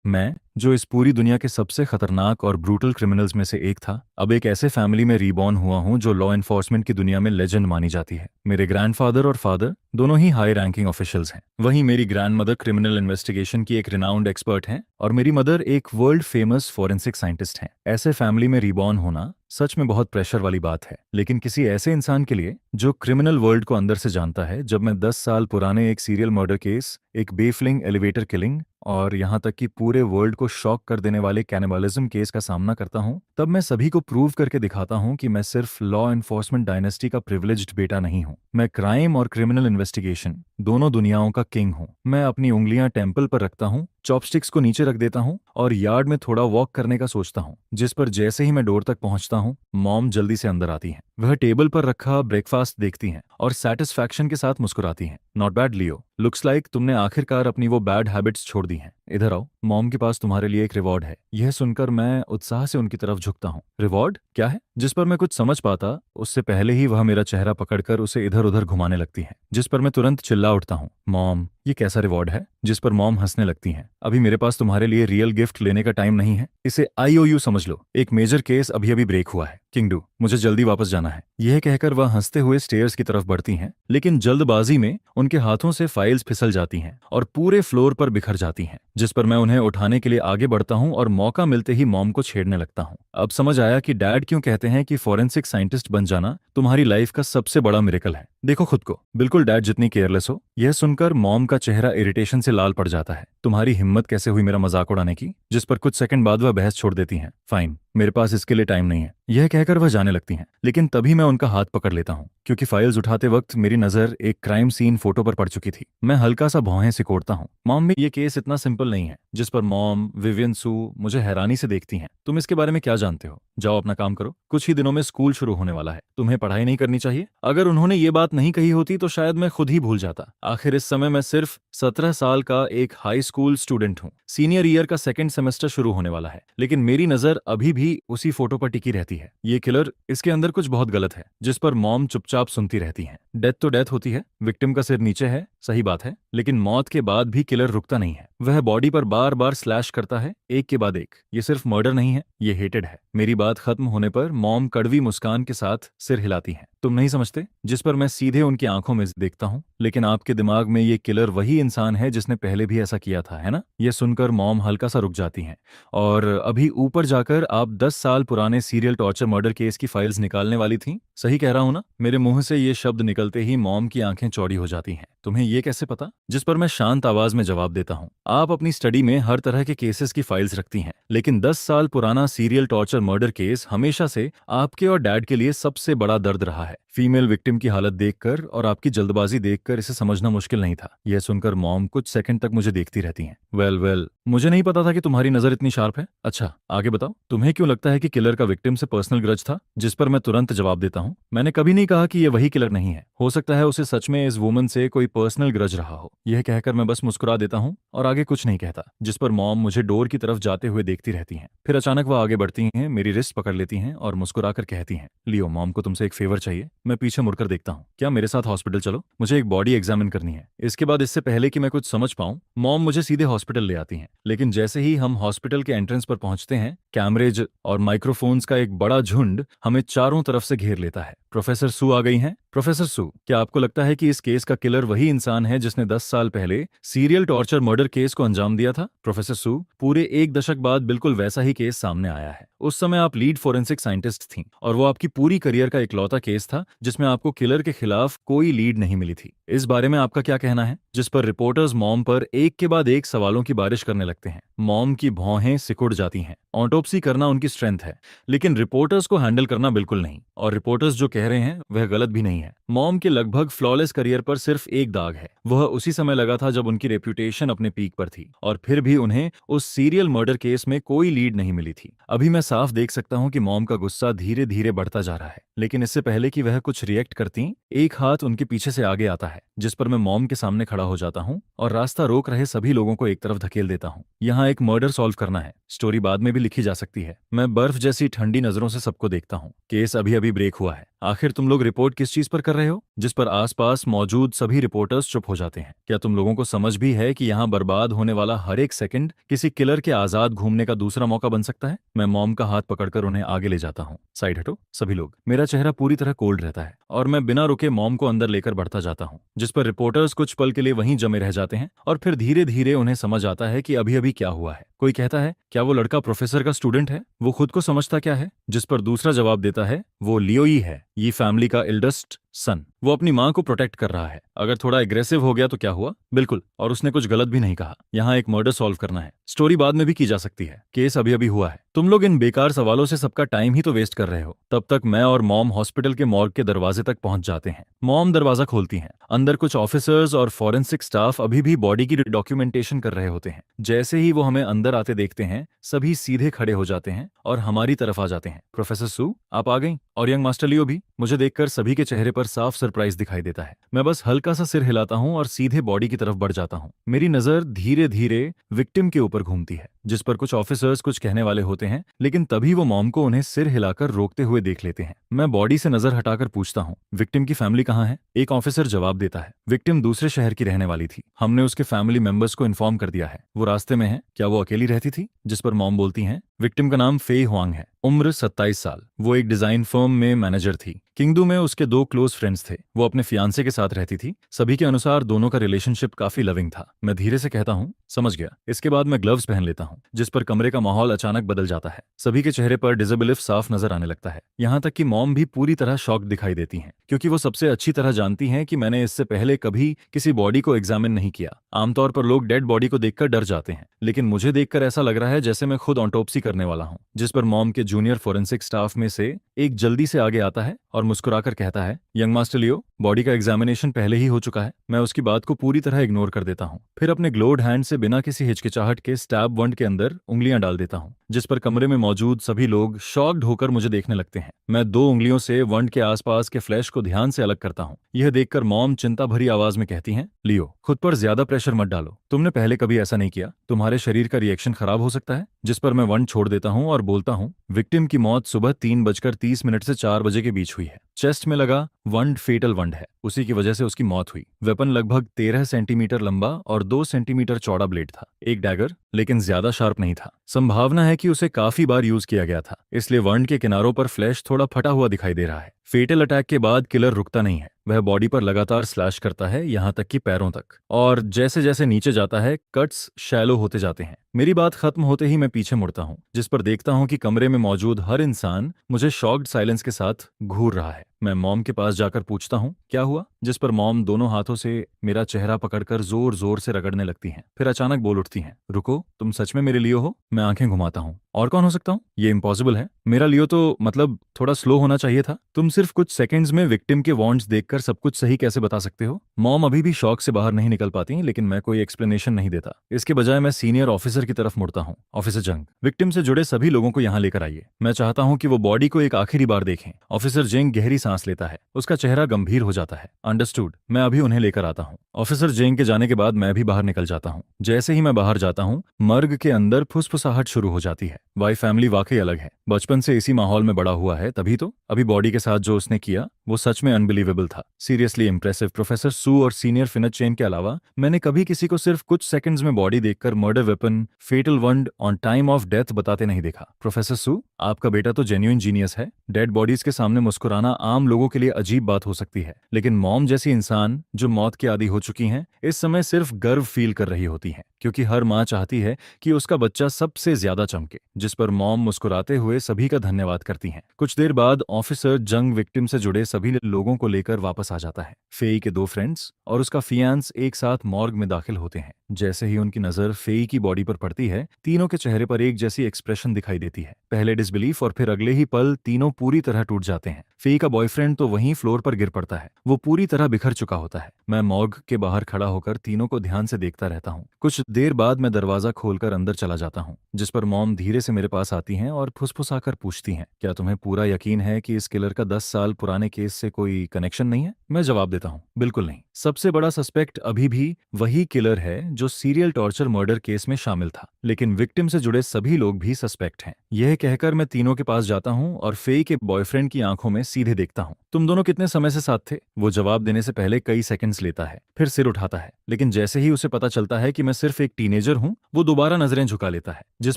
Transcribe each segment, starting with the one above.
मैं, जो इस पूरी दुनिया के सबसे खतरनाक और ब्रूटल क्रिमिनल्स में से एक था, अब एक ऐसे फैमिली में रीबॉर्न हुआ हूं जो लॉ एनफोर्समेंट की दुनिया में लेजेंड मानी जाती है। मेरे ग्रैंडफादर और फादर दोनों ही हाई रैंकिंग ऑफिशियल्स हैं। वहीं मेरी ग्रैंडमदर क्रिमिनल इन्वेस्टिगेशन की एक रिनाउंड एक्सपर्ट हैं और मेरी मदर एक वर्ल्ड फेमस फॉरेंसिक साइंटिस्ट हैं। ऐसे फैमिली में रीबॉर्न होना सच में बहुत प्रेशर वाली बात है, लेकिन किसी ऐसे इंसान के लिए जो क्रिमिनल वर्ल्ड को अंदर से जानता है, जब मैं 10 साल पुराने एक सीरियल मर्डर केस, एक बेफलिंग एलिवेटर किलिंग और यहाँ तक कि पूरे वर्ल्ड को शॉक कर देने वाले कैनिबलिज्म केस का सामना करता हूँ, तब मैं सभी को प्रूव करके दिखाता हूँ कि मैं सिर्फ लॉ एनफोर्समेंट डायनेस्टी का प्रिविलेज्ड बेटा नहीं हूँ। मैं क्राइम और क्रिमिनल इन्वेस्टिगेशन दोनों दुनियाओं का किंग हूँ। मैं अपनी उंगलियां टेम्पल पर रखता हूँ, चॉपस्टिक्स को नीचे रख देता हूँ और यार्ड में थोड़ा वॉक करने का सोचता हूँ, जिस पर जैसे ही मैं डोर तक पहुंचता हूँ, मॉम जल्दी से अंदर आती हैं। वह टेबल पर रखा ब्रेकफास्ट देखती हैं और सेटिस्फैक्शन के साथ मुस्कुराती हैं। Not bad Leo, looks like तुमने आखिरकार अपनी वो बैड हैबिट्स छोड़ दी हैं। इधर आओ, मॉम के पास तुम्हारे लिए एक रिवॉर्ड है। यह सुनकर मैं उत्साह से उनकी तरफ झुकता हूँ। रिवॉर्ड क्या है? जिस पर मैं कुछ समझ पाता उससे पहले ही वह मेरा चेहरा पकड़कर उसे इधर उधर घुमाने लगती है, जिस पर मैं तुरंत चिल्ला उठता हूँ, मॉम ये कैसा रिवॉर्ड है? जिस पर मॉम हंसने लगती हैं। अभी मेरे पास तुम्हारे लिए रियल गिफ्ट लेने का टाइम नहीं है, इसे IOU समझ लो। एक मेजर केस अभी अभी ब्रेक हुआ है। किंगडू, मुझे जल्दी वापस जाना है। यह कहकर वह हंसते हुए स्टेयर्स की तरफ बढ़ती हैं, लेकिन जल्दबाजी में उनके हाथों से फाइल्स फिसल जाती हैं और पूरे फ्लोर पर बिखर जाती हैं, जिस पर मैं उन्हें उठाने के लिए आगे बढ़ता हूं और मौका मिलते ही मॉम को छेड़ने लगता हूं। अब समझ आया कि डैड क्यों कहते हैं कि फॉरेंसिक साइंटिस्ट बन जाना तुम्हारी लाइफ का सबसे बड़ा मिरेकल है। देखो खुद को, बिल्कुल डैड जितनी केयरलेस हो। यह सुनकर मॉम का चेहरा इरिटेशन से लाल पड़ जाता है। तुम्हारी हिम्मत कैसे हुई मेरा मजाक उड़ाने की? जिस पर कुछ सेकंड बाद वह बहस छोड़ देती हैं। फाइन, मेरे पास इसके लिए टाइम नहीं है। यह कहकर वह जाने लगती हैं, लेकिन तभी मैं उनका हाथ पकड़ लेता हूँ, क्योंकि फाइल्स उठाते वक्त मेरी नजर एक क्राइम सीन फोटो पर पड़ चुकी थी। मैं हल्का सा भौहें सिकोड़ता हूँ। मॉम भी ये केस इतना सिंपल नहीं है। जिस पर मॉम, विवियन, सू मुझे हैरानी से देखती हैं। तुम इसके बारे में क्या जानते हो? जाओ अपना काम करो। कुछ ही दिनों में स्कूल शुरू होने वाला है। तुम्हें पढ़ाई नहीं करनी चाहिए? अगर उन्होंने ये बात नहीं कही होती तो शायद मैं खुद ही भूल जाता। आखिर इस समय मैं सिर्फ 17 साल का एक हाई स्कूल स्टूडेंट हूँ। सीनियर ईयर का सेकंड सेमेस्टर शुरू होने वाला है, लेकिन मेरी नजर अभी भी उसी फोटो पर टिकी रहती है। ये किलर, इसके अंदर कुछ बहुत गलत है। जिस पर मॉम चुपचाप सुनती रहती हैं। डेथ तो डेथ होती है, विक्टिम का सिर नीचे है, सही बात है, लेकिन मौत के बाद भी किलर रुकता नहीं है। वह बॉडी पर बार बार स्लैश करता है, एक के बाद एक। ये सिर्फ मर्डर नहीं है, ये हेटेड है। मेरी बात खत्म होने पर मॉम कड़वी मुस्कान के साथ सिर हिलाती हैं। तुम नहीं समझते? जिस पर मैं सीधे उनकी आंखों में देखता हूँ, लेकिन आपके दिमाग में ये किलर वही इंसान है जिसने पहले भी ऐसा किया था, है ना? ये सुनकर मॉम हल्का सा रुक जाती हैं और अभी ऊपर जाकर आप 10 साल पुराने सीरियल टॉर्चर मर्डर केस की फाइल्स निकालने वाली थी। सही कह रहा हूं ना? मेरे मुंह से ये शब्द निकलते ही मॉम की आंखें चौड़ी हो जाती हैं। तुम्हें ये कैसे पता? जिस पर मैं शांत आवाज में जवाब देता हूँ, आप अपनी स्टडी में हर तरह के केसेस की फाइल्स रखती हैं, लेकिन 10 साल पुराना सीरियल टॉर्चर मर्डर केस हमेशा से आपके और डैड के लिए सबसे बड़ा दर्द रहा है। फीमेल विक्टिम की हालत देखकर और आपकी जल्दबाजी देखकर इसे समझना मुश्किल नहीं था। यह सुनकर मॉम कुछ सेकंड तक मुझे देखती रहती हैं। वेल, मुझे नहीं पता था कि तुम्हारी नजर इतनी शार्प है। अच्छा, आगे बताओ, तुम्हें क्यों लगता है कि किलर का विक्टिम से पर्सनल ग्रज था? जिस पर मैं तुरंत जवाब देता हूँ, मैंने कभी नहीं कहा कि यह वही किलर नहीं है। हो सकता है उसे सच में इस वुमन से कोई पर्सनल ग्रज रहा हो। यह कहकर मैं बस मुस्कुरा देता हूँ और आगे कुछ नहीं कहता। जिस पर मॉम मुझे डोर की तरफ जाते हुए देखती रहती हैं। फिर अचानक वह आगे बढ़ती हैं, मेरी रिस्ट पकड़ लेती हैं और मुस्कुराकर कहती हैं, लियो, मॉम को तुमसे एक फेवर चाहिए। मैं पीछे मुड़कर देखता हूँ। क्या मेरे साथ हॉस्पिटल चलो? मुझे एक बॉडी एग्जामिन करनी है। इसके बाद इससे पहले कि मैं कुछ समझ पाऊं, मॉम मुझे सीधे हॉस्पिटल ले आती हैं। लेकिन जैसे ही हम हॉस्पिटल के एंट्रेंस पर पहुंचते हैं, कैमरेज और माइक्रोफोन्स का एक बड़ा झुंड हमें चारों तरफ से घेर लेता है। प्रोफेसर सू आ गई हैं। प्रोफेसर सू, क्या आपको लगता है कि इस केस का किलर वही इंसान है जिसने 10 साल पहले सीरियल टॉर्चर मर्डर केस को अंजाम दिया था? प्रोफेसर सू, पूरे एक दशक बाद बिल्कुल वैसा ही केस सामने आया है। उस समय आप लीड फोरेंसिक साइंटिस्ट थीं और वो आपकी पूरी करियर का इकलौता केस था जिसमें आपको किलर के खिलाफ कोई लीड नहीं मिली थी। इस बारे में आपका क्या कहना है? जिस पर रिपोर्टर्स मॉम पर एक के बाद एक सवालों की बारिश करने लगते हैं। मॉम की भौहें सिकुड़ जाती हैं। ऑटोप्सी करना उनकी स्ट्रेंथ है, लेकिन रिपोर्टर्स को हैंडल करना बिल्कुल नहीं। और रिपोर्टर्स जो कह रहे हैं वह गलत भी नहीं है। मॉम के लगभग फ्लॉलेस करियर पर सिर्फ एक दाग है। वह उसी समय लगा था जब उनकी रेप्यूटेशन अपने पीक पर थी, और फिर भी उन्हें उस सीरियल मर्डर केस में कोई लीड नहीं मिली थी। अभी मैं साफ देख सकता हूं कि मॉम का गुस्सा धीरे धीरे बढ़ता जा रहा है। लेकिन इससे पहले कि वह कुछ रिएक्ट करती, एक हाथ उनके पीछे से आगे आता है, जिस पर मैं मॉम के सामने खड़ा हो जाता हूँ और रास्ता रोक रहे सभी लोगों को एक तरफ धकेल देता हूँ। यहाँ एक मर्डर सॉल्व करना है, स्टोरी बाद में भी लिखी जा सकती है। मैं बर्फ जैसी ठंडी नजरों से सबको देखता हूँ। केस अभी अभी ब्रेक हुआ है। आखिर तुम लोग रिपोर्ट किस चीज पर कर रहे हो? जिस पर आसपास मौजूद सभी रिपोर्टर्स चुप हो जाते हैं। क्या तुम लोगों को समझ भी है कि यहाँ बर्बाद होने वाला हर एक सेकंड किसी किलर के आजाद घूमने का दूसरा मौका बन सकता है? मैं मॉम का हाथ पकड़कर उन्हें आगे ले जाता हूँ। साइड हटो सभी लोग। मेरा चेहरा पूरी तरह कोल्ड रहता है और मैं बिना रुके मॉम को अंदर लेकर बढ़ता जाता हूँ, जिस पर रिपोर्टर्स कुछ पल के लिए वहीं जमे रह जाते हैं और फिर धीरे धीरे उन्हें समझ आता है कि अभी अभी क्या हुआ है। कोई कहता है, क्या वो लड़का प्रोफेसर का स्टूडेंट है? वो खुद को समझता क्या है? जिस पर दूसरा जवाब देता है, वो लियो ही है, ये फैमिली का एल्डेस्ट सन। वो अपनी माँ को प्रोटेक्ट कर रहा है। अगर थोड़ा एग्रेसिव हो गया तो क्या हुआ? बिल्कुल, और उसने कुछ गलत भी नहीं कहा। यहाँ एक मर्डर सॉल्व करना है, स्टोरी बाद में भी की जा सकती है। केस अभी अभी हुआ है। तुम लोग इन बेकार सवालों से सबका टाइम ही तो वेस्ट कर रहे हो। तब तक मैं और मॉम हॉस्पिटल के मॉर्ग के दरवाजे तक पहुंच जाते हैं। मॉम दरवाजा खोलती हैं। अंदर कुछ ऑफिसर्स और फॉरेंसिक स्टाफ अभी भी बॉडी की डॉक्यूमेंटेशन कर रहे होते हैं। जैसे ही वो हमें अंदर आते देखते हैं, सभी सीधे खड़े हो जाते हैं और हमारी तरफ आ जाते हैं। प्रोफेसर सू, आप आ गई, और यंग मास्टर लियो भी। मुझे देखकर सभी के चेहरे पर साफ सरप्राइज दिखाई देता है। मैं बस हल्का सा सिर हिलाता हूँ और सीधे बॉडी की तरफ बढ़ जाता हूँ। मेरी नजर धीरे धीरे विक्टिम के ऊपर घूमती है, जिस पर कुछ ऑफिसर्स कुछ कहने वाले होते हैं, लेकिन तभी वो मॉम को उन्हें सिर हिलाकर रोकते हुए देख लेते हैं। मैं बॉडी से नजर हटाकर पूछता हूँ, विक्टिम की फैमिली कहाँ है? एक ऑफिसर जवाब देता है, विक्टिम दूसरे शहर की रहने वाली थी। हमने उसके फैमिली मेंबर्स को इन्फॉर्म कर दिया है, वो रास्ते में है। क्या वो अकेली रहती थी? जिस पर मॉम बोलती हैं, विक्टिम का नाम फेई हुआंग है, उम्र 27 साल। वो एक डिजाइन फर्म में मैनेजर थी। किंगडू में उसके 2 क्लोज फ्रेंड्स थे। वो अपने फियांसे के साथ रहती थी। सभी के अनुसार दोनों का रिलेशनशिप काफी लविंग था। मैं धीरे से कहता हूँ, समझ गया। इसके बाद मैं ग्लव्स पहन लेता हूँ, जिस पर कमरे का माहौल अचानक बदल जाता है। सभी के चेहरे पर डिसेबिलिफ साफ नजर आने लगता है। यहाँ तक कि मॉम भी पूरी तरह शॉक दिखाई देती हैं, क्योंकि वो सबसे अच्छी तरह जानती हैं कि मैंने इससे पहले कभी किसी बॉडी को एग्जामिन नहीं किया। आमतौर पर लोग डेड बॉडी को देखकर डर जाते हैं, लेकिन मुझे देखकर ऐसा लग रहा है जैसे मैं खुद ऑटोप्सी करने वाला हूँ। जिस पर मॉम के जूनियर फोरेंसिक स्टाफ में से एक जल्दी से आगे आता है और मुस्कुराकर कहता है, यंग मास्टर लियो, बॉडी का एग्जामिनेशन पहले ही हो चुका है। मैं उसकी बात को पूरी तरह इग्नोर कर देता हूँ। फिर अपने ग्लोड हैंड से बिना किसी हिचकिचाहट के स्टैब वंड के अंदर उंगलियां डाल देता हूँ, जिस पर कमरे में मौजूद सभी लोग शॉक्ड होकर मुझे देखने लगते हैं। मैं 2 उंगलियों से वंड के आसपास के फ्लैश को ध्यान से अलग करता हूँ। यह देखकर मॉम चिंता भरी आवाज में कहती हैं, लियो, खुद पर ज्यादा प्रेशर मत डालो। तुमने पहले कभी ऐसा नहीं किया, तुम्हारे शरीर का रिएक्शन खराब हो सकता है। जिस पर मैं वंड छोड़ देता हूँ और बोलता हूँ, विक्टिम की मौत सुबह 3:30 से 4 बजे के बीच हुई है। चेस्ट में लगा वंड फेटल वंड है, उसी की वजह से उसकी मौत हुई। वेपन लगभग 13 सेंटीमीटर लंबा और 2 सेंटीमीटर चौड़ा ब्लेड था। एक डैगर, लेकिन ज्यादा शार्प नहीं था। संभावना है कि उसे काफी बार यूज किया गया था, इसलिए वंड के किनारों पर फ्लैश थोड़ा फटा हुआ दिखाई दे रहा है। फेटल अटैक के बाद किलर रुकता नहीं है। वह बॉडी पर लगातार स्लैश करता है, यहाँ तक कि पैरों तक, और जैसे जैसे नीचे जाता है कट्स शैलो होते जाते हैं। मेरी बात खत्म होते ही मैं पीछे मुड़ता हूँ, जिस पर देखता हूँ कि कमरे में मौजूद हर इंसान मुझे शॉक्ड साइलेंस के साथ घूर रहा है। मैं मॉम के पास जाकर पूछता हूँ, क्या हुआ? जिस पर मॉम दोनों हाथों से मेरा चेहरा पकड़कर जोर जोर से रगड़ने लगती हैं। फिर अचानक बोल उठती हैं, रुको, तुम सच में मेरे लियो हो? मैं आंखें घुमाता हूँ। और कौन हो सकता हूँ? ये इम्पॉसिबल है। मेरा लियो तो मतलब थोड़ा स्लो होना चाहिए था। तुम सिर्फ कुछ सेकंड्स में विक्टिम के वॉन्ट्स देखकर सब कुछ सही कैसे बता सकते हो? मॉम अभी भी शॉक से बाहर नहीं निकल पाती, लेकिन मैं कोई एक्सप्लेनेशन नहीं देता। इसके बजाय मैं सीनियर ऑफिसर की तरफ मुड़ता हूँ। ऑफिसर जंग, विक्टिम से जुड़े सभी लोगों को यहाँ लेकर आइए। मैं चाहता हूँ कि वो बॉडी को एक आखिरी बार देखें। ऑफिसर जेंग गहरी सांस लेता है, उसका चेहरा गंभीर हो जाता है। अंडरस्टूड, मैं अभी उन्हें लेकर आता हूँ। ऑफिसर जेंग के जाने के बाद मैं भी बाहर निकल जाता हूँ। जैसे ही मैं बाहर जाता हूँ, मर्ग के अंदर फुसफुसाहट शुरू हो जाती है। वाई फैमिली वाकई अलग है। बचपन से इसी माहौल में बड़ा हुआ है, तभी तो। अभी बॉडी के साथ जो उसने किया वो सच में अनबिलीवेबल था। Seriously impressive. प्रोफेसर सू और सीनियर फिनच चेन के अलावा मैंने कभी किसी को सिर्फ कुछ सेकंड्स में बॉडी देखकर मर्डर वेपन, फेटल वंड ऑन टाइम ऑफ डेथ बताते नहीं देखा। प्रोफेसर सू, आपका बेटा तो जेन्युइन जीनियस है। डेड बॉडीज के सामने मुस्कुराना आम लोगों के लिए अजीब बात हो सकती है, लेकिन मॉम जैसी इंसान जो मौत के आदी हो चुकी हैं, इस समय सिर्फ गर्व फील कर रही होती हैं, क्योंकि हर माँ चाहती है कि उसका बच्चा सबसे ज्यादा चमके। जिस पर मॉम मुस्कुराते हुए सभी का धन्यवाद करती हैं। कुछ देर बाद ऑफिसर जंग विक्टिम से जुड़े सभी लोगों को लेकर वापस आ जाता है। फेई के 2 फ्रेंड्स और उसका फियांस एक साथ मॉर्ग में दाखिल होते हैं। जैसे ही उनकी नजर फेई की बॉडी पर पड़ती है, तीनों के चेहरे पर एक जैसी एक्सप्रेशन दिखाई देती है। पहले डिसबिलीफ और फिर अगले ही पल तीनों पूरी तरह टूट जाते हैं। फेई का बॉयफ्रेंड तो वहीं फ्लोर पर गिर पड़ता है। वो पूरी तरह बिखर चुका होता है। मैं मॉर्ग के बाहर खड़ा होकर तीनों को ध्यान से देखता रहता हूँ। कुछ देर बाद मैं दरवाजा खोलकर अंदर चला जाता हूँ, जिस पर मॉम धीरे से मेरे पास आती हैं और फुसफुसाकर पूछती हैं, क्या तुम्हें पूरा यकीन है कि इस किलर का 10 साल पुराने केस से कोई कनेक्शन नहीं है? मैं जवाब देता हूँ, बिल्कुल नहीं। सबसे बड़ा सस्पेक्ट अभी भी वही किलर है जो सीरियल टॉर्चर मर्डर केस में शामिल था, लेकिन विक्टिम से जुड़े सभी लोग भी सस्पेक्ट हैं। यह कहकर मैं तीनों के पास जाता हूँ और फेई के बॉयफ्रेंड की आंखों में सीधे देखता हूँ। तुम दोनों कितने समय से साथ थे? वो जवाब देने से पहले कई सेकंड्स लेता है, फिर सिर उठाता है, लेकिन जैसे ही उसे पता चलता है कि मैं सिर्फ एक टीनेजर हूँ, वो दोबारा नजरें झुका लेता है, जिस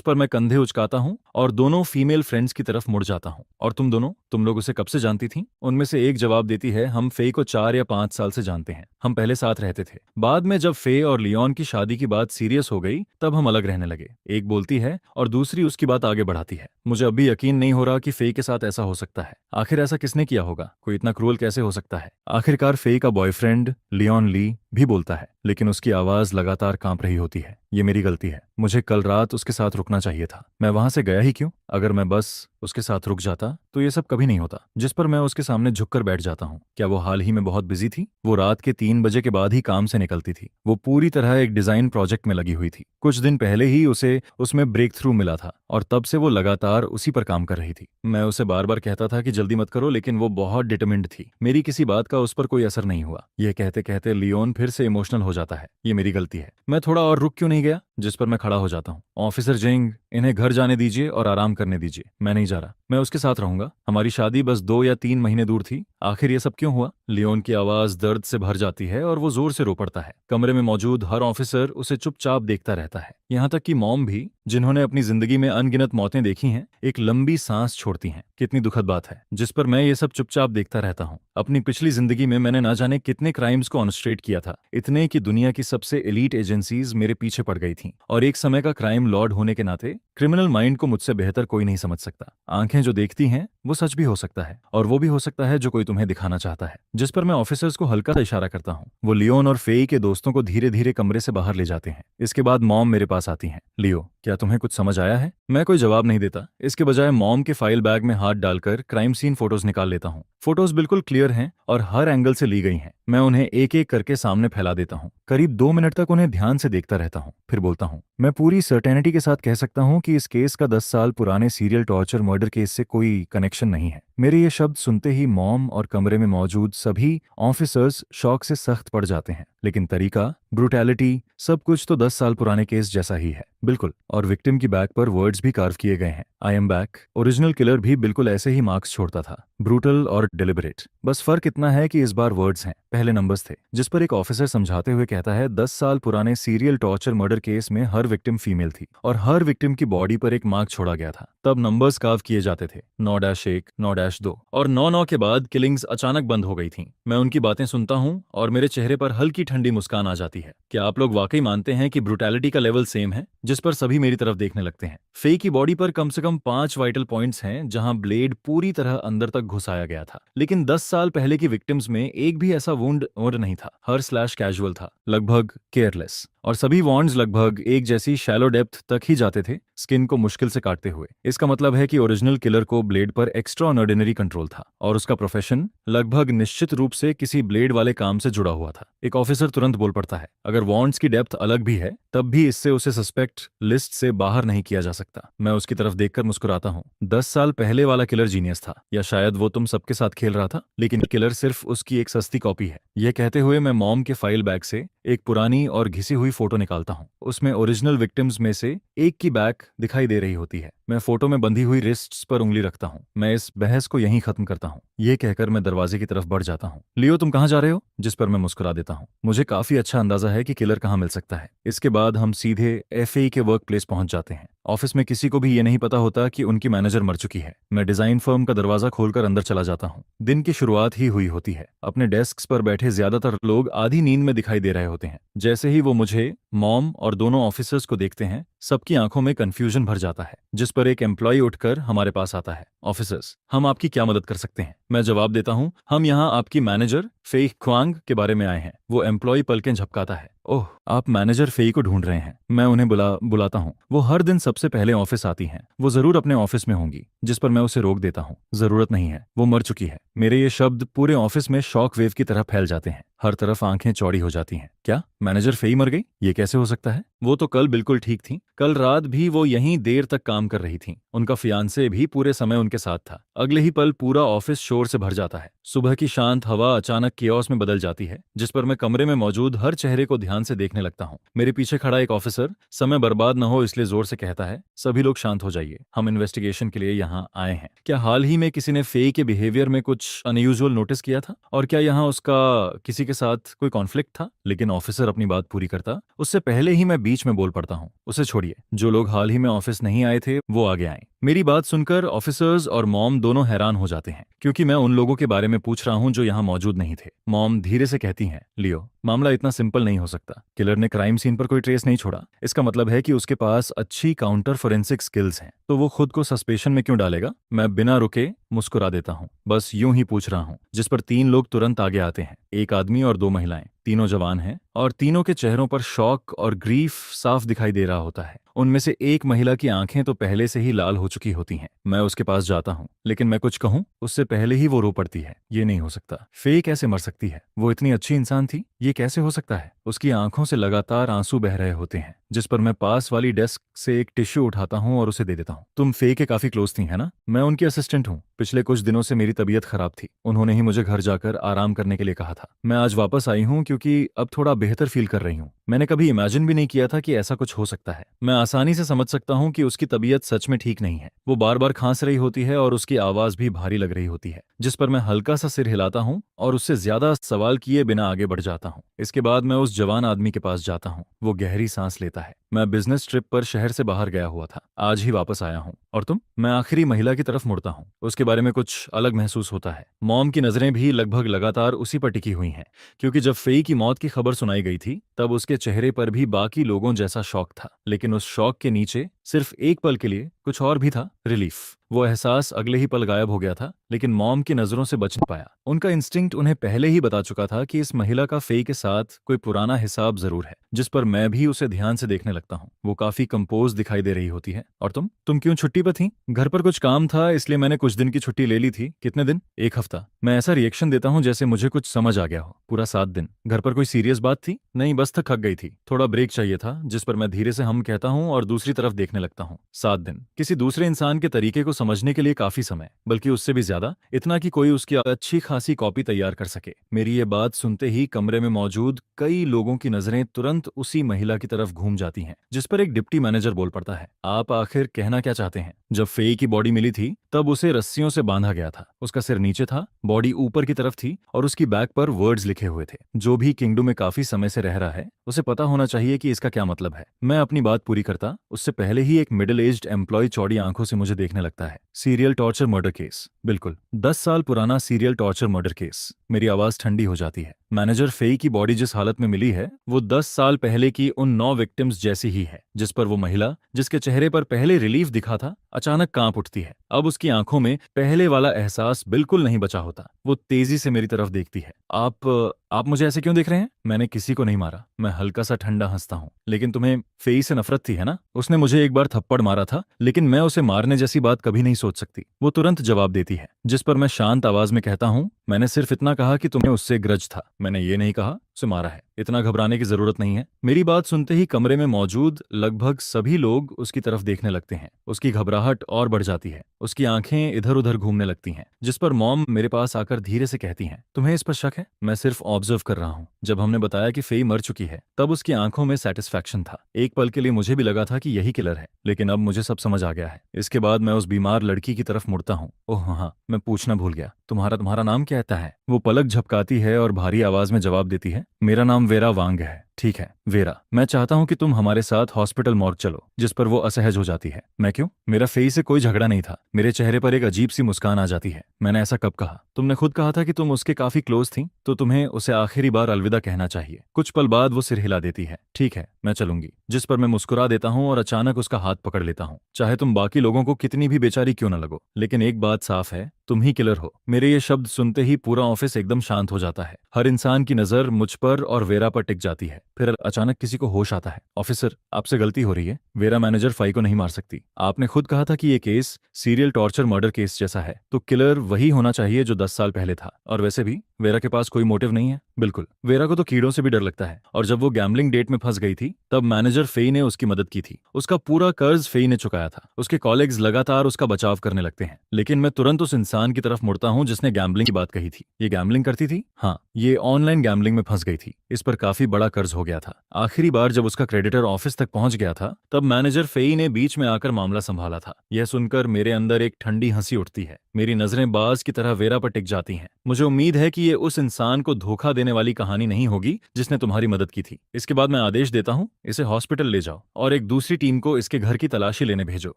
पर मैं कंधे उचकाता हूँ और दोनों फीमेल फ्रेंड्स की तरफ मुड़ जाता हूँ। और तुम लोग उसे कब से जानती थी? उनमें से एक जवाब देती है, हम फेई को 4 या 5 साल से जानते हैं। हम पहले साथ रहते थे। बाद में जब फेई और लियोन की शादी की बात सीरियस हो गई, तब हम अलग रहने लगे। एक बोलती है और दूसरी उसकी बात आगे बढ़ाती है। मुझे अब भी यकीन नहीं हो रहा कि फेई के साथ ऐसा हो सकता है। आखिर ऐसा किसने किया होगा? कोई इतना क्रूअल कैसे हो सकता है? आखिरकार फेई का बॉयफ्रेंड लियोन ली भी बोलता है, लेकिन उसकी आवाज लगातार कांप रही होती है। ये मेरी गलती है। मुझे कल रात उसके साथ रुकना चाहिए था। मैं वहां से गया ही क्यों? अगर मैं बस उसके साथ रुक जाता तो ये सब कभी नहीं होता। जिस पर मैं उसके सामने झुककर बैठ जाता हूँ। क्या वो हाल ही में बहुत बिजी थी? वो रात के 3 बजे के बाद ही काम से निकलती थी। वो पूरी तरह एक डिजाइन प्रोजेक्ट में लगी हुई थी। कुछ दिन पहले ही उसे उसमें ब्रेक थ्रू मिला था और तब से वो लगातार उसी पर काम कर रही थी। मैं उसे बार बार कहता था कि जल्दी मत करो, लेकिन वो बहुत डिटरमिन्ड थी। मेरी किसी बात का उस पर कोई असर नहीं हुआ। यह कहते कहते लियोन फिर से इमोशनल हो जाता है। ये मेरी गलती है। मैं थोड़ा और रुक क्यों नहीं गया? जिस पर मैं खड़ा हो जाता हूँ। ऑफिसर जिंग, इन्हें घर जाने दीजिए और आराम करने दीजिए। मैं नहीं जा रहा। मैं उसके साथ रहूंगा। हमारी शादी बस 2 या 3 महीने दूर थी। आखिर ये सब क्यों हुआ? लियोन की आवाज दर्द से भर जाती है और वो जोर से रो पड़ता है। कमरे में मौजूद हर ऑफिसर उसे चुपचाप देखता रहता है। यहाँ तक कि मॉम भी, जिन्होंने अपनी जिंदगी में अनगिनत मौतें देखी हैं, एक लंबी सांस छोड़ती हैं। कितनी दुखद बात है। जिस पर मैं ये सब चुपचाप देखता रहता हूँ। अपनी पिछली जिंदगी में मैंने ना जाने कितने क्राइम्स को ऑनस्ट्रेट किया था। इतने कि दुनिया की सबसे एलीट एजेंसीज मेरे पीछे पड़ गई थीं। और एक समय का क्राइम लॉर्ड होने के नाते क्रिमिनल माइंड को मुझसे बेहतर कोई नहीं समझ सकता। आंखें जो देखती हैं वो सच भी हो सकता है, और वो भी हो सकता है जो कोई तुम्हें दिखाना चाहता है। जिस पर मैं ऑफिसर्स को हल्का सा इशारा करता हूँ। वो लियोन और फेई के दोस्तों को धीरे धीरे कमरे से बाहर ले जाते हैं। इसके बाद मॉम मेरे पास आती हैं। लियो, क्या तुम्हें कुछ समझ आया है? मैं कोई जवाब नहीं देता। इसके बजाय मॉम के फाइल बैग में हाथ डालकर क्राइम सीन फोटोज निकाल लेता हूँ। फोटोज बिल्कुल क्लियर हैं और हर एंगल से ली गई हैं। मैं उन्हें एक एक करके सामने फैला देता हूँ। करीब 2 मिनट तक उन्हें ध्यान से देखता रहता हूँ, फिर बोलता हूँ, मैं पूरी सर्टेनिटी के साथ कह सकता हूँ कि इस केस का 10 साल पुराने सीरियल टॉर्चर मर्डर केस से कोई कनेक्शन नहीं है। मेरे ये शब्द सुनते ही मॉम और कमरे में मौजूद सभी ऑफिसर्स शॉक से सख्त पड़ जाते हैं। लेकिन तरीका, ब्रूटैलिटी, सब कुछ तो 10 साल पुराने केस जैसा ही है। बिल्कुल। और विक्टिम की बैक पर वर्ड्स भी कार्व किए गए हैं, I am back. Original killer भी बिल्कुल ऐसे ही मार्क्स छोड़ता था, ब्रूटल और डिलिबरेट। बस फर्क इतना है कि इस बार वर्ड्स हैं, पहले नंबर्स थे। जिस पर एक ऑफिसर समझाते हुए कहता है, 10 साल पुराने सीरियल टॉर्चर मर्डर केस में हर विक्टिम फीमेल थी और हर विक्टिम की बॉडी पर एक मार्क छोड़ा गया था। तब नंबर्स कार्व किए जाते थे, 9-1, 9-2, और 9-9 के बाद किलिंग्स अचानक बंद हो गई थीं। मैं उनकी बातें सुनता हूँ और मेरे चेहरे पर हल्की ठंडी मुस्कान आ जाती है। क्या आप लोग वाकई मानते हैं कि ब्रूटैलिटी का लेवल सेम है? जिस पर सभी मेरी तरफ देखने लगते हैं। फेई की बॉडी पर कम से कम 5 वाइटल पॉइंट्स हैं जहां ब्लेड पूरी तरह अंदर तक घुसाया गया था। लेकिन 10 साल पहले की विक्टिम्स में एक भी ऐसा वुंड नहीं था। हर स्लैश कैजुअल था, लगभग केयरलेस, और सभी वॉन्ड्स लगभग एक जैसी शैलो डेप्थ तक ही जाते थे, स्किन को मुश्किल से काटते हुए। इसका मतलब है कि ओरिजिनल किलर को ब्लेड पर एक्स्ट्रा ऑर्डिनरी कंट्रोल था और उसका प्रोफेशन लगभग निश्चित रूप से किसी ब्लेड वाले काम से जुड़ा हुआ था। एक ऑफिसर तुरंत बोल पड़ता है, अगर वॉन्ड्स की डेप्थ अलग भी है, तब भी इससे उसे सस्पेक्ट लिस्ट से बाहर नहीं किया जा सकता। मैं उसकी तरफ देखकर मुस्कुराता हूँ। 10 साल पहले वाला किलर जीनियस था, या शायद वो तुम सबके साथ खेल रहा था, लेकिन किलर सिर्फ उसकी एक सस्ती कॉपी है। यह कहते हुए मैं मॉम के फाइल बैग से एक पुरानी और घिसी हुई फोटो निकालता हूँ। उसमें ओरिजिनल विक्टिम्स में से एक की बैक दिखाई दे रही होती है। मैं फोटो में बंधी हुई रिस्ट्स पर उंगली रखता हूँ। मैं इस बहस को यहीं खत्म करता हूँ। ये कहकर मैं दरवाजे की तरफ बढ़ जाता हूँ। लियो, तुम कहाँ जा रहे हो? जिस पर मैं मुस्कुरा देता हूँ। मुझे काफी अच्छा अंदाजा है कि किलर कहाँ मिल सकता है। इसके बाद हम सीधे एफएई के वर्क प्लेस पहुंच जाते हैं। ऑफिस में किसी को भी ये नहीं पता होता कि उनकी मैनेजर मर चुकी है। मैं डिजाइन फर्म का दरवाजा खोलकर अंदर चला जाता हूँ। दिन की शुरुआत ही हुई होती है। अपने डेस्क्स पर बैठे ज्यादातर लोग आधी नींद में दिखाई दे रहे होते हैं। जैसे ही वो मुझे, मॉम और दोनों ऑफिसर्स को देखते हैं, सबकी आंखों में कंफ्यूजन भर जाता है, जिस पर एक एम्प्लॉय उठकर हमारे पास आता है। ऑफिसर्स, हम आपकी क्या मदद कर सकते हैं? मैं जवाब देता हूँ, हम यहाँ आपकी मैनेजर फेई क्वांग के बारे में आए हैं। वो एम्प्लॉय पलकें झपकाता है। ओह, आप मैनेजर फेई को ढूंढ रहे हैं। मैं उन्हें बुलाता हूँ। वो हर दिन सबसे पहले ऑफिस आती हैं। वो जरूर अपने ऑफिस में होंगी। जिस पर मैं उसे रोक देता हूँ। जरूरत नहीं है, वो मर चुकी है। मेरे ये शब्द पूरे ऑफिस में शॉक वेव की तरह फैल जाते हैं। हर तरफ आंखें चौड़ी हो जाती हैं। क्या मैनेजर फेई मर गई? ये कैसे हो सकता है? वो तो कल बिल्कुल ठीक थी। कल रात भी वो यहीं देर तक काम कर रही थीं। उनका फियांसे भी पूरे समय उनके साथ था। अगले ही पल पूरा ऑफिस शोर से भर जाता है। सुबह की शांत हवा अचानक कियोस में बदल जाती है, जिस पर मैं कमरे में मौजूद हर चेहरे को ध्यान से देखने लगता हूँ। मेरे पीछे खड़ा एक ऑफिसर समय बर्बाद न हो इसलिए जोर से कहता है, सभी लोग शांत हो जाइए, हम इन्वेस्टिगेशन के लिए यहाँ आए हैं। क्या हाल ही में किसी ने फेई के बिहेवियर में कुछ अनयूजुअल नोटिस किया था? और क्या यहाँ उसका किसी के साथ कोई कॉन्फ्लिक्ट था? लेकिन ऑफिसर अपनी बात पूरी करता उससे पहले ही मैं बीच में बोल पड़ता हूँ, उसे छोड़िए। जो लोग हाल ही में ऑफिस नहीं आए थे वो आगे आए। मेरी बात सुनकर ऑफिसर्स और मॉम दोनों हैरान हो जाते हैं, क्योंकि मैं उन लोगों के बारे में पूछ रहा हूं जो यहाँ मौजूद नहीं थे। मॉम धीरे से कहती हैं, लियो, मामला इतना सिंपल नहीं हो सकता। किलर ने क्राइम सीन पर कोई ट्रेस नहीं छोड़ा। इसका मतलब है कि उसके पास अच्छी काउंटर फोरेंसिक स्किल्स हैं। तो वो खुद को सस्पेशन में क्यों डालेगा? मैं बिना रुके मुस्कुरा देता हूँ। बस यूं ही पूछ रहा हूँ। जिस पर 3 लोग तुरंत आगे आते हैं, एक आदमी और 2 महिलाएं। तीनों जवान हैं और तीनों के चेहरों पर शॉक और ग्रीफ साफ दिखाई दे रहा होता है। उनमें से एक महिला की आंखें तो पहले से ही लाल हो चुकी होती हैं। मैं उसके पास जाता हूँ, लेकिन मैं कुछ कहूँ उससे पहले ही वो रो पड़ती है। ये नहीं हो सकता। फेई कैसे मर सकती है? वो इतनी अच्छी इंसान थी। ये कैसे हो सकता है? उसकी आंखों से लगातार आंसू बह रहे होते हैं, जिस पर मैं पास वाली डेस्क से एक टिश्यू उठाता हूँ और उसे दे देता हूँ। तुम फेई के काफी क्लोज थी, है ना? मैं उनकी असिस्टेंट हूँ। पिछले कुछ दिनों से मेरी तबीयत खराब थी। उन्होंने ही मुझे घर जाकर आराम करने के लिए कहा था। मैं आज वापस आई हूँ क्योंकि अब थोड़ा बेहतर फील कर रही हूँ। मैंने कभी इमेजिन भी नहीं किया था कि ऐसा कुछ हो सकता है। मैं आसानी से समझ सकता हूँ कि उसकी तबीयत सच में ठीक नहीं है। वो बार बार खांस रही होती है और उसकी आवाज भी भारी लग रही होती है, जिस पर मैं हल्का सा सिर हिलाता हूँ और उससे ज्यादा सवाल किए बिना आगे बढ़ जाता हूँ। इसके बाद मैं उस जवान आदमी के पास जाता हूँ। वो गहरी सांस लेता है। मैं बिजनेस ट्रिप पर शहर से बाहर गया हुआ था, आज ही वापस आया हूँ। और तुम? मैं आखिरी महिला की तरफ मुड़ता हूँ। उसके बारे में कुछ अलग महसूस होता है। मॉम की नजरें भी लगभग लगातार उसी पर टिकी हुई हैं, क्योंकि जब फेई की मौत की खबर सुनाई गई थी तब उसके चेहरे पर भी बाकी लोगों जैसा शौक था। लेकिन उस शौक के नीचे सिर्फ एक पल के लिए कुछ और भी था, रिलीफ। वो एहसास अगले ही पल गायब हो गया था, लेकिन मॉम की नजरों से बच नहीं पाया। उनका इंस्टिंक्ट उन्हें पहले ही बता चुका था कि इस महिला का फेई के साथ कोई पुराना हिसाब जरूर है, जिस पर मैं भी उसे ध्यान से देखने लगता हूँ। वो काफी कंपोज दिखाई दे रही होती है। और तुम क्यों छुट्टी पर थी? घर पर कुछ काम था, इसलिए मैंने कुछ दिन की छुट्टी ले ली थी। कितने दिन? 1 हफ्ता। मैं ऐसा रिएक्शन देता हूँ जैसे मुझे कुछ समझ आ गया हो। पूरा 7 दिन। घर पर कोई सीरियस बात थी? नहीं, बस थक गई थी, थोड़ा ब्रेक चाहिए था। जिस पर मैं धीरे से हम कहता हूँ और दूसरी तरफ देखने लगता हूँ। 7 दिन किसी दूसरे इंसान के तरीके को समझने के लिए काफी समय, बल्कि उससे भी ज्यादा, इतना कि कोई उसकी अच्छी खासी कॉपी तैयार कर सके। मेरी ये बात सुनते ही कमरे में मौजूद कई लोगों की नजरें तुरंत उसी महिला की तरफ घूम जाती हैं, जिस पर एक डिप्टी मैनेजर बोल पड़ता है, आप आखिर कहना क्या चाहते हैं? जब फेई की बॉडी मिली थी तब उसे रस्सियों से बांधा गया था। उसका सिर नीचे था, बॉडी ऊपर की तरफ थी और उसकी बैक पर वर्ड्स लिखे हुए थे। जो भी किंगडम में काफी समय से रह रहा है उसे पता होना चाहिए कि इसका क्या मतलब है। मैं अपनी बात पूरी करता उससे पहले ही एक मिडिल एज्ड एम्प्लॉय चौड़ी आंखों से मुझे देखने लगता है। सीरियल टॉर्चर मर्डर केस, बिल्कुल 10 साल पुराना सीरियल टॉर्चर मर्डर केस। मेरी आवाज ठंडी हो जाती है। मैनेजर फेई की बॉडी जिस हालत में मिली है वो 10 साल पहले की उन 9 विक्टिम्स जैसी ही है, जिस पर वो महिला जिसके चेहरे पर पहले रिलीफ दिखा था अचानक कांप उठती है। अब उसकी आंखों में पहले वाला एहसास बिल्कुल नहीं बचा होता। वो तेजी से मेरी तरफ देखती है। आप मुझे ऐसे क्यों देख रहे हैं? मैंने किसी को नहीं मारा। मैं हल्का सा ठंडा हंसता हूँ। लेकिन तुम्हें फेई से नफरत थी, है ना? उसने मुझे एक बार थप्पड़ मारा था, लेकिन मैं उसे मारने जैसी बात कभी नहीं सोच सकती। वो तुरंत जवाब देती है, जिस पर मैं शांत आवाज में कहता हूँ, मैंने सिर्फ इतना कहा कि तुम्हें उससे ग्रज था। मैंने ये नहीं कहा उसे मारा है। इतना घबराने की जरूरत नहीं है। मेरी बात सुनते ही कमरे में मौजूद लगभग सभी लोग उसकी तरफ देखने लगते हैं। उसकी घबराहट और बढ़ जाती है। उसकी आंखें इधर उधर घूमने लगती हैं, जिस पर मॉम मेरे पास आकर धीरे से कहती हैं, तुम्हें इस पर शक है? मैं सिर्फ ऑब्जर्व कर रहा हूँ। जब हमने बताया कि फेई मर चुकी है तब उसकी आंखों में सेटिस्फैक्शन था। एक पल के लिए मुझे भी लगा था कि यही किलर है, लेकिन अब मुझे सब समझ आ गया है। इसके बाद मैं उस बीमार लड़की की तरफ मुड़ता हूँ। ओह हाँ, मैं पूछना भूल गया, तुम्हारा नाम क्या है? वो पलक झपकाती है और भारी आवाज में जवाब देती है, मेरा नाम वेरा वांग है। ठीक है वेरा, मैं चाहता हूँ कि तुम हमारे साथ हॉस्पिटल मॉर्ग चलो। जिस पर वो असहज हो जाती है। मैं क्यों? मेरा फेई से कोई झगड़ा नहीं था। मेरे चेहरे पर एक अजीब सी मुस्कान आ जाती है। मैंने ऐसा कब कहा? तुमने खुद कहा था कि तुम उसके काफी क्लोज थी, तो तुम्हें उसे आखिरी बार अलविदा कहना चाहिए। कुछ पल बाद वो सिर हिला देती है। ठीक है, मैं चलूंगी। जिस पर मैं मुस्कुरा देता हूँ और अचानक उसका हाथ पकड़ लेता हूँ। चाहे तुम बाकी लोगों को कितनी भी बेचारी क्यों न लगो, लेकिन एक बात साफ है, तुम ही किलर हो। मेरे ये शब्द सुनते ही पूरा ऑफिस एकदम शांत हो जाता है। हर इंसान की नजर मुझ पर और वेरा पर टिक जाती है। फिर अचानक किसी को होश आता है। ऑफिसर, आपसे गलती हो रही है। वेरा मैनेजर फाई को नहीं मार सकती। आपने खुद कहा था कि ये case serial torture murder case जैसा है, तो किलर वही होना चाहिए जो 10 साल पहले था। और वैसे भी वेरा के पास कोई मोटिव नहीं है। बिल्कुल, वेरा को तो कीड़ों से भी डर लगता है। और जब वो गैम्बलिंग डेट में फंस गई थी, तब मैनेजर फेई ने उसकी मदद की थी। उसका पूरा कर्ज फेई ने चुकाया था। उसके कॉलेग्स लगातार उसका बचाव करने लगते हैं, लेकिन मैं तुरंत उस इंसान की तरफ मुड़ता हूं जिसने गैम्बलिंग की बात कही थी। ये गैम्बलिंग करती थी? हाँ, ये ऑनलाइन गैम्बलिंग में फंस गई थी। इस पर काफी बड़ा कर्ज हो गया था। आखिरी बार जब उसका क्रेडिटर ऑफिस तक पहुंच गया था, तब मैनेजर फेई ने बीच में आकर मामला संभाला था। यह सुनकर मेरे अंदर एक ठंडी हंसी उठती है। मेरी नजरें बाज की तरह वेरा पर टिक जाती हैं। मुझे उम्मीद है कि ये उस इंसान को धोखा देने वाली कहानी नहीं होगी जिसने तुम्हारी मदद की थी। इसके बाद मैं आदेश देता हूँ, इसे हॉस्पिटल ले जाओ और एक दूसरी टीम को इसके घर की तलाशी लेने भेजो।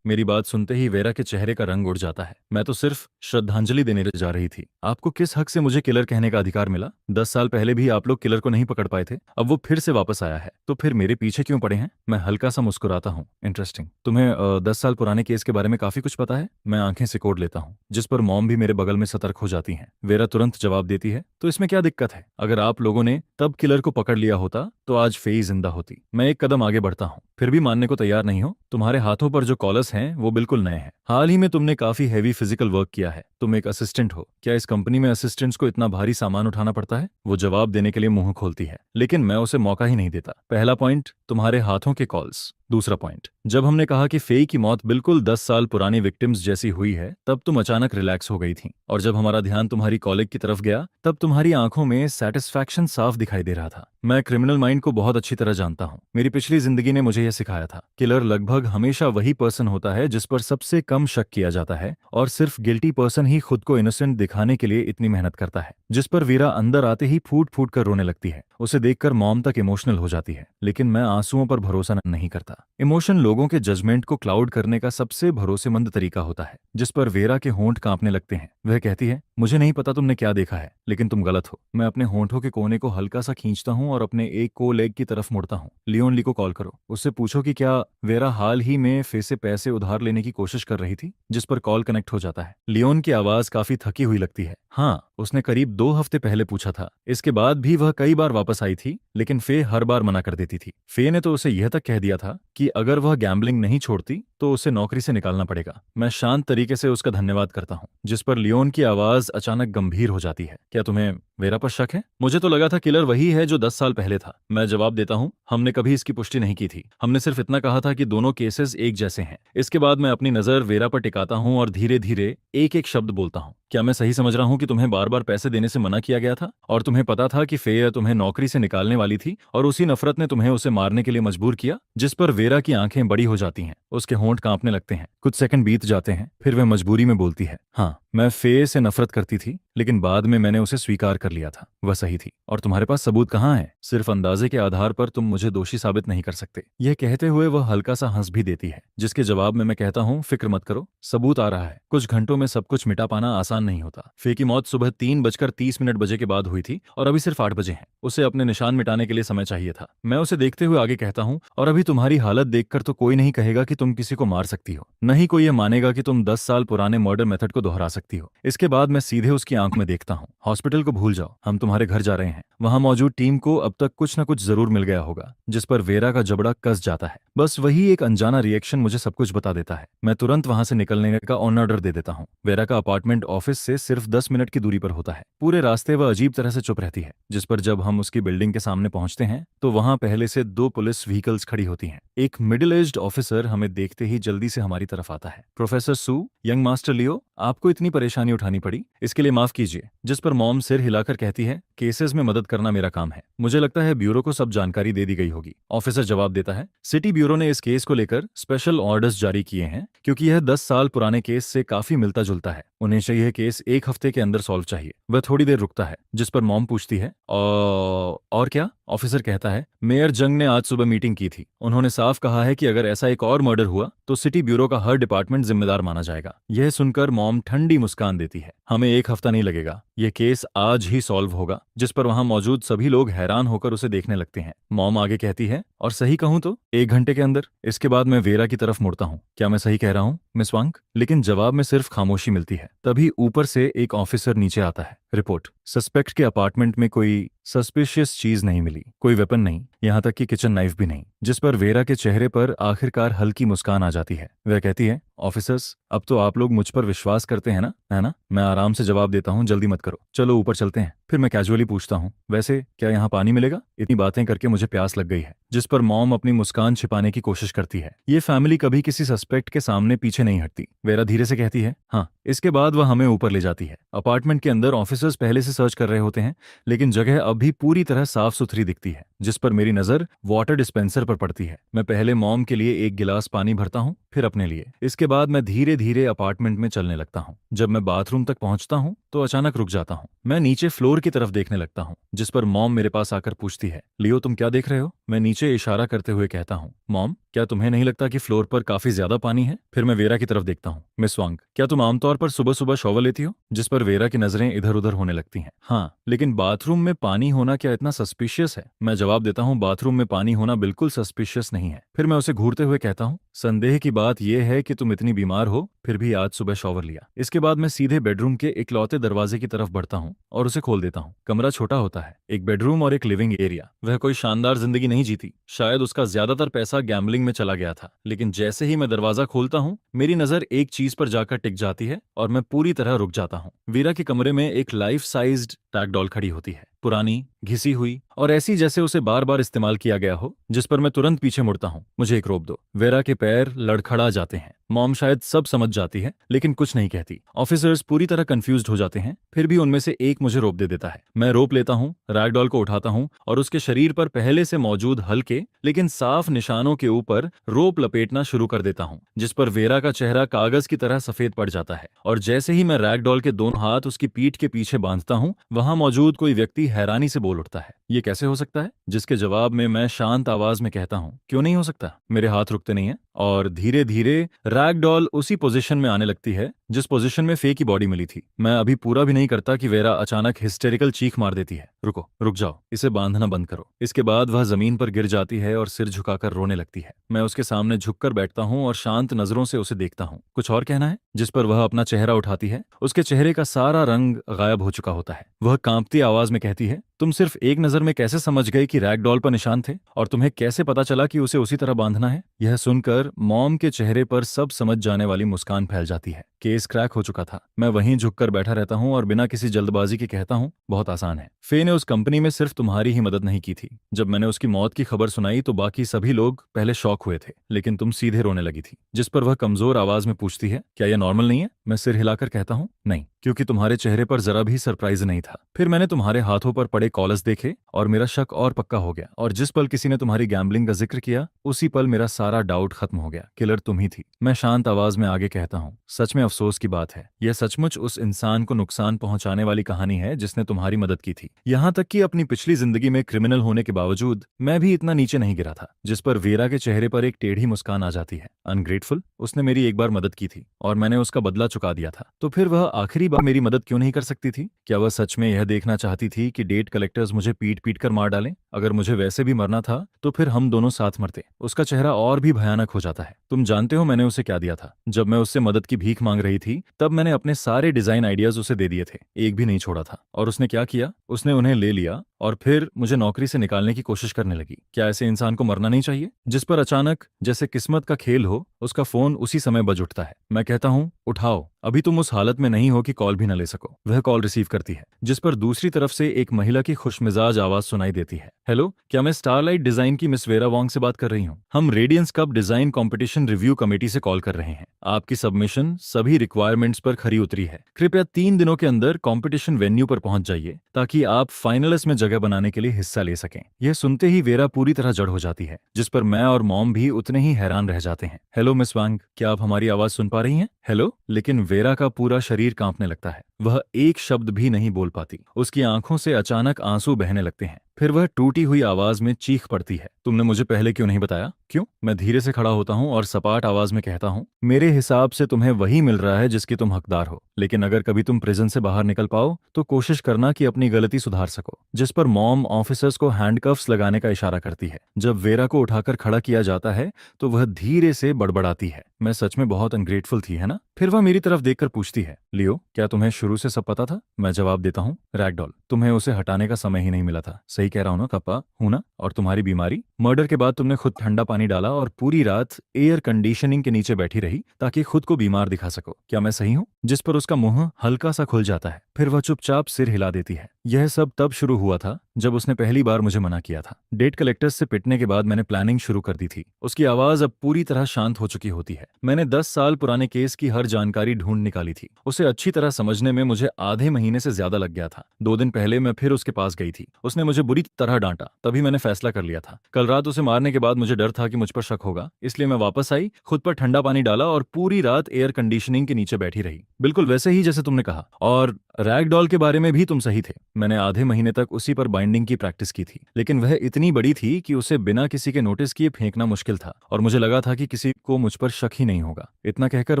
मेरी बात सुनते ही वेरा के चेहरे का रंग उड़ जाता है। मैं तो सिर्फ श्रद्धांजलि देने जा रही थी। आपको किस हक से मुझे किलर कहने का अधिकार मिला? 10 साल पहले भी आप लोग किलर को नहीं पकड़ पाए थे, अब वो फिर से वापस आया है, तो फिर मेरे पीछे क्यों पड़े हैं? मैं हल्का सा मुस्कुराता हूँ। इंटरेस्टिंग, तुम्हें 10 साल पुराने केस के बारे में काफी कुछ पता है। मैं आंखें सिकोड़ लेता हूँ, जिस पर मॉम भी मेरे बगल में सतर्क हो जाती हैं। वेरा तुरंत जवाब देती है, तो इसमें क्या दिक्कत है? अगर आप लोगों ने तब किलर को पकड़ लिया होता तो आज फेई जिंदा होती। मैं एक कदम आगे बढ़ता हूँ। फिर भी मानने को तैयार नहीं हो? तुम्हारे हाथों पर जो कॉलर्स हैं वो बिल्कुल नए हैं। हाल ही में तुमने काफी हैवी फिजिकल वर्क किया है। तुम एक असिस्टेंट हो। क्या इस कंपनी में असिस्टेंट्स को इतना भारी सामान उठाना पड़ता है? वो जवाब देने के लिए मुंह खोलती है, लेकिन मैं उसे मौका ही नहीं देता। पहला पॉइंट, तुम्हारे हाथों के कॉल्स। दूसरा पॉइंट, जब हमने कहा कि फेई की मौत बिल्कुल 10 साल पुरानी विक्टिम्स जैसी हुई है, तब तुम अचानक रिलैक्स हो गई थी। और जब हमारा ध्यान तुम्हारी कॉलेग की तरफ गया, तब तुम्हारी आंखों में सेटिस्फैक्शन साफ दिखाई दे रहा था। मैं क्रिमिनल माइंड को बहुत अच्छी तरह जानता हूँ। मेरी पिछली जिंदगी ने मुझे यह सिखाया था, किलर लगभग हमेशा वही पर्सन होता है जिस पर सबसे कम शक किया जाता है, और सिर्फ गिल्टी पर्सन ही खुद को इनोसेंट दिखाने के लिए इतनी मेहनत करता है। जिस पर वीरा अंदर आते ही फूट फूट कर रोने लगती है। उसे देखकर मॉम तक इमोशनल हो जाती है, लेकिन मैं आंसुओं पर भरोसा नहीं करता। इमोशन लोगों के जजमेंट को क्लाउड करने का सबसे भरोसेमंद तरीका होता है। जिस पर वेरा के होंठ कांपने लगते हैं। वह कहती है, मुझे नहीं पता तुमने क्या देखा है, लेकिन तुम गलत हो। मैं अपने होंठों के कोने को हल्का सा खींचता हूँ और अपने एक को लेग की तरफ मुड़ता हूँ। लियोन ली को कॉल करो, उससे पूछो कि क्या वेरा हाल ही में फे से पैसे उधार लेने की कोशिश कर रही थी। जिस पर कॉल कनेक्ट हो जाता है। लियोन की आवाज काफी थकी हुई लगती है। हाँ, उसने करीब 2 हफ्ते पहले पूछा था। इसके बाद भी वह कई बार वापस आई थी, लेकिन फे हर बार मना कर देती थी। फे ने तो उसे यह तक कह दिया था कि अगर वह गैम्बलिंग नहीं छोड़ती तो उसे नौकरी से निकालना पड़ेगा। मैं शांत तरीके से उसका धन्यवाद करता हूँ, जिस पर लियोन की आवाज अचानक गंभीर हो जाती है। क्या तुम्हें वेरा पर शक है? मुझे तो लगा था किलर वही है जो 10 साल पहले था। मैं जवाब देता हूँ, हमने कभी इसकी पुष्टि नहीं की थी। हमने सिर्फ इतना कहा था कि दोनों केसेस एक जैसे हैं। इसके बाद मैं अपनी नजर वेरा पर टिकाता हूँ और धीरे धीरे एक एक शब्द बोलता हूँ। क्या मैं सही समझ रहा हूँ कि तुम्हें बार बार पैसे देने से मना किया गया था, और तुम्हें पता था कि फे तुम्हें नौकरी से निकालने वाली थी, और उसी नफरत ने तुम्हें उसे मारने के लिए मजबूर किया? जिस पर वेरा की आंखें बड़ी हो जाती हैं। उसके होंठ कांपने लगते हैं। कुछ सेकंड बीत जाते हैं, फिर वह मजबूरी में बोलती है, हाँ, मैं फे से नफरत करती थी, लेकिन बाद में मैंने उसे स्वीकार कर लिया था। वह सही थी। और तुम्हारे पास सबूत कहाँ है? सिर्फ अंदाजे के आधार पर तुम मुझे दोषी साबित नहीं कर सकते। यह कहते हुए वह हल्का सा हंस भी देती है, जिसके जवाब में मैं कहता हूँ, फिक्र मत करो, सबूत आ रहा है। कुछ घंटों में सब कुछ मिटा पाना आसान नहीं होता। फे की मौत सुबह 3:30 बजे के बाद हुई थी, और अभी सिर्फ 8 बजे हैं। उसे अपने निशान मिटाने के लिए समय चाहिए था। मैं उसे देखते हुए आगे कहता हूँ, और अभी तुम्हारी हालत देखकर तो कोई नहीं कहेगा कि तुम किसी को मार सकती हो। नहीं कोई यह मानेगा कि तुम 10 साल पुराने मर्डर मेथड को दोहरा सकती हो। इसके बाद मैं सीधे उसकी आंख में देखता हूँ। हॉस्पिटल को भूल जाओ, हम तुम्हारे घर जा रहे हैं। वहां मौजूद टीम को अब तक कुछ न कुछ जरूर मिल गया होगा। जिस पर वेरा का जबड़ा कस जाता है। बस वही एक अनजाना रिएक्शन मुझे सब कुछ बता देता है। मैं तुरंत वहां से निकलने का ऑन ऑर्डर दे देता हूँ। वेरा का अपार्टमेंट ऑफिस से सिर्फ 10 मिनट की दूरी पर होता है। पूरे रास्ते वह अजीब तरह से चुप रहती है। जिस पर जब हम उसकी बिल्डिंग के सामने पहुंचते हैं, तो वहां पहले से 2 पुलिस व्हीकल्स खड़ी होती हैं। एक मिडिल एज्ड ऑफिसर हमें देखते ही जल्दी से हमारी तरफ आता है। प्रोफेसर सू, यंग मास्टर लियो, आपको इतनी परेशानी उठानी पड़ी, इसके लिए माफ कीजिए। जिस पर मॉम सिर हिलाकर कहती है, केसेस में मदद करना मेरा काम है। मुझे लगता है ब्यूरो को सब जानकारी दे दी गई होगी। ऑफिसर जवाब देता है, सिटी ब्यूरो ने इस केस को लेकर स्पेशल ऑर्डर्स जारी किए हैं, क्योंकि यह 10 साल पुराने केस से काफी मिलता जुलता है। उन्हें चाहिए केस 1 हफ्ते के अंदर सॉल्व चाहिए। वह थोड़ी देर रुकता है, जिस पर मॉम पूछती है और क्या? ऑफिसर कहता है, मेयर जंग ने आज सुबह मीटिंग की थी। उन्होंने साफ कहा है कि अगर ऐसा एक और मर्डर हुआ तो सिटी ब्यूरो का हर डिपार्टमेंट जिम्मेदार माना जाएगा। यह सुनकर मॉम ठंडी मुस्कान देती है। हमें 1 हफ्ता नहीं लगेगा, यह केस आज ही सॉल्व होगा। जिस पर वहां मौजूद सभी लोग हैरान होकर उसे देखने लगते हैं। मॉम आगे कहती है, और सही कहूं तो 1 घंटे के अंदर। इसके बाद मैं वेरा की तरफ मुड़ता हूं। क्या मैं सही कह रहा हूं मिस वांग? लेकिन जवाब में सिर्फ खामोशी मिलती है। तभी ऊपर से एक ऑफिसर नीचे आता है। रिपोर्ट, सस्पेक्ट के अपार्टमेंट में कोई सस्पिशियस चीज नहीं मिली, कोई वेपन नहीं, यहाँ तक कि किचन नाइफ भी नहीं। जिस पर वेरा के चेहरे पर आखिरकार हल्की मुस्कान आ जाती है। वह कहती है, ऑफिसर्स, अब तो आप लोग मुझ पर विश्वास करते हैं ना, है ना? मैं आराम से जवाब देता हूँ, जल्दी मत करो, चलो ऊपर चलते हैं। फिर मैं कैजुअली पूछता हूँ, वैसे क्या यहाँ पानी मिलेगा? इतनी बातें करके मुझे प्यास लग गई है। जिस पर मॉम अपनी मुस्कान छिपाने की कोशिश करती है। ये फैमिली कभी किसी सस्पेक्ट के सामने पीछे नहीं हटती। वेरा धीरे से कहती है, हाँ। इसके बाद वह हमें ऊपर ले जाती है। अपार्टमेंट के अंदर ऑफिसर्स पहले से सर्च कर रहे होते हैं, लेकिन जगह अब भी पूरी तरह साफ सुथरी दिखती है। जिस पर मेरी नजर वाटर डिस्पेंसर पर पड़ती है। मैं पहले मॉम के लिए एक गिलास पानी भरता हूँ, फिर अपने लिए। इसके बाद मैं धीरे धीरे अपार्टमेंट में चलने लगता हूँ। जब मैं बाथरूम तक पहुंचता हूँ तो अचानक रुक जाता हूँ। मैं नीचे फ्लोर की तरफ देखने लगता हूँ। जिस पर मॉम मेरे पास आकर पूछती है, लियो तुम क्या देख रहे हो? मैं नीचे इशारा करते हुए कहता हूँ, मॉम, क्या तुम्हें नहीं लगता कि फ्लोर पर काफी ज्यादा पानी है? फिर मैं वेरा की तरफ देखता हूँ। मिस वांग, क्या तुम आमतौर पर सुबह सुबह शॉवर लेती हो? जिस पर वेरा की नजरें इधर उधर होने लगती हैं। हाँ, लेकिन बाथरूम में पानी होना क्या इतना सस्पिशियस है? मैं जवाब देता हूँ, बाथरूम में पानी होना बिल्कुल सस्पिशियस नहीं है। फिर मैं उसे घूरते हुए कहता हूँ, संदेह की बात यह है कि तुम इतनी बीमार हो फिर भी आज सुबह शॉवर लिया। इसके बाद मैं सीधे बेडरूम के इकलौते दरवाजे की तरफ बढ़ता हूँ और उसे खोल देता हूँ। कमरा छोटा होता है, एक बेडरूम और एक लिविंग एरिया। वह कोई शानदार जिंदगी नहीं जीती, शायद उसका ज्यादातर पैसा गैम्बलिंग में चला गया था। लेकिन जैसे ही मैं दरवाजा खोलता हूँ, मेरी नजर एक चीज पर जाकर टिक जाती है और मैं पूरी तरह रुक जाता हूँ। वीरा के कमरे में एक लाइफ साइज्ड टैग डॉल खड़ी होती है, पुरानी, घिसी हुई और ऐसी जैसे उसे बार बार इस्तेमाल किया गया हो। जिस पर मैं तुरंत पीछे मुड़ता हूँ। मुझे एक रोक दो। वेरा के पैर लड़खड़ा जाते हैं। मॉम शायद सब समझ जाती है, लेकिन कुछ नहीं कहती। ऑफिसर्स पूरी तरह कंफ्यूज्ड हो जाते हैं, फिर भी उनमें से एक मुझे रोप दे देता है। मैं रोप लेता हूँ, रैगडॉल को उठाता हूँ और उसके शरीर पर पहले से मौजूद हल्के लेकिन साफ निशानों के ऊपर रोप लपेटना शुरू कर देता हूँ। जिस पर वेरा का चेहरा कागज की तरह सफेद पड़ जाता है और जैसे ही मैं रैगडॉल के दोनों हाथ उसकी पीठ के पीछे बांधता हूँ, वहां मौजूद कोई व्यक्ति हैरानी से बोल उठता है, ये कैसे हो सकता है? जिसके जवाब में मैं शांत आवाज में कहता हूँ, क्यों नहीं हो सकता? मेरे हाथ रुकते नहीं है और धीरे धीरे रैगडॉल उसी पोजीशन में आने लगती है जिस पोजीशन में फे की बॉडी मिली थी। मैं अभी पूरा भी नहीं करता कि वेरा अचानक हिस्टेरिकल चीख मार देती है, रुको, रुक जाओ, इसे बांधना बंद करो। इसके बाद वह जमीन पर गिर जाती है और सिर झुकाकर रोने लगती है। मैं उसके सामने झुककर बैठता हूँ और शांत नजरों से उसे देखता हूँ। कुछ और कहना है? जिस पर वह अपना चेहरा उठाती है। उसके चेहरे का सारा रंग गायब हो चुका होता है। वह कांपती आवाज में कहती है, तुम सिर्फ एक नजर में कैसे समझ गए कि रैगडॉल पर निशान थे और तुम्हें कैसे पता चला कि उसे उसी तरह बांधना है? यह सुनकर मॉम के चेहरे पर सब समझ जाने वाली मुस्कान फैल जाती है। केस क्रैक हो चुका था। मैं वहीं झुककर बैठा रहता हूँ और बिना किसी जल्दबाजी के कहता हूँ, बहुत आसान है। फे ने उस कंपनी में सिर्फ तुम्हारी ही मदद नहीं की थी। जब मैंने उसकी मौत की खबर सुनाई तो बाकी सभी लोग पहले शॉक हुए थे, लेकिन तुम सीधे रोने लगी थी। जिस पर वह कमजोर आवाज में पूछती है, क्या यह नॉर्मल नहीं है? मैं सिर हिलाकर कहता हूँ, नहीं, क्योंकि तुम्हारे चेहरे पर जरा भी सरप्राइज नहीं था। फिर मैंने तुम्हारे हाथों पर पड़े कॉलस देखे और मेरा शक और पक्का हो गया। और जिस पल किसी ने तुम्हारी गैम्बलिंग का जिक्र किया, उसी पल मेरा सारा डाउट खत्म हो गया। किलर तुम ही थी। मैं शांत आवाज में आगे कहता हूँ, सच में अफसोस की बात है। यह सचमुच उस इंसान को नुकसान पहुंचाने वाली कहानी है जिसने तुम्हारी मदद की थी। यहाँ तक कि अपनी पिछली जिंदगी में क्रिमिनल होने के बावजूद मैं भी इतना नीचे नहीं गिरा था। जिस पर वेरा के चेहरे पर एक टेढ़ी मुस्कान आ जाती है। अनग्रेटफुल, उसने मेरी एक बार मदद की थी और मैंने उसका बदला चुका दिया था, तो फिर वह आखिरी बार मेरी मदद क्यों नहीं कर सकती थी? क्या वह सच में यह देखना चाहती थी कि डेट कलेक्टर्स मुझे पीट पीट कर मार डालें? अगर मुझे वैसे भी मरना था तो फिर हम दोनों साथ मरते। उसका चेहरा और भी भयानक हो जाता है। तुम जानते हो मैंने उसे क्या दिया था? जब मैं उससे मदद की भीख मांग रही थी तब मैंने अपने सारे डिजाइन आइडियाज उसे दे दिए थे, एक भी नहीं छोड़ा था। और उसने क्या किया? उसने उन्हें ले लिया और फिर मुझे नौकरी से निकालने की कोशिश करने लगी। क्या ऐसे इंसान को मरना नहीं चाहिए? जिस पर अचानक जैसे किस्मत का खेल हो उसका फोन उसी समय बज उठता है। मैं कहता हूँ, उठाओ, अभी तुम उस हालत में नहीं हो कि कॉल भी न ले सको। वह कॉल रिसीव करती है, जिस पर दूसरी तरफ से एक महिला की खुशमिजाज आवाज सुनाई देती है। हेलो, क्या मैं स्टारलाइट डिजाइन की मिस वेरा वॉन्ग से बात कर रही हूँ? हम Radiance cup design competition review committee से कॉल कर रहे हैं। आपकी सबमिशन सभी रिक्वायरमेंट्स पर खरी उतरी है। कृपया 3 दिनों के अंदर कंपटीशन वेन्यू पर पहुंच जाइए ताकि आप फाइनलिस्ट में जगह बनाने के लिए हिस्सा ले सकें। यह सुनते ही वेरा पूरी तरह जड़ हो जाती है, जिस पर मैं और मॉम भी उतने ही हैरान रह जाते हैं। हेलो मिस वांग, क्या आप हमारी आवाज सुन पा रही हैं? हेलो। लेकिन वेरा का पूरा शरीर कांपने लगता है। वह एक शब्द भी नहीं बोल पाती। उसकी आंखों से अचानक आंसू बहने लगते हैं। फिर वह टूटी हुई आवाज में चीख पड़ती है, तुमने मुझे पहले क्यों नहीं बताया? क्यों? मैं धीरे से खड़ा होता हूँ और सपाट आवाज में कहता हूँ, मेरे हिसाब से तुम्हें वही मिल रहा है जिसकी तुम हकदार हो। लेकिन अगर कभी तुम प्रिजन से बाहर निकल पाओ तो कोशिश करना कि अपनी गलती सुधार सको। जिस पर मॉम ऑफिसर्स को हैंडकफ्स लगाने का इशारा करती है। जब वेरा को उठाकर खड़ा किया जाता है तो वह धीरे से बड़बड़ाती है, मैं सच में बहुत अनग्रेटफुल थी, है ना? फिर वह मेरी तरफ देखकर पूछती है, लियो, क्या तुम्हें शुरू से सब पता था? मैं जवाब देता हूँ, रैगडॉल, तुम्हें उसे हटाने का समय ही नहीं मिला था। सही कह रहा हूँ ना कप्पा? हूं ना? और तुम्हारी बीमारी? मर्डर के बाद तुमने खुद ठंडा पानी डाला और पूरी रात एयर कंडीशनिंग के नीचे बैठी रही ताकि खुद को बीमार दिखा सको। क्या मैं सही हूँ? जिस पर उसका मुंह हल्का सा खुल जाता है। फिर वह चुपचाप सिर हिला देती है। यह सब तब शुरू हुआ था जब उसने पहली बार मुझे मना किया था। डेट कलेक्टर्स से पिटने के बाद मैंने प्लानिंग शुरू कर दी थी। उसकी आवाज अब पूरी तरह शांत हो चुकी होती है। मैंने 10 साल पुराने केस की हर जानकारी ढूंढ निकाली थी। उसे अच्छी तरह समझने में मुझे आधे महीने से ज्यादा लग गया था। 2 दिन पहले मैं फिर उसके पास गई थी। उसने मुझे बुरी तरह डांटा। तभी मैंने फैसला कर लिया था। कल रात उसे मारने के बाद मुझे डर था कि मुझ पर शक होगा, इसलिए मैं वापस आई, खुद पर ठंडा पानी डाला और पूरी रात एयर कंडीशनिंग के नीचे बैठी रही, बिल्कुल वैसे ही जैसे तुमने कहा। और रैगडॉल के बारे में भी तुम सही थे। मैंने आधे महीने तक उसी पर बाइंडिंग की प्रैक्टिस की थी, लेकिन वह इतनी बड़ी थी कि उसे बिना किसी के नोटिस किए फेंकना मुश्किल था और मुझे लगा था कि किसी को मुझ पर शक ही नहीं होगा। इतना कहकर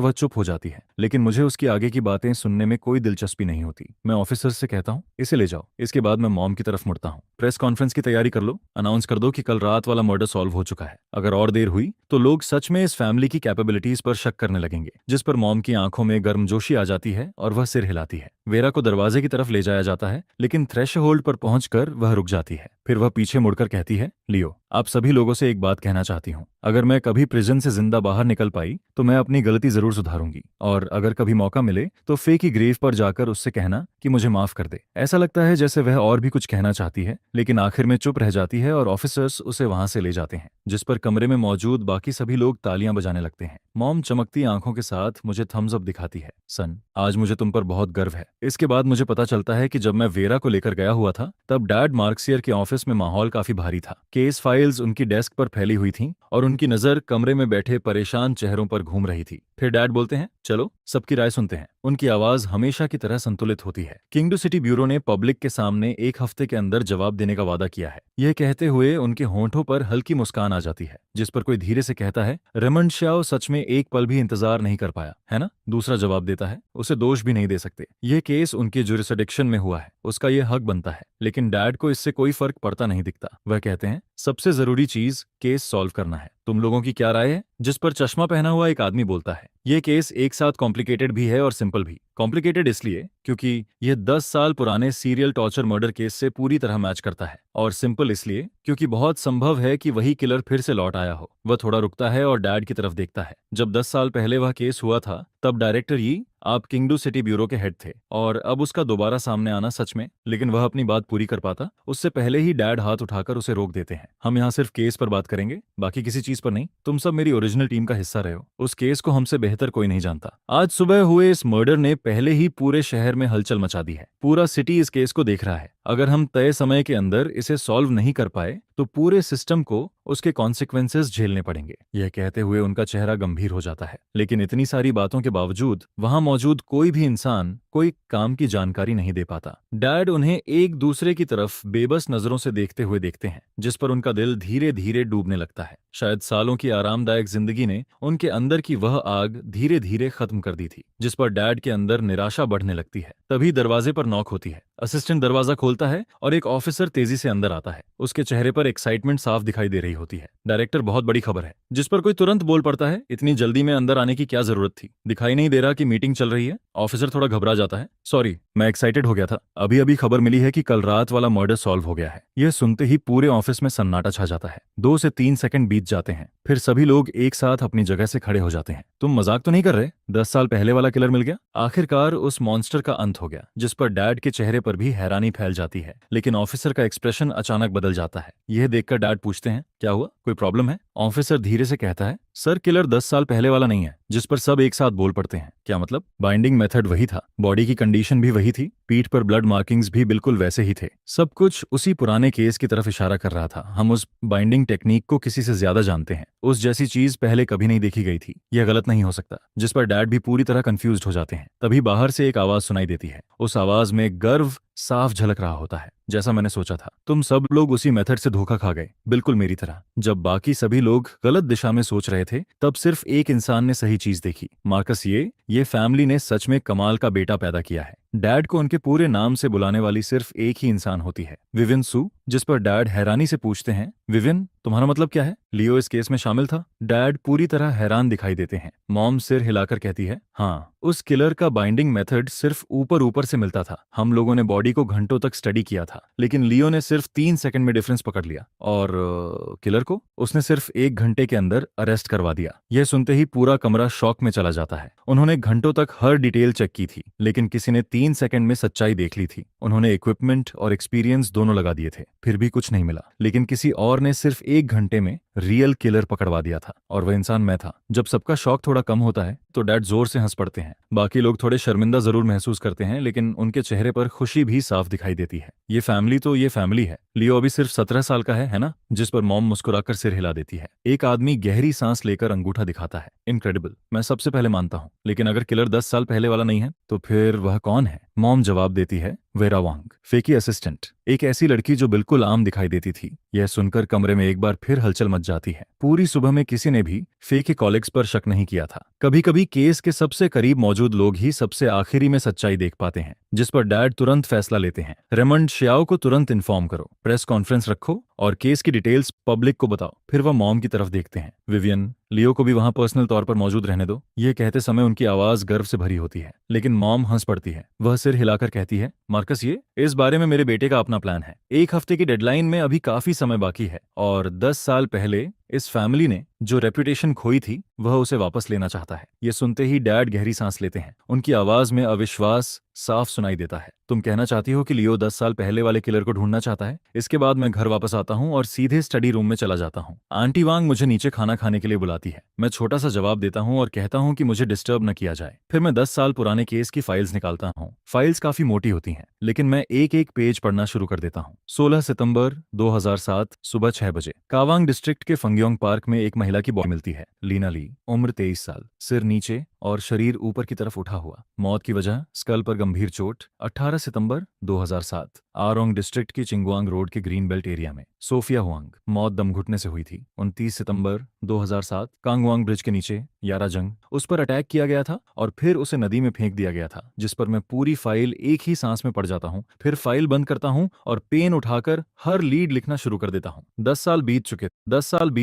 वह चुप हो जाती है, लेकिन मुझे उसकी आगे की बातें सुनने में कोई दिलचस्पी नहीं होती। मैं ऑफिसर से कहता हूँ, इसे ले जाओ। इसके बाद मैं मॉम की तरफ मुड़ता हूँ, प्रेस कॉन्फ्रेंस की तैयारी कर लो, अनाउंस कर दो कि कल रात वाला मर्डर सॉल्व हो चुका है। अगर और देर हुई तो लोग सच में इस फैमिली की कैपेबिलिटीज पर शक करने लगेंगे। जिस पर मॉम की आंखों में गर्मजोशी आ जाती है और वह सिर हिलाती है। वेरा को दरवाजे की तरफ ले जाया जाता है, लेकिन थ्रेशहोल्ड पर पहुंचकर वह रुक जाती है। फिर वह पीछे मुड़कर कहती है, लियो, आप सभी लोगों से एक बात कहना चाहती हूँ। अगर मैं कभी प्रिजन से जिंदा बाहर निकल पाई तो मैं अपनी गलती जरूर सुधारूंगी, और अगर कभी मौका मिले तो फे की ग्रेव पर जाकर उससे कहना कि मुझे माफ कर दे। ऐसा लगता है जैसे वह और भी कुछ कहना चाहती है, लेकिन आखिर में चुप रह जाती है और ऑफिसर्स उसे वहां से ले जाते हैं। जिस पर कमरे में मौजूद बाकी सभी लोग तालियां बजाने लगते हैं। मॉम चमकती आंखों के साथ मुझे थम्स अप दिखाती है, सन, आज मुझे तुम पर बहुत गर्व है। इसके बाद मुझे पता चलता है कि जब मैं वेरा को लेकर गया हुआ था तब डैड मार्क्सियर के ऑफिस में माहौल काफी भारी था। केस फाइल्स उनकी डेस्क पर फैली हुई थीं और उनकी नजर कमरे में बैठे परेशान चेहरों पर घूम रही थी। फिर डैड बोलते हैं, चलो सबकी राय सुनते हैं। उनकी आवाज हमेशा की तरह संतुलित होती है। किंगडो सिटी ब्यूरो ने पब्लिक के सामने 1 हफ्ते के अंदर जवाब देने का वादा किया है। यह कहते हुए उनके होंठों पर हल्की मुस्कान आ जाती है, जिस पर कोई धीरे से कहता है, रेमंड श्याओ सच में एक पल भी इंतजार नहीं कर पाया, है ना? दूसरा जवाब देता है, उसे दोष भी नहीं दे सकते। यह केस उनके जुरिसडिक्शन में हुआ है, उसका यह हक बनता है। लेकिन डैड को इससे कोई फर्क पड़ता नहीं दिखता। वह कहते हैं, सबसे जरूरी चीज केस सॉल्व करना है। तुम लोगों की क्या राय है? जिस पर चश्मा पहना हुआ एक आदमी बोलता है, यह केस एक साथ कॉम्प्लिकेटेड भी है और सिंपल भी। कॉम्प्लिकेटेड इसलिए क्योंकि यह 10 साल पुराने सीरियल टॉर्चर मर्डर केस से पूरी तरह मैच करता है, और सिंपल इसलिए क्योंकि बहुत संभव है कि वही किलर फिर से लौट आया हो। वह थोड़ा रुकता है और डैड की तरफ देखता है। जब 10 साल पहले वह केस हुआ था तब डायरेक्टर यी आप किंगडो सिटी ब्यूरो के हेड थे, और अब उसका दोबारा सामने आना सच में। लेकिन वह अपनी बात पूरी कर पाता उससे पहले ही डैड हाथ उठाकर उसे रोक देते हैं। हम यहाँ सिर्फ केस पर बात करेंगे, बाकी किसी चीज पर नहीं। तुम सब मेरी ओरिजिनल टीम का हिस्सा रहे हो। उस केस को हमसे बेहतर कोई नहीं जानता। आज सुबह हुए इस मर्डर ने पहले ही पूरे शहर में हलचल मचा दी है। पूरा सिटी इस केस को देख रहा है। अगर हम तय समय के अंदर इसे सॉल्व नहीं कर पाए तो पूरे सिस्टम को उसके कॉन्सिक्वेंसेस झेलने पड़ेंगे। यह कहते हुए उनका चेहरा गंभीर हो जाता है। लेकिन इतनी सारी बातों के बावजूद वहां मौजूद कोई भी इंसान कोई काम की जानकारी नहीं दे पाता। डैड उन्हें एक दूसरे की तरफ बेबस नजरों से देखते हुए देखते हैं, जिस पर उनका दिल धीरे धीरे डूबने लगता है। शायद सालों की आरामदायक जिंदगी ने उनके अंदर की वह आग धीरे धीरे खत्म कर दी थी, जिस पर डैड के अंदर निराशा बढ़ने लगती है। तभी दरवाजे पर नॉक होती है। असिस्टेंट दरवाजा खोलता है और एक ऑफिसर तेजी से अंदर आता है। उसके चेहरे पर एक्साइटमेंट साफ दिखाई दे रही होती है। डायरेक्टर, बहुत बड़ी खबर है। जिस पर कोई तुरंत बोल पड़ता है, इतनी जल्दी में अंदर आने की क्या जरूरत थी? दिखाई नहीं दे रहा कि मीटिंग चल रही है? ऑफिसर थोड़ा घबरा जाता है। सॉरी, मैं एक्साइटेड हो गया था। अभी अभी खबर मिली है कि कल रात वाला मर्डर सॉल्व हो गया है। यह सुनते ही पूरे ऑफिस में सन्नाटा छा जाता है। 2 से 3 सेकंड बीत जाते हैं। फिर सभी लोग एक साथ अपनी जगह से खड़े हो जाते हैं। तुम मजाक तो नहीं कर रहे? 10 साल पहले वाला किलर मिल गया? आखिरकार उस मॉन्स्टर का अंत हो गया। जिस पर डैड के चेहरे पर भी हैरानी फैल जाती है। लेकिन ऑफिसर का एक्सप्रेशन अचानक बदल जाता है। यह देखकर डैड पूछते हैं, क्या हुआ? कोई प्रॉब्लम है? ऑफिसर धीरे से कहता है, सर, किलर 10 साल पहले वाला नहीं है। जिस पर सब एक साथ बोल पड़ते हैं, क्या मतलब? बाइंडिंग मेथड वही था, बॉडी की कंडीशन भी वही थी, पीठ पर ब्लड मार्किंग्स भी बिल्कुल वैसे ही थे। सब कुछ उसी पुराने केस की तरफ इशारा कर रहा था। हम उस बाइंडिंग टेक्निक को किसी से ज्यादा जानते हैं। उस जैसी चीज पहले कभी नहीं देखी गई थी। यह गलत नहीं हो सकता। जिस पर डैड भी पूरी तरह कंफ्यूज्ड हो जाते हैं। तभी बाहर से एक आवाज सुनाई देती है। उस आवाज में गर्व साफ झलक रहा होता है। जैसा मैंने सोचा था, तुम सब लोग उसी मेथड से धोखा खा गए, बिल्कुल मेरी तरह। जब बाकी सभी लोग गलत दिशा में सोच रहे थे, तब सिर्फ एक इंसान ने सही चीज देखी। मार्कस, ये फैमिली ने सच में कमाल का बेटा पैदा किया है। डैड को उनके पूरे नाम से बुलाने वाली सिर्फ एक ही इंसान होती है, विविन सू। जिस पर डैड हैरानी से पूछते हैं, विविन, तुम्हारा मतलब क्या है? लियो इस केस में शामिल था? डैड पूरी तरह हैरान दिखाई देते हैं। मॉम सिर हिलाकर कहती है, हाँ, उस किलर का बाइंडिंग मेथड सिर्फ ऊपर ऊपर से मिलता था। हम लोगों ने बॉडी को घंटों तक स्टडी किया था, लेकिन लियो ने सिर्फ 3 सेकंड में डिफरेंस पकड़ लिया। और किलर को उसने सिर्फ 1 घंटे के अंदर अरेस्ट करवा दिया। यह सुनते ही पूरा कमरा शॉक में चला जाता है। उन्होंने घंटों तक हर डिटेल चेक की थी, लेकिन किसी ने 3 सेकंड में सच्चाई देख ली थी। उन्होंने इक्विपमेंट और एक्सपीरियंस दोनों लगा दिए थे, फिर भी कुछ नहीं मिला। लेकिन किसी और ने सिर्फ 1 घंटे में रियल किलर पकड़वा दिया था, और वह इंसान मैं था। जब सबका शॉक थोड़ा कम होता है तो डैड जोर से हंस पड़ते हैं। बाकी लोग थोड़े शर्मिंदा जरूर महसूस करते हैं, लेकिन उनके चेहरे पर खुशी भी साफ दिखाई देती है। ये फैमिली है। लियो अभी सिर्फ 17 साल का है ना? जिस पर मॉम मुस्कुराकर सिर हिला देती है। एक आदमी गहरी सांस लेकर अंगूठा दिखाता है। इनक्रेडिबल, मैं सबसे पहले मानता हूँ। लेकिन अगर किलर 10 साल पहले वाला नहीं है, तो फिर वह कौन है? मॉम जवाब देती है, वेरा वांग, फेकी असिस्टेंट। एक ऐसी लड़की जो बिल्कुल आम दिखाई देती थी। यह सुनकर कमरे में एक बार फिर हलचल मच जाती है। पूरी सुबह में किसी ने भी फेकी कॉलिग्स पर शक नहीं किया था। कभी कभी केस के सबसे करीब मौजूद लोग ही सबसे आखिरी में सच्चाई देख पाते हैं। जिस पर डैड तुरंत फैसला लेते हैं, रेमंड शियाओ को तुरंत इन्फॉर्म करो, प्रेस कॉन्फ्रेंस रखो और केस की डिटेल्स पब्लिक को बताओ। फिर वह मॉम की तरफ देखते हैं, विवियन, लियो को भी वहां पर्सनल तौर पर मौजूद रहने दो। ये कहते समय उनकी आवाज गर्व से भरी होती है, लेकिन मॉम हंस पड़ती है। वह सिर हिलाकर कहती है, मार्कस, ये इस बारे में मेरे बेटे का अपना प्लान है। 1 हफ्ते की डेडलाइन में अभी काफी समय बाकी है, और 10 साल पहले इस फैमिली ने जो रेपुटेशन खोई थी, वह उसे वापस लेना चाहता है। ये सुनते ही डैड गहरी सांस लेते हैं। उनकी आवाज में अविश्वास साफ सुनाई देता है। तुम कहना चाहती हो कि लियो 10 साल पहले वाले किलर को ढूंढना चाहता है? इसके बाद मैं घर वापस आता हूँ और सीधे स्टडी रूम में चला जाता हूँ। आंटी वांग मुझे नीचे खाना खाने के लिए बुलाती है। मैं छोटा सा जवाब देता हूँ और कहता हूँ कि मुझे डिस्टर्ब न किया जाए। फिर मैं 10 साल पुराने केस की फाइल्स निकालता हूँ। फाइल्स काफी मोटी होती हैं, लेकिन मैं एक एक पेज पढ़ना शुरू कर देता हूँ। 16 सितंबर 2007 सुबह 6 बजे कावांग डिस्ट्रिक्ट के फंग्योंग पार्क में एक महिला की बॉडी मिलती है। लीना ली, उम्र 23 साल, सिर नीचे और शरीर ऊपर की तरफ उठा हुआ। मौत की वजह स्कल पर गंभीर चोट। 18 सितंबर 2007 आरोंग डिस्ट्रिक्ट की चिंगवांग रोड के ग्रीन बेल्ट एरिया में सोफिया हुआंग, मौत दम घुटने से हुई थी। 29 सितंबर 2007 कांगवांग ब्रिज के नीचे यारा जंग, उस पर अटैक किया गया था और फिर उसे नदी में फेंक दिया गया था। जिस पर मैं पूरी फाइल एक ही सांस में पढ़ जाता हूँ, फिर फाइल बंद करता हूँ और पेन उठाकर हर लीड लिखना शुरू कर देता हूँ। 10 साल बीत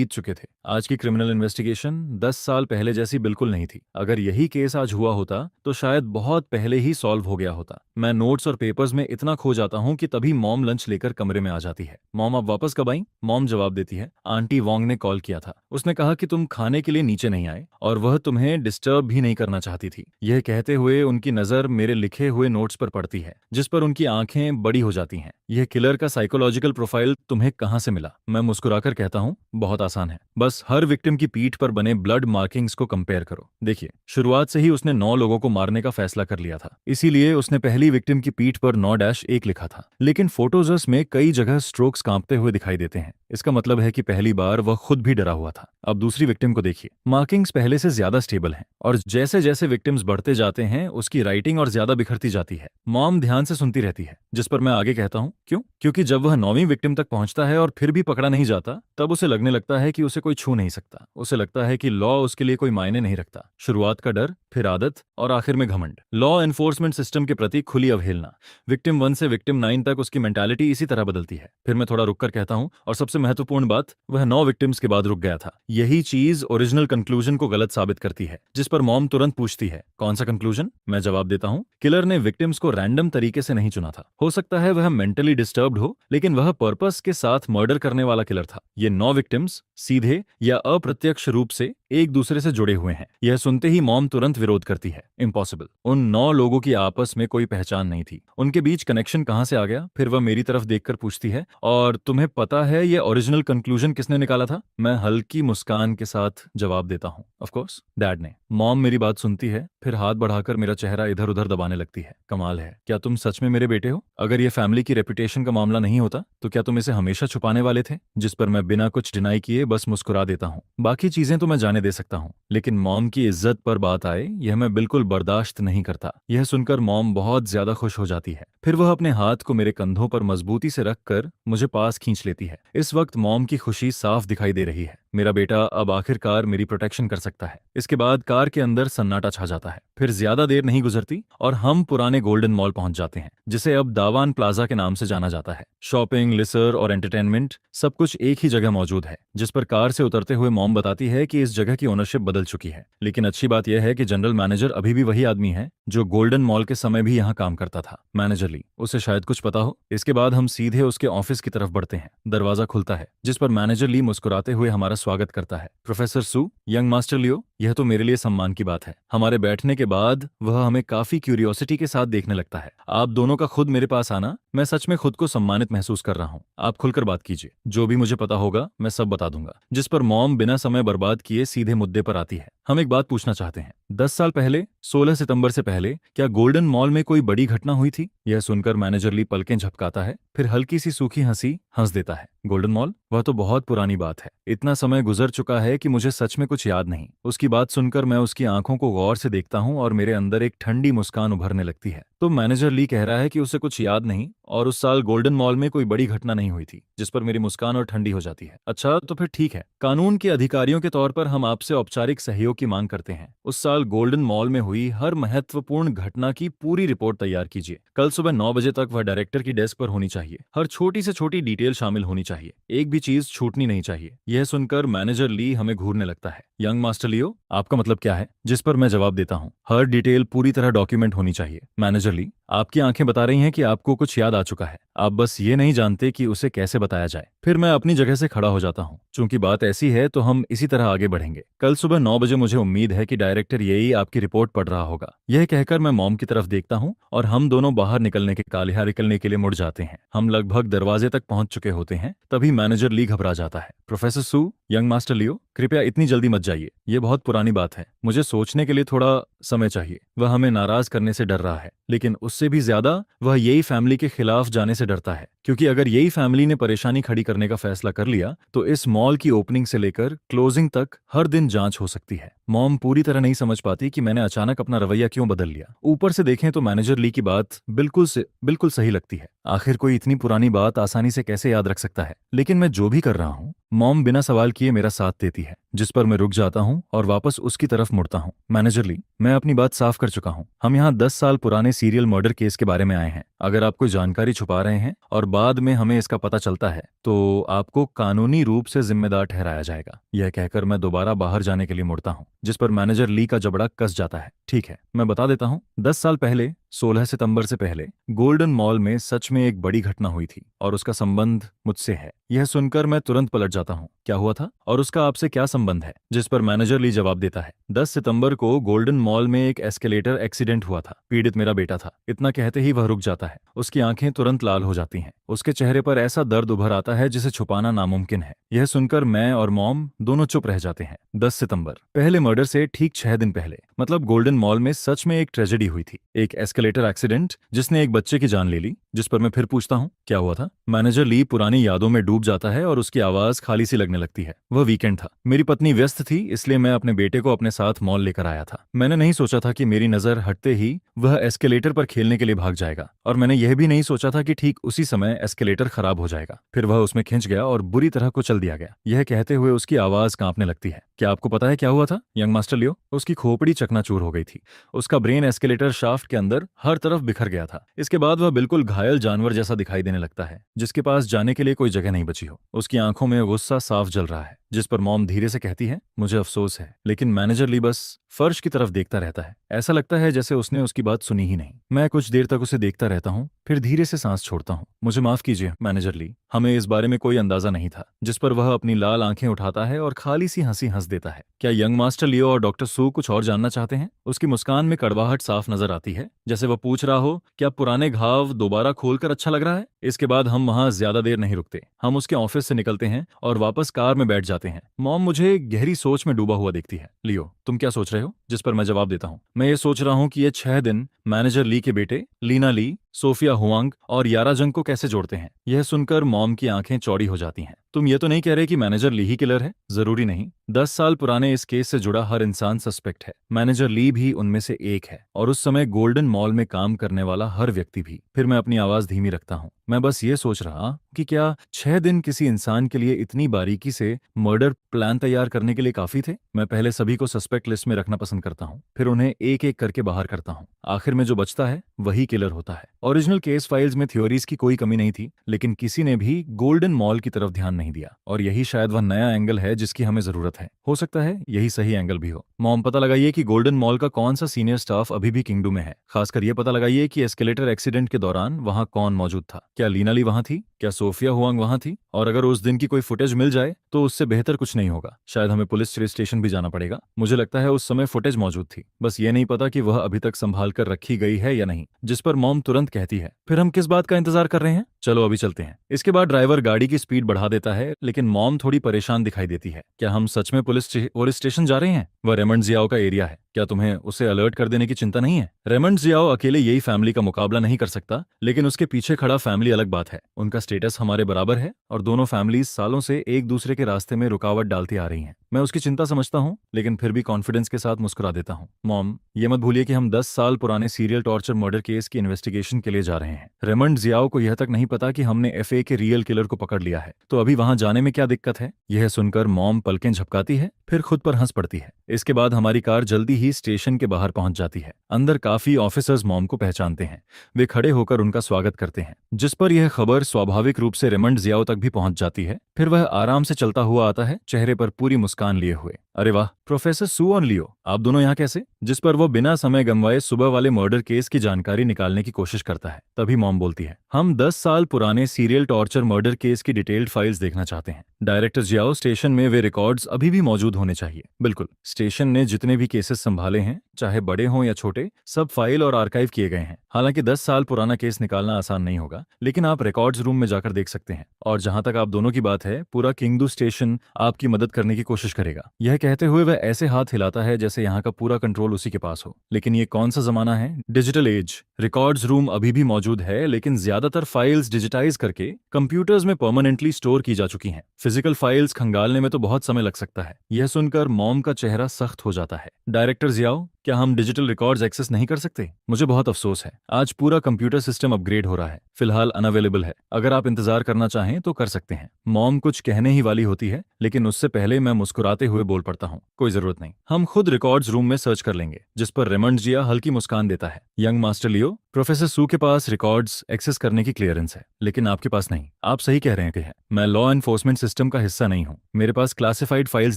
चुके थे। आज की क्रिमिनल इन्वेस्टिगेशन 10 साल पहले जैसी बिल्कुल नहीं थी। अगर यही केस आज हुआ होता तो शायद बहुत पहले ही सॉल्व हो गया होता। मैं नोट्स और पेपर्स में इतना खो जाता हूँ कि तभी मॉम लंच लेकर कमरे में आ जाती है। मॉम, आप वापस कब आई? मॉम जवाब देती है, आंटी वोंग ने कॉल किया था। उसने कहा कि तुम खाने के लिए नीचे नहीं आए और वह तुम्हें डिस्टर्ब भी नहीं करना चाहती थी। यह कहते हुए उनकी नजर मेरे लिखे हुए नोट्स पर पड़ती है, जिस पर उनकी आंखें बड़ी हो जाती हैं। यह किलर का साइकोलॉजिकल प्रोफाइल तुम्हें कहां से मिला? मैं मुस्कुराकर कहता हूं, बहुत आसान है, बस हर विक्टिम की पीठ पर बने ब्लड मार्किंग्स को कंपेयर करो। देखिए, शुरुआत से ही उसने 9 लोगों को मारने का फैसला कर लिया था, इसीलिए उसने पहली विक्टिम की पीठ पर 9-1 लिखा था। लेकिन फोटोजस में कई जगह स्ट्रोक्स कांपते हुए दिखाई देते हैं। इसका मतलब है कि पहली बार वह खुद भी डरा हुआ था। अब दूसरी विक्टिम को देखिए, मार्किंग्स पहले से ज्यादा स्टेबल हैं और जैसे जैसे विक्टिम्स बढ़ते जाते हैं उसकी राइटिंग और ज्यादा बिखरती जाती है। मॉम ध्यान से सुनती रहती है, जिस पर मैं आगे कहता हूँ, क्यों? क्योंकि जब वह 9वीं विक्टिम तक पहुंचता है और फिर भी पकड़ा नहीं जाता, तब उसे लगने लगता है कि उसे कोई छू नहीं सकता। उसे लगता है कि लॉ उसके लिए कोई मायने नहीं रखता। शुरुआत का डर, फिर आदत और आखिर में घमंड। लॉ एनफोर्समेंट सिस्टम के प्रति खुली अवहेलना। विक्टिम 1 से विक्टिम 9 तक उसकी मेंटालिटी इसी तरह बदलती है। फिर मैं थोड़ा रुककर कहता हूँ, और सबसे महत्वपूर्ण बात, वह 9 विक्टिम्स के बाद रुक गया था। यही चीज ओरिजिनल कंक्लूजन को गलत साबित करती है। जिस पर मॉम तुरंत पूछती है, कौन सा कंक्लूजन? मैं जवाब देता हूँ, किलर ने विक्टिम्स को रैंडम तरीके से नहीं चुना था। हो सकता है वह मेंटली डिस्टर्ब्ड हो, लेकिन वह पर्पस के साथ मर्डर करने वाला किलर था। ये 9 विक्टिम्स सीधे या अप्रत्यक्ष रूप से एक दूसरे से जुड़े हुए हैं। यह सुनते ही मॉम तुरंत विरोध करती है, इम्पॉसिबल। उन 9 लोगों की आपस में कोई पहचान नहीं थी, उनके बीच कनेक्शन कहाँ से आ गया? फिर वह मेरी तरफ देखकर पूछती है, और तुम्हें पता है ये ओरिजिनल कंक्लूजन किसने निकाला था? मैं हल्की मुस्कान के साथ जवाब देता हूँ, ऑफ कोर्स डैड ने। मॉम मेरी बात सुनती है, फिर हाथ बढ़ाकर मेरा चेहरा इधर उधर दबाने लगती है। कमाल है, क्या तुम सच में मेरे बेटे हो? अगर ये फैमिली की रेपुटेशन का मामला नहीं होता तो क्या तुम इसे हमेशा छुपाने वाले थे? जिस पर मैं बिना कुछ डिनाई किए बस मुस्कुरा देता हूँ। बाकी चीजें तो मैं जाने दे सकता हूँ, लेकिन मॉम की इज्जत पर बात आए, यह मैं बिल्कुल बर्दाश्त नहीं करता। यह सुनकर मॉम बहुत ज्यादा खुश हो जाती है। फिर वह अपने हाथ को मेरे कंधों पर मजबूती से रखकर मुझे पास खींच लेती है। इस वक्त मॉम की खुशी साफ दिखाई दे रही है। मेरा बेटा अब आखिरकार मेरी प्रोटेक्शन कर सकता है। इसके बाद कार के अंदर सन्नाटा छा जाता है। फिर ज्यादा देर नहीं गुजरती और हम पुराने गोल्डन मॉल पहुंच जाते हैं, जिसे अब दावान प्लाजा के नाम से जाना जाता है। शॉपिंग, लिसर और एंटरटेनमेंट सब कुछ एक ही जगह मौजूद है। जिस पर कार से उतरते हुए मॉम बताती है कि इस जगह की ओनरशिप बदल चुकी है, लेकिन अच्छी बात यह है कि जनरल मैनेजर अभी भी वही आदमी है जो गोल्डन मॉल के समय भी यहाँ काम करता था, मैनेजर ली। उसे शायद कुछ पता हो। इसके बाद हम सीधे उसके ऑफिस की तरफ बढ़ते हैं। दरवाजा खुलता है, जिस पर मैनेजर ली मुस्कुराते हुए हमारा स्वागत करता है। प्रोफेसर सू, यंग मास्टर लियो, यह तो मेरे लिए सम्मान की बात है। हमारे बैठने के बाद वह हमें काफी क्यूरियोसिटी के साथ देखने लगता है। आप दोनों का खुद मेरे पास आना, मैं सच में खुद को सम्मानित महसूस कर रहा हूँ। आप खुलकर बात कीजिए, जो भी मुझे पता होगा मैं सब बता दूंगा। जिस पर मॉम बिना समय बर्बाद किए सीधे मुद्दे पर आती है। हम एक बात पूछना चाहते हैं, 10 साल पहले 16 सितंबर से पहले क्या गोल्डन मॉल में कोई बड़ी घटना हुई थी? यह सुनकर मैनेजर ली पलकें झपकाता है, फिर हल्की सी सूखी हंसी हंस देता है। Golden mall? वह तो बहुत पुरानी बात है। इतना समय गुजर चुका है कि मुझे सच में कुछ याद नहीं। उसकी बात सुनकर मैं उसकी आंखों को गौर से देखता हूँ और मेरे अंदर एक ठंडी मुस्कान उभरने लगती है। तो मैनेजर ली कह रहा है कि उसे कुछ याद नहीं और उस साल गोल्डन मॉल में कोई बड़ी घटना नहीं हुई थी, जिस पर मेरी मुस्कान और ठंडी हो जाती है। अच्छा, तो फिर ठीक है। कानून के अधिकारियों के तौर पर हम आपसे औपचारिक सहयोग की मांग करते हैं। उस साल गोल्डन मॉल में हुई हर महत्वपूर्ण घटना की पूरी रिपोर्ट तैयार कीजिए। कल सुबह 9 बजे तक वह डायरेक्टर की डेस्क पर होनी चाहिए। हर छोटी से छोटी डिटेल शामिल होनी चाहिए, एक भी चीज छूटनी नहीं चाहिए। यह सुनकर मैनेजर ली हमें घूरने लगता है। यंग मास्टर लियो, आपका मतलब क्या है? जिस पर मैं जवाब देता हूँ, हर डिटेल पूरी तरह डॉक्यूमेंट होनी चाहिए। मैनेजर ली, आपकी आंखें बता रही हैं कि आपको कुछ याद आ चुका है, आप बस ये नहीं जानते कि उसे कैसे बताया जाए। फिर मैं अपनी जगह से खड़ा हो जाता हूँ। चूंकि बात ऐसी है तो हम इसी तरह आगे बढ़ेंगे। कल सुबह 9 बजे मुझे उम्मीद है कि डायरेक्टर यही आपकी रिपोर्ट पढ़ रहा होगा। यह कहकर मैं मॉम की तरफ देखता हूँ और हम दोनों बाहर निकलने के लिए मुड़ जाते हैं। हम लगभग दरवाजे तक पहुंच चुके होते हैं, तभी मैनेजर ली घबरा जाता है। प्रोफेसर सू, यंग मास्टर लियो, कृपया इतनी जल्दी मत जाइए। ये बहुत पुरानी बात है, मुझे सोचने के लिए थोड़ा समय चाहिए। वह हमें नाराज करने से डर रहा है, लेकिन उससे भी ज्यादा वह यही फैमिली के खिलाफ जाने से डरता है, क्योंकि अगर यही फैमिली ने परेशानी खड़ी करने का फैसला कर लिया तो इस मॉल की ओपनिंग से लेकर क्लोजिंग तक हर दिन जांच हो सकती है। मॉम पूरी तरह नहीं समझ पाती कि मैंने अचानक अपना रवैया क्यों बदल लिया। ऊपर से देखें तो मैनेजर ली की बात बिल्कुल सही लगती है। आखिर कोई इतनी पुरानी बात आसानी से कैसे याद रख सकता है? लेकिन मैं जो भी कर रहा हूँ, मॉम बिना सवाल किए मेरा साथ देती है, जिस पर मैं रुक जाता हूँ और वापस उसकी तरफ मुड़ता हूँ। मैनेजर ली, मैं अपनी बात साफ कर चुका हूँ। हम यहाँ 10 साल पुराने सीरियल मर्डर केस के बारे में आए हैं। अगर आप कोई जानकारी छुपा रहे हैं और बाद में हमें इसका पता चलता है तो आपको कानूनी रूप से जिम्मेदार ठहराया जाएगा। यह कहकर मैं दोबारा बाहर जाने के लिए मुड़ता हूँ, जिस पर मैनेजर ली का जबड़ा कस जाता है। ठीक है, मैं बता देता हूँ। 10 साल पहले 16 सितंबर से पहले गोल्डन मॉल में सच में एक बड़ी घटना हुई थी और उसका संबंध मुझसे है। यह सुनकर मैं तुरंत पलट जाता हूँ। क्या हुआ था और उसका आपसे क्या संबंध है? जिस पर मैनेजर ली जवाब देता है, 10 सितंबर को गोल्डन मॉल में एक एस्केलेटर एक्सीडेंट हुआ था। पीड़ित मेरा बेटा था। इतना कहते ही वह रुक जाता है। उसकी आंखें तुरंत लाल हो जाती हैं। उसके चेहरे पर ऐसा दर्द उभर आता है जिसे छुपाना नामुमकिन है। यह सुनकर मैं और मॉम दोनों चुप रह जाते हैं। 10 सितंबर, पहले मर्डर से ठीक 6 दिन पहले, मतलब गोल्डन मॉल में सच में एक ट्रेजेडी हुई थी, एक एस्केलेटर एक्सीडेंट जिसने एक बच्चे की जान ले ली। जिस पर मैं फिर पूछता हूँ, क्या हुआ था? मैनेजर ली पुरानी यादों में डूब जाता है और उसकी आवाज खाली सी लगने लगती है। वह वीकेंड था, मेरी पत्नी व्यस्त थी, इसलिए मैं अपने बेटे को अपने साथ मॉल लेकर आया था। मैंने नहीं सोचा था कि मेरी नजर हटते ही वह एस्केलेटर पर खेलने के लिए भाग जाएगा, और मैंने यह भी नहीं सोचा था कि ठीक उसी समय एस्केलेटर खराब हो जाएगा। फिर वह उसमें खिंच गया और बुरी तरह कुचल दिया गया। यह कहते हुए उसकी आवाज कांपने लगती है। क्या आपको पता है क्या हुआ था, यंग मास्टर लियो? उसकी खोपड़ी चकनाचूर हो गई थी। उसका ब्रेन एस्केलेटर शाफ्ट के अंदर हर तरफ बिखर गया था। इसके बाद वह बिल्कुल घायल जानवर जैसा दिखाई देने लगता है, जिसके पास जाने के लिए कोई जगह नहीं बची हो। उसकी आंखों में गुस्सा साफ जल रहा है। जिस पर मॉम धीरे से कहती है, मुझे अफसोस है, लेकिन मैनेजर ली बस फर्श की तरफ देखता रहता है। ऐसा लगता है जैसे उसने उसकी बात सुनी ही नहीं। मैं कुछ देर तक उसे देखता रहता हूँ, फिर धीरे से सांस छोड़ता हूँ। मुझे माफ कीजिए मैनेजर ली, हमें इस बारे में कोई अंदाजा नहीं था। जिस पर वह अपनी लाल आंखें उठाता है और खाली सी हंसी हंस देता है। क्या यंग मास्टर लियो और डॉक्टर सू कुछ और जानना चाहते हैं? उसकी मुस्कान में कड़वाहट साफ नजर आती है, जैसे वह पूछ रहा हो क्या पुराने घाव दोबारा खोलकर अच्छा लग रहा है। इसके बाद हम वहां ज्यादा देर नहीं रुकते। हम उसके ऑफिस से निकलते हैं और वापस कार में बैठ जाते हैं। मॉम मुझे गहरी सोच में डूबा हुआ देखती है। लियो, तुम क्या सोच रहे हो? जिस पर मैं जवाब देता हूँ, मैं ये सोच रहा हूँ कि ये 6 दिन मैनेजर ली के बेटे लीना ली, सोफिया हुआंग और यारा जंग को कैसे जोड़ते हैं। यह सुनकर मॉम की आंखें चौड़ी हो जाती हैं। तुम ये तो नहीं कह रहे कि मैनेजर ली ही किलर है? जरूरी नहीं, 10 साल पुराने इस केस से जुड़ा हर इंसान सस्पेक्ट है। मैनेजर ली भी उनमें से एक है, और उस समय गोल्डन मॉल में काम करने वाला हर व्यक्ति भी। फिर मैं अपनी आवाज धीमी रखता हूँ। मैं बस ये सोच रहा कि क्या 6 दिन किसी इंसान के लिए इतनी बारीकी से मर्डर प्लान तैयार करने के लिए काफी थे? मैं पहले सभी को सस्पेक्ट लिस्ट में रखना पसंद करता हूँ, फिर उन्हें एक एक करके बाहर करता हूँ। आखिर में जो बचता है वही किलर होता है। ओरिजिनल केस फाइल्स में थ्योरीज की कोई कमी नहीं थी, लेकिन किसी ने भी गोल्डन मॉल की तरफ ध्यान नहीं दिया, और यही शायद वह नया एंगल है जिसकी हमें जरूरत है। हो सकता है यही सही एंगल भी हो। मॉम, पता लगाइए कि गोल्डन मॉल का कौन सा सीनियर स्टाफ अभी भी किंगडू में है। खासकर ये पता लगाइए कि एस्केलेटर एक्सीडेंट के दौरान वहां कौन मौजूद था। क्या लीना ली वहां थी? क्या सोफिया हुआंग वहां थी? और अगर उस दिन की कोई फुटेज मिल जाए तो उससे बेहतर कुछ नहीं होगा। शायद हमें पुलिस स्टेशन भी जाना पड़ेगा। मुझे लगता है उस समय फुटेज मौजूद थी, बस ये नहीं पता कि वह अभी तक संभाल कर रखी गई है या नहीं। जिस पर मॉम तुरंत कहती है, फिर हम किस बात का इंतजार कर रहे हैं? चलो अभी चलते हैं। इसके बाद ड्राइवर गाड़ी की स्पीड बढ़ा देता है, लेकिन मॉम थोड़ी परेशान दिखाई देती है। क्या हम सच में पुलिस स्टेशन जा रहे हैं? वह रेमंड जियाओ का एरिया है। क्या तुम्हें उसे अलर्ट कर देने की चिंता नहीं है? रेमंड जियाओ अकेले यही फैमिली का मुकाबला नहीं कर सकता, लेकिन उसके पीछे खड़ा फैमिली अलग बात है। उनका स्टेटस हमारे बराबर है, और दोनों फैमिलीज सालों से एक दूसरे के रास्ते में रुकावट डालती आ रही हैं। मैं उसकी चिंता समझता हूँ, लेकिन फिर भी कॉन्फिडेंस के साथ मुस्कुरा देता हूँ। मॉम, ये मत भूलिए कि हम 10 साल पुराने सीरियल टॉर्चर मर्डर केस की इन्वेस्टिगेशन के लिए जा रहे हैं। रेमंड जियाओ को यह तक नहीं पता कि हमने एफए के रियल किलर को पकड़ लिया है, तो अभी वहां जाने में क्या दिक्कत है? यह सुनकर मॉम पलकें झपकाती है, फिर खुद पर हंस पड़ती है। इसके बाद हमारी कार जल्दी ही स्टेशन के बाहर पहुंच जाती है। अंदर काफी ऑफिसर्स मॉम को पहचानते हैं। वे खड़े होकर उनका स्वागत करते हैं, जिस पर यह खबर स्वाभाविक रूप से रेमंड जियाओ तक भी पहुंच जाती है। फिर वह आराम से चलता हुआ आता है, चेहरे पर पूरी मुस्कान लिए हुए। अरे वाह, प्रोफेसर सू और लियो, आप दोनों यहाँ कैसे? जिस पर वो बिना समय गंवाए सुबह वाले मर्डर केस की जानकारी निकालने की कोशिश करता है। तभी मॉम बोलती है, हम 10 साल पुराने सीरियल टॉर्चर मर्डर केस की डिटेल्ड फाइल्स देखना चाहते हैं। डायरेक्टर जियाओ, स्टेशन में वे रिकॉर्ड्स अभी भी मौजूद होने चाहिए। बिल्कुल, स्टेशन ने जितने भी केसेस संभाले हैं, चाहे बड़े हों या छोटे, सब फाइल और आर्काइव किए गए हैं। हालांकि 10 साल पुराना केस निकालना आसान नहीं होगा, लेकिन आप रिकॉर्ड्स रूम में जाकर देख सकते हैं। और जहां तक आप दोनों की बात है, पूरा किंगडू स्टेशन आपकी मदद करने की कोशिश करेगा। यह कहते हुए वह ऐसे हाथ हिलाता है जैसे यहाँ का पूरा कंट्रोल उसी के पास हो। लेकिन ये कौन सा जमाना है? Digital age. रिकॉर्ड्स रूम अभी भी मौजूद है, लेकिन ज्यादातर फाइल्स डिजिटाइज करके कंप्यूटर्स में परमानेंटली स्टोर की जा चुकी हैं। फिजिकल फाइल्स खंगालने में तो बहुत समय लग सकता है। यह सुनकर मॉम का चेहरा सख्त हो जाता है। डायरेक्टर जियाओ, क्या हम डिजिटल रिकॉर्ड्स एक्सेस नहीं कर सकते? मुझे बहुत अफसोस है, आज पूरा कंप्यूटर सिस्टम अपग्रेड हो रहा है, फिलहाल अनअवेलेबल है। अगर आप इंतजार करना चाहें तो कर सकते हैं। मॉम कुछ कहने ही वाली होती है, लेकिन उससे पहले मैं मुस्कुराते हुए बोल पड़ता हूँ, कोई जरूरत नहीं, हम खुद रिकॉर्ड्स रूम में सर्च कर लेंगे। जिस पर रेमंड जिया हल्की मुस्कान देता है। यंग मास्टर लियो, प्रोफेसर सू के पास रिकॉर्ड्स एक्सेस करने की क्लियरेंस है, लेकिन आपके पास नहीं। आप सही कह रहे हैं कि है। मैं लॉ एनफोर्समेंट सिस्टम का हिस्सा नहीं हूँ, मेरे पास क्लासिफाइड फाइल्स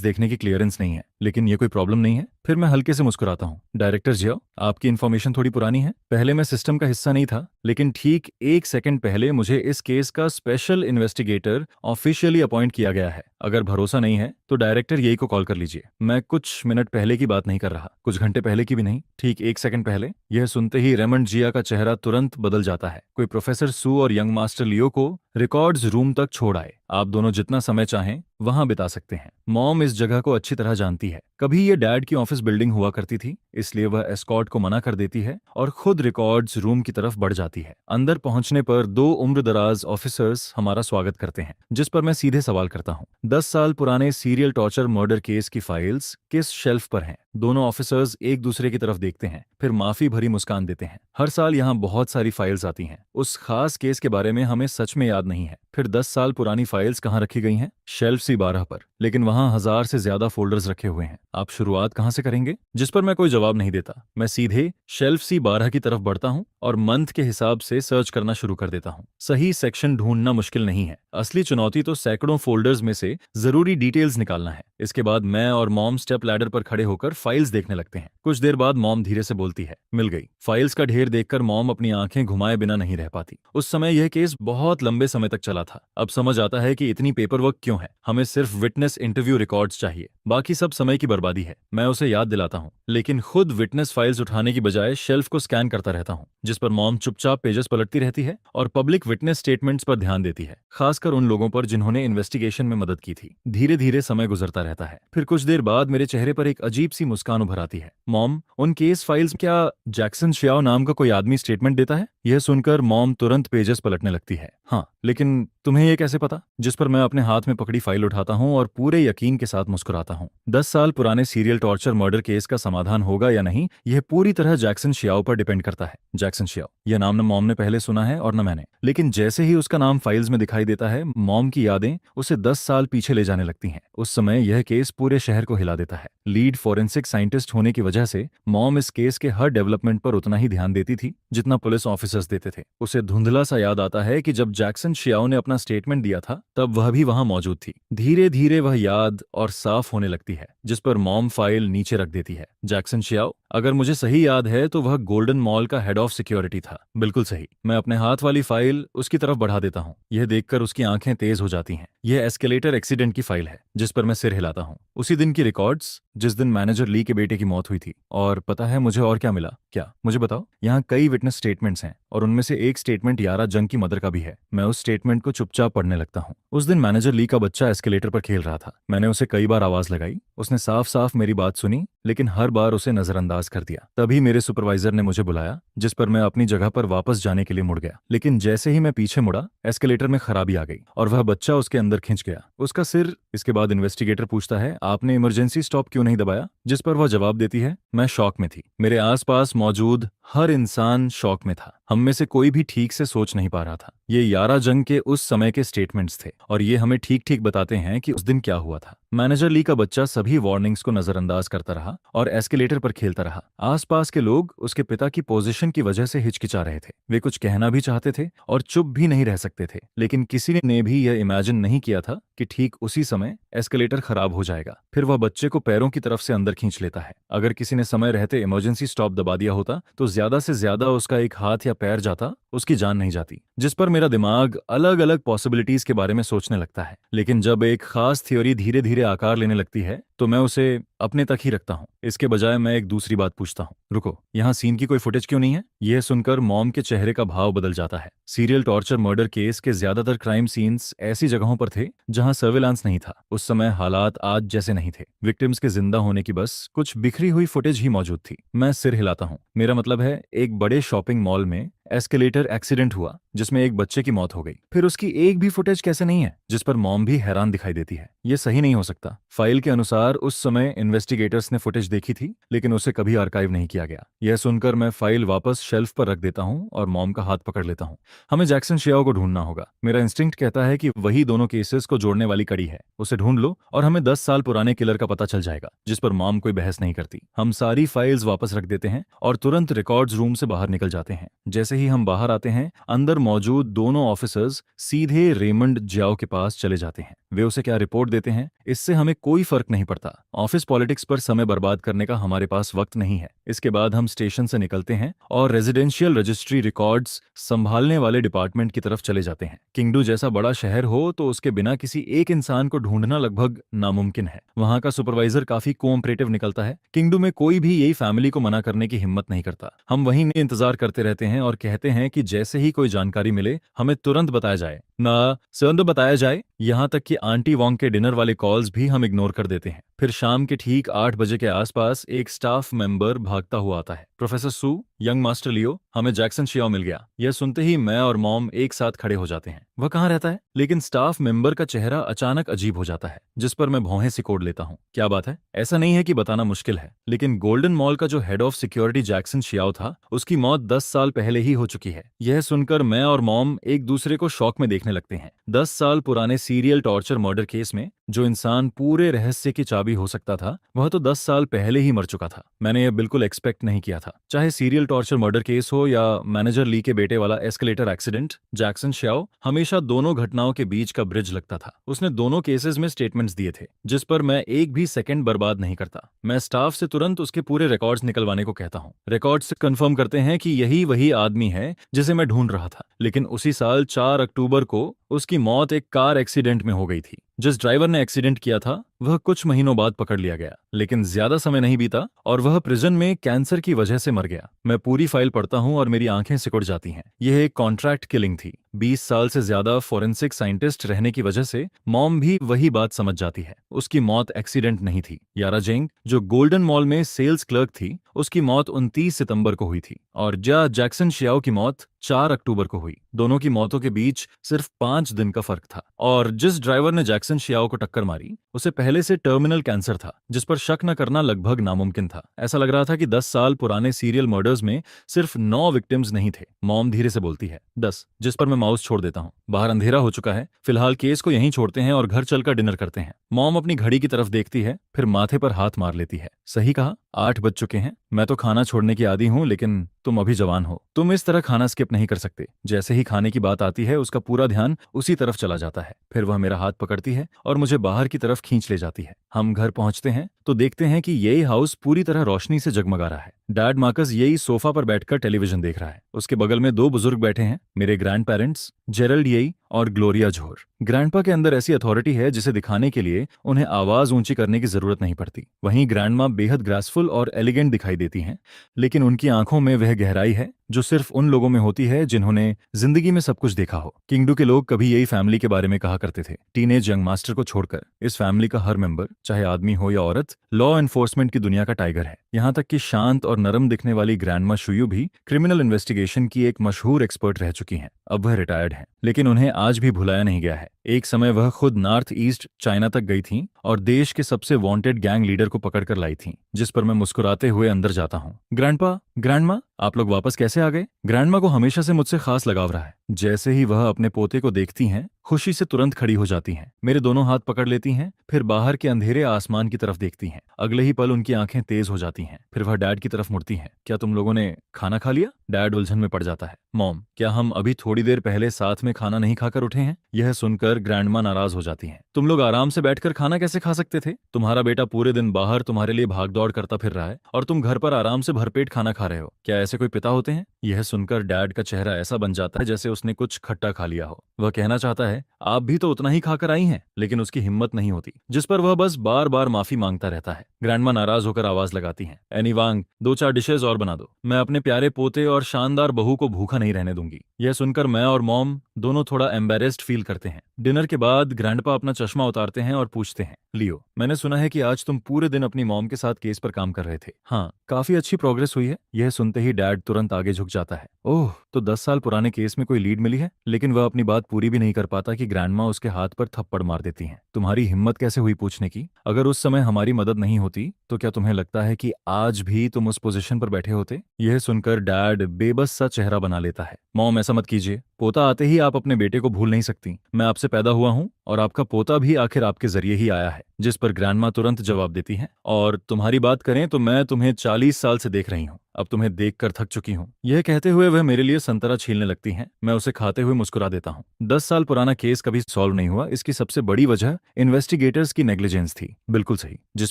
देखने की क्लियरेंस नहीं है, लेकिन ये कोई प्रॉब्लम नहीं है। फिर मैं हल्के से मुस्कुराता हूँ। डायरेक्टर जिया, आपकी इन्फॉर्मेशन थोड़ी पुरानी है। पहले मैं सिस्टम का हिस्सा नहीं था, लेकिन ठीक 1 सेकंड पहले मुझे इस केस का स्पेशल इन्वेस्टिगेटर ऑफिशियली अपॉइंट किया गया है। अगर भरोसा नहीं है तो डायरेक्टर यही को कॉल कर लीजिए। मैं कुछ मिनट पहले की बात नहीं कर रहा, कुछ घंटे पहले की भी नहीं, ठीक 1 सेकंड पहले। यह सुनते ही रेमंड जिया का चेहरा तुरंत बदल जाता है। कोई प्रोफेसर सू और यंग मास्टर लियो को रिकॉर्ड्स रूम तक छोड़ आए। आप दोनों जितना समय चाहें वहां बिता सकते हैं। मॉम इस जगह को अच्छी तरह जानती है। कभी ये डैड की ऑफिस बिल्डिंग हुआ करती थी, इसलिए वह एस्कॉर्ट को मना कर देती है और खुद रिकॉर्ड्स रूम की तरफ बढ़ जाती है। अंदर पहुंचने पर 2 उम्रदराज ऑफिसर्स हमारा स्वागत करते हैं, जिस पर मैं सीधे सवाल करता हूं, 10 साल पुराने सीरियल टॉर्चर मर्डर केस की फाइल्स किस शेल्फ पर हैं? दोनों ऑफिसर्स एक दूसरे की तरफ देखते हैं, फिर माफी भरी मुस्कान देते हैं। हर साल यहाँ बहुत सारी फाइल्स आती हैं। उस खास केस के बारे में हमें सच में याद नहीं है। फिर 10 साल पुरानी फाइल्स कहाँ रखी गई हैं? शेल्फ C12 पर, लेकिन वहाँ 1000 से ज्यादा फोल्डर्स रखे हुए हैं। आप शुरुआत कहाँ से करेंगे? जिस पर मैं कोई जवाब नहीं देता। मैं सीधे शेल्फ C12 की तरफ बढ़ता हूँ और मंथ के हिसाब से सर्च करना शुरू कर देता हूँ। सही सेक्शन ढूंढना मुश्किल नहीं है, असली चुनौती तो सैकड़ों फोल्डर्स में से जरूरी डिटेल्स निकालना है। इसके बाद मैं और मॉम स्टेप लैडर पर खड़े होकर फाइल्स देखने लगते हैं। कुछ देर बाद मॉम धीरे से बोलती है, मिल गई। फाइल्स का ढेर देखकर मॉम अपनी आंखें घुमाए बिना नहीं रह पाती। उस समय यह केस बहुत लंबे समय तक चला था। अब समझ आता है कि इतनी पेपर वर्क क्यों है। हमें सिर्फ विटनेस इंटरव्यू रिकॉर्ड्स चाहिए, बाकी सब समय की बर्बादी है। मैं उसे याद दिलाता हूँ, लेकिन खुद विटनेस फाइल्स उठाने की बजाय शेल्फ को स्कैन करता रहता हूँ, जिस पर मॉम चुपचाप पेजेस पलटती रहती है और पब्लिक विटनेस स्टेटमेंट्स पर ध्यान देती है, खासकर उन लोगों पर जिन्होंने इन्वेस्टिगेशन में मदद की थी। धीरे धीरे समय गुजरता रहता है। फिर कुछ देर बाद मेरे चेहरे पर एक अजीब सी मुस्कान उभर आती है। मॉम, उन केस फाइल्स क्या जैक्सन शियाओ नाम का कोई आदमी स्टेटमेंट देता है? यह सुनकर मॉम तुरंत पेजेस पलटने लगती है। हाँ, लेकिन तुम्हें यह कैसे पता? जिस पर मैं अपने हाथ में पकड़ी फाइल उठाता हूँ और पूरे यकीन के साथ मुस्कुराता हूँ। 10 साल पुराने सीरियल टॉर्चर मर्डर केस का समाधान होगा या नहीं, यह पूरी तरह जैक्सन शियाओ पर डिपेंड करता है। जैक्सन शियाओ, यह नाम न मॉम ने पहले सुना है और न मैंने, लेकिन जैसे ही उसका नाम फाइल्स में दिखाई देता है, मॉम की यादें उसे 10 साल पीछे ले जाने लगती हैं। उस समय यह केस पूरे शहर को हिला देता है। लीड फॉरेंसिक साइंटिस्ट होने की वजह से मॉम इस केस के हर डेवलपमेंट पर उतना ही ध्यान देती थी जितना पुलिस ऑफिसर्स देते थे। उसे धुंधला सा याद आता है कि जब जैक्सन शियाओ ने अपना स्टेटमेंट दिया था तब वह भी वहां मौजूद थी। धीरे धीरे वह याद और साफ होने लगती है, जिस पर मॉम फाइल नीचे रख देती है। जैक्सन शियाओ, अगर मुझे सही याद है तो वह गोल्डन मॉल का हेड ऑफ सिक्योरिटी था। बिल्कुल सही। मैं अपने हाथ वाली फाइल उसकी तरफ बढ़ा देता हूँ। यह देखकर उसकी आंखें तेज हो जाती हैं। यह एस्केलेटर एक्सीडेंट की फाइल है, जिस पर मैं सिर हिलाता हूँ। उसी दिन की रिकॉर्ड्स, जिस दिन मैनेजर ली के बेटे की मौत हुई थी। और पता है मुझे और क्या मिला? क्या? मुझे बताओ। यहाँ कई विटनेस स्टेटमेंट्स हैं और उनमें से एक स्टेटमेंट यारा जंग की मदर का भी है। मैं उस स्टेटमेंट को चुपचाप पढ़ने लगता हूँ। उस दिन मैनेजर ली का बच्चा एस्केलेटर पर खेल रहा था। मैंने उसे कई बार आवाज लगाई। उसने साफ साफ मेरी बात सुनी, लेकिन हर बार उसे नजरअंदाज कर दिया। तभी मेरे सुपरवाइजर ने मुझे बुलाया, जिस पर मैं अपनी जगह पर वापस जाने के लिए मुड़ गया। लेकिन जैसे ही मैं पीछे मुड़ा, एस्केलेटर में खराबी आ गई और वह बच्चा उसके अंदर खिंच गया, उसका सिर। इसके बाद इन्वेस्टिगेटर पूछता है, आपने इमरजेंसी स्टॉप क्यों नहीं दबाया? जिस पर वह जवाब देती है, मैं शॉक में थी। मेरे आसपास मौजूद हर इंसान शॉक में था। हम में से कोई भी ठीक से सोच नहीं पा रहा था। ये यारा जंग के उस समय के स्टेटमेंट्स थे और ये हमें ठीक ठीक बताते हैं कि उस दिन क्या हुआ था। मैनेजर ली का बच्चा सभी वार्निंग्स को नजरअंदाज करता रहा और एस्केलेटर पर खेलता रहा। आसपास के लोग उसके पिता की पोजीशन की वजह से हिचकिचा रहे थे। वे कुछ कहना भी चाहते थे और चुप भी नहीं रह सकते थे, लेकिन किसी ने भी यह इमेजिन नहीं किया था कि ठीक उसी समय एस्केलेटर खराब हो जाएगा। फिर वह बच्चे को पैरों की तरफ से अंदर खींच लेता है। अगर किसी ने समय रहते इमरजेंसी स्टॉप दबा दिया होता तो ज्यादा से ज्यादा उसका एक हाथ या पैर जाता, उसकी जान नहीं जाती। जिस पर मेरा दिमाग अलग अलग पॉसिबिलिटीज के बारे में सोचने लगता है। लेकिन जब एक खास थ्योरी धीरे धीरे आकार लेने लगती है तो मैं उसे अपने तक ही रखता हूँ। इसके बजाय मैं एक दूसरी बात पूछता हूँ, रुको, यहाँ सीन की कोई फुटेज क्यों नहीं है? यह सुनकर मॉम के चेहरे का भाव बदल जाता है। सीरियल टॉर्चर मर्डर केस के ज्यादातर क्राइम सीन्स ऐसी जगहों पर थे जहां सर्विलांस नहीं था। उस समय हालात आज जैसे नहीं थे। विक्टिम्स के जिंदा होने की बस कुछ बिखरी हुई फुटेज ही मौजूद थी। मैं सिर हिलाता हूँ। मेरा मतलब है, एक बड़े शॉपिंग मॉल में एस्केलेटर एक्सीडेंट हुआ जिसमें एक बच्चे की मौत हो गई, फिर उसकी एक भी फुटेज कैसे नहीं है? जिस पर मॉम भी हैरान दिखाई देती है। यह सही नहीं हो सकता। फाइल के अनुसार उस समय इन्वेस्टिगेटर्स ने फुटेज देखी थी, लेकिन उसे कभी आर्काइव नहीं किया गया। यह सुनकर मैं फाइल वापस शेल्फ पर रख देता हूँ और मॉम का हाथ पकड़ लेता हूँ। हमें जैक्सन शियाओ को ढूंढना होगा। मेरा इंस्टिंक्ट कहता है कि वही दोनों केसेस को जोड़ने वाली कड़ी है। उसे ढूंढ लो और हमें 10 साल पुराने किलर का पता चल जाएगा। जिस पर मॉम कोई बहस नहीं करती। हम सारी फाइल्स वापस रख देते हैं और तुरंत रिकॉर्ड्स रूम से बाहर निकल जाते हैं। जैसे ही हम बाहर आते हैं, अंदर मौजूद दोनों ऑफिसर्स सीधे रेमंड जियाओ के पास चले जाते हैं। वे उसे क्या रिपोर्ट देते हैं, इससे हमें कोई फर्क नहीं पड़ता। ऑफिस पॉलिटिक्स पर समय बर्बाद करने का हमारे पास वक्त नहीं है। इसके बाद हम स्टेशन से निकलते हैं और रेजिडेंशियल रजिस्ट्री रिकॉर्ड्स संभालने वाले डिपार्टमेंट की तरफ चले जाते हैं। किंगडू जैसा बड़ा शहर हो तो उसके बिना किसी एक इंसान को ढूंढना लगभग नामुमकिन है। वहां का सुपरवाइजर काफी कोऑपरेटिव निकलता है। किंगडू में कोई भी यही फैमिली को मना करने की हिम्मत नहीं करता। हम वहीं इंतजार करते रहते हैं और कहते हैं कि जैसे ही कोई जानकारी मिले हमें तुरंत बताया जाए, ना तुरंत बताया जाए। यहाँ तक कि आंटी वोंग के डिनर वाले कॉल्स भी हम इग्नोर कर देते हैं। फिर शाम के ठीक 8 बजे के आसपास एक स्टाफ मेंबर भागता हुआ आता है। प्रोफेसर सू, यंग मास्टर लियो, हमें जैक्सन शियाओ मिल गया। यह सुनते ही मैं और मॉम एक साथ खड़े हो जाते हैं। वह कहाँ रहता है? लेकिन स्टाफ मेंबर का चेहरा अचानक अजीब हो जाता है, जिस पर मैं भौहें सिकोड़ लेता हूँ। क्या बात है? ऐसा नहीं है कि बताना मुश्किल है, लेकिन गोल्डन मॉल का जो head of security Jackson Xiao था, उसकी मौत 10 साल पहले ही हो चुकी है। यह सुनकर मैं और मॉम एक दूसरे को शॉक में देखने लगते हैं। 10 साल पुराने सीरियल टॉर्चर मर्डर केस में जो इंसान पूरे रहस्य की चाबी हो सकता था वह तो 10 साल पहले ही मर चुका था। मैंने यह बिल्कुल एक्सपेक्ट नहीं किया था। चाहे सीरियल टॉर्चर मर्डर केस हो या मैनेजर ली के बेटे वाला एस्केलेटर एक्सीडेंट, जैक्सन श्याओ हमेशा दोनों घटनाओं के बीच का ब्रिज लगता था। उसने दोनों केसेस में स्टेटमेंट्स दिए थे जिस पर मैं एक भी सेकंड बर्बाद नहीं करता। मैं स्टाफ से तुरंत उसके पूरे रिकॉर्ड्स निकलवाने को कहता हूँ। रिकॉर्ड्स से कंफर्म करते हैं कि यही वही आदमी है जिसे मैं ढूंढ रहा था। लेकिन उसी साल 4 अक्टूबर को उसकी मौत एक कार एक्सीडेंट में हो गई थी। जिस ड्राइवर ने एक्सीडेंट किया था वह कुछ महीनों बाद पकड़ लिया गया, लेकिन ज्यादा समय नहीं बीता और वह प्रिजन में कैंसर की वजह से मर गया। मैं पूरी फाइल पढ़ता हूं और मेरी आंखें सिकुड़ जाती हैं। यह एक कॉन्ट्रैक्ट किलिंग थी। 20 साल से ज्यादा फॉरेंसिक साइंटिस्ट रहने की वजह से मॉम भी वही बात समझ जाती है। उसकी मौत एक्सीडेंट नहीं थी। यारा जेंग जो गोल्डन मॉल में सेल्स क्लर्क थी, उसकी मौत 29 सितंबर को हुई थी और जैक्सन शियाओ की मौत 4 अक्टूबर को हुई। दोनों की मौतों के बीच सिर्फ 5 दिन का फर्क था। और जिस ड्राइवर ने जैक्सन शियाओ को टक्कर मारी उसे पहले से टर्मिनल कैंसर था, जिस पर शक न करना लगभग नामुमकिन था। ऐसा लग रहा था कि 10 साल पुराने सीरियल मर्डर्स में सिर्फ 9 विक्टिम्स नहीं थे। मॉम धीरे से बोलती है 10, जिस पर मैं माउस छोड़ देता हूँ। बाहर अंधेरा हो चुका है। फिलहाल केस को यहीं छोड़ते हैं और घर चलकर डिनर करते हैं। मॉम अपनी घड़ी की तरफ देखती है, फिर माथे पर हाथ मार लेती है। सही कहा, 8 बज चुके हैं। मैं तो खाना छोड़ने की आदी हूँ, लेकिन तुम अभी जवान हो। तुम इस तरह खाना स्किप नहीं कर सकते। जैसे ही खाने की बात आती है उसका पूरा ध्यान उसी तरफ चला जाता है। फिर वह मेरा हाथ पकड़ती है और मुझे बाहर की तरफ खींच ले जाती है। हम घर पहुंचते हैं तो देखते हैं कि यही हाउस पूरी तरह रोशनी से जगमगा रहा है। डैड मार्कस यही सोफा पर बैठकर टेलीविजन देख रहा है। उसके बगल में 2 बुजुर्ग बैठे हैं, मेरे ग्रैंड पेरेंट्स जेरल्ड येई और ग्लोरिया झोर। ग्रैंडपा के अंदर ऐसी अथॉरिटी है जिसे दिखाने के लिए उन्हें आवाज ऊंची करने की जरूरत नहीं पड़ती। वहीं ग्रैंडमा बेहद ग्रासफुल और एलिगेंट दिखाई देती हैं, लेकिन उनकी आंखों में वह गहराई है जो सिर्फ उन लोगों में होती है जिन्होंने जिंदगी में सब कुछ देखा हो। किंगडू के लोग कभी यही फैमिली के बारे में कहा करते थे। टीनेज यंग मास्टर को छोड़कर इस फैमिली का हर मेंबर, चाहे आदमी हो या औरत, लॉ एनफोर्समेंट की दुनिया का टाइगर है। यहाँ तक कि शांत और नरम दिखने वाली ग्रैंडमा शुयू भी क्रिमिनल इन्वेस्टिगेशन की एक मशहूर एक्सपर्ट रह चुकी हैं। अब वह रिटायर्ड हैं, लेकिन उन्हें आज भी भुलाया नहीं गया है। एक समय वह खुद नॉर्थ ईस्ट चाइना तक गई थीं और देश के सबसे वांटेड गैंग लीडर को पकड़कर लाई थीं, जिस पर मैं मुस्कुराते हुए अंदर जाता हूँ। ग्रैंडपा, ग्रैंडमा, आप लोग वापस कैसे आ गए? ग्रैंडमा को हमेशा से मुझसे खास लगाव रहा है। जैसे ही वह अपने पोते को देखती हैं, खुशी से तुरंत खड़ी हो जाती हैं, मेरे दोनों हाथ पकड़ लेती हैं, फिर बाहर के अंधेरे आसमान की तरफ देखती हैं। अगले ही पल उनकी आंखें तेज हो जाती हैं। फिर वह डैड की तरफ मुड़ती हैं। क्या तुम लोगों ने खाना खा लिया? डैड उलझन में पड़ जाता है। मॉम, क्या हम अभी थोड़ी देर पहले साथ में खाना नहीं खाकर उठे हैं? यह सुनकर ग्रैंडमा नाराज हो जाती हैं। तुम लोग आराम से बैठकर खाना कैसे खा सकते थे? तुम्हारा बेटा पूरे दिन बाहर तुम्हारे लिए भाग दौड़ करता फिर रहा है और तुम घर पर आराम से भरपेट खाना खा रहे हो। क्या ऐसे कोई पिता होते हैं? यह सुनकर डैड का चेहरा ऐसा बन जाता है जैसे उसने कुछ खट्टा खा लिया हो। वह कहना चाहता है आप भी तो उतना ही खाकर आई हैं, लेकिन उसकी हिम्मत नहीं होती, जिस पर वह बस बार बार माफी मांगता रहता है। ग्रैंडमा नाराज होकर आवाज लगाती हैं, एनी वांग, 2-4 डिशेज और बना दो। मैं अपने प्यारे पोते और शानदार बहू को भूखा नहीं रहने दूंगी। यह सुनकर मैं और मॉम दोनों थोड़ा एम्बेरेस्ड फील करते हैं। डिनर के बाद ग्रैंडपा अपना चश्मा उतारते हैं और पूछते हैं, लियो, मैंने सुना है कि आज तुम पूरे दिन अपनी मॉम के साथ केस पर काम कर रहे थे। हाँ, काफी अच्छी प्रोग्रेस हुई है। यह सुनते ही डैड तुरंत आगे झुक जाता है। ओह, तो 10 साल पुराने केस में कोई लीड मिली है? लेकिन वह अपनी बात पूरी भी नहीं कर पाता कि ग्रैंडमा उसके हाथ पर थप्पड़ मार देती हैं। तुम्हारी हिम्मत कैसे हुई पूछने की? अगर उस समय हमारी मदद नहीं होती तो क्या तुम्हें लगता है कि आज भी तुम उस पोजीशन पर बैठे होते? यह सुनकर डैड बेबस सा चेहरा बना लेता है। मॉम, ऐसा मत कीजिए। पोता आते ही आप अपने बेटे को भूल नहीं सकती। मैं आपसे पैदा हुआ हूँ और आपका पोता भी आखिर आपके जरिए ही आया है। जिस पर ग्रैंडमा तुरंत जवाब देती हैं, और तुम्हारी बात करें तो मैं तुम्हें 40 साल से देख रही हूँ। अब तुम्हें देखकर थक चुकी हूँ। यह कहते हुए वह मेरे लिए संतरा छीलने लगती हैं। मैं उसे खाते हुए मुस्कुरा देता हूँ। 10 साल पुराना केस कभी सॉल्व नहीं हुआ, इसकी सबसे बड़ी वजह इन्वेस्टिगेटर्स की नेग्लिजेंस थी। बिल्कुल सही। जिस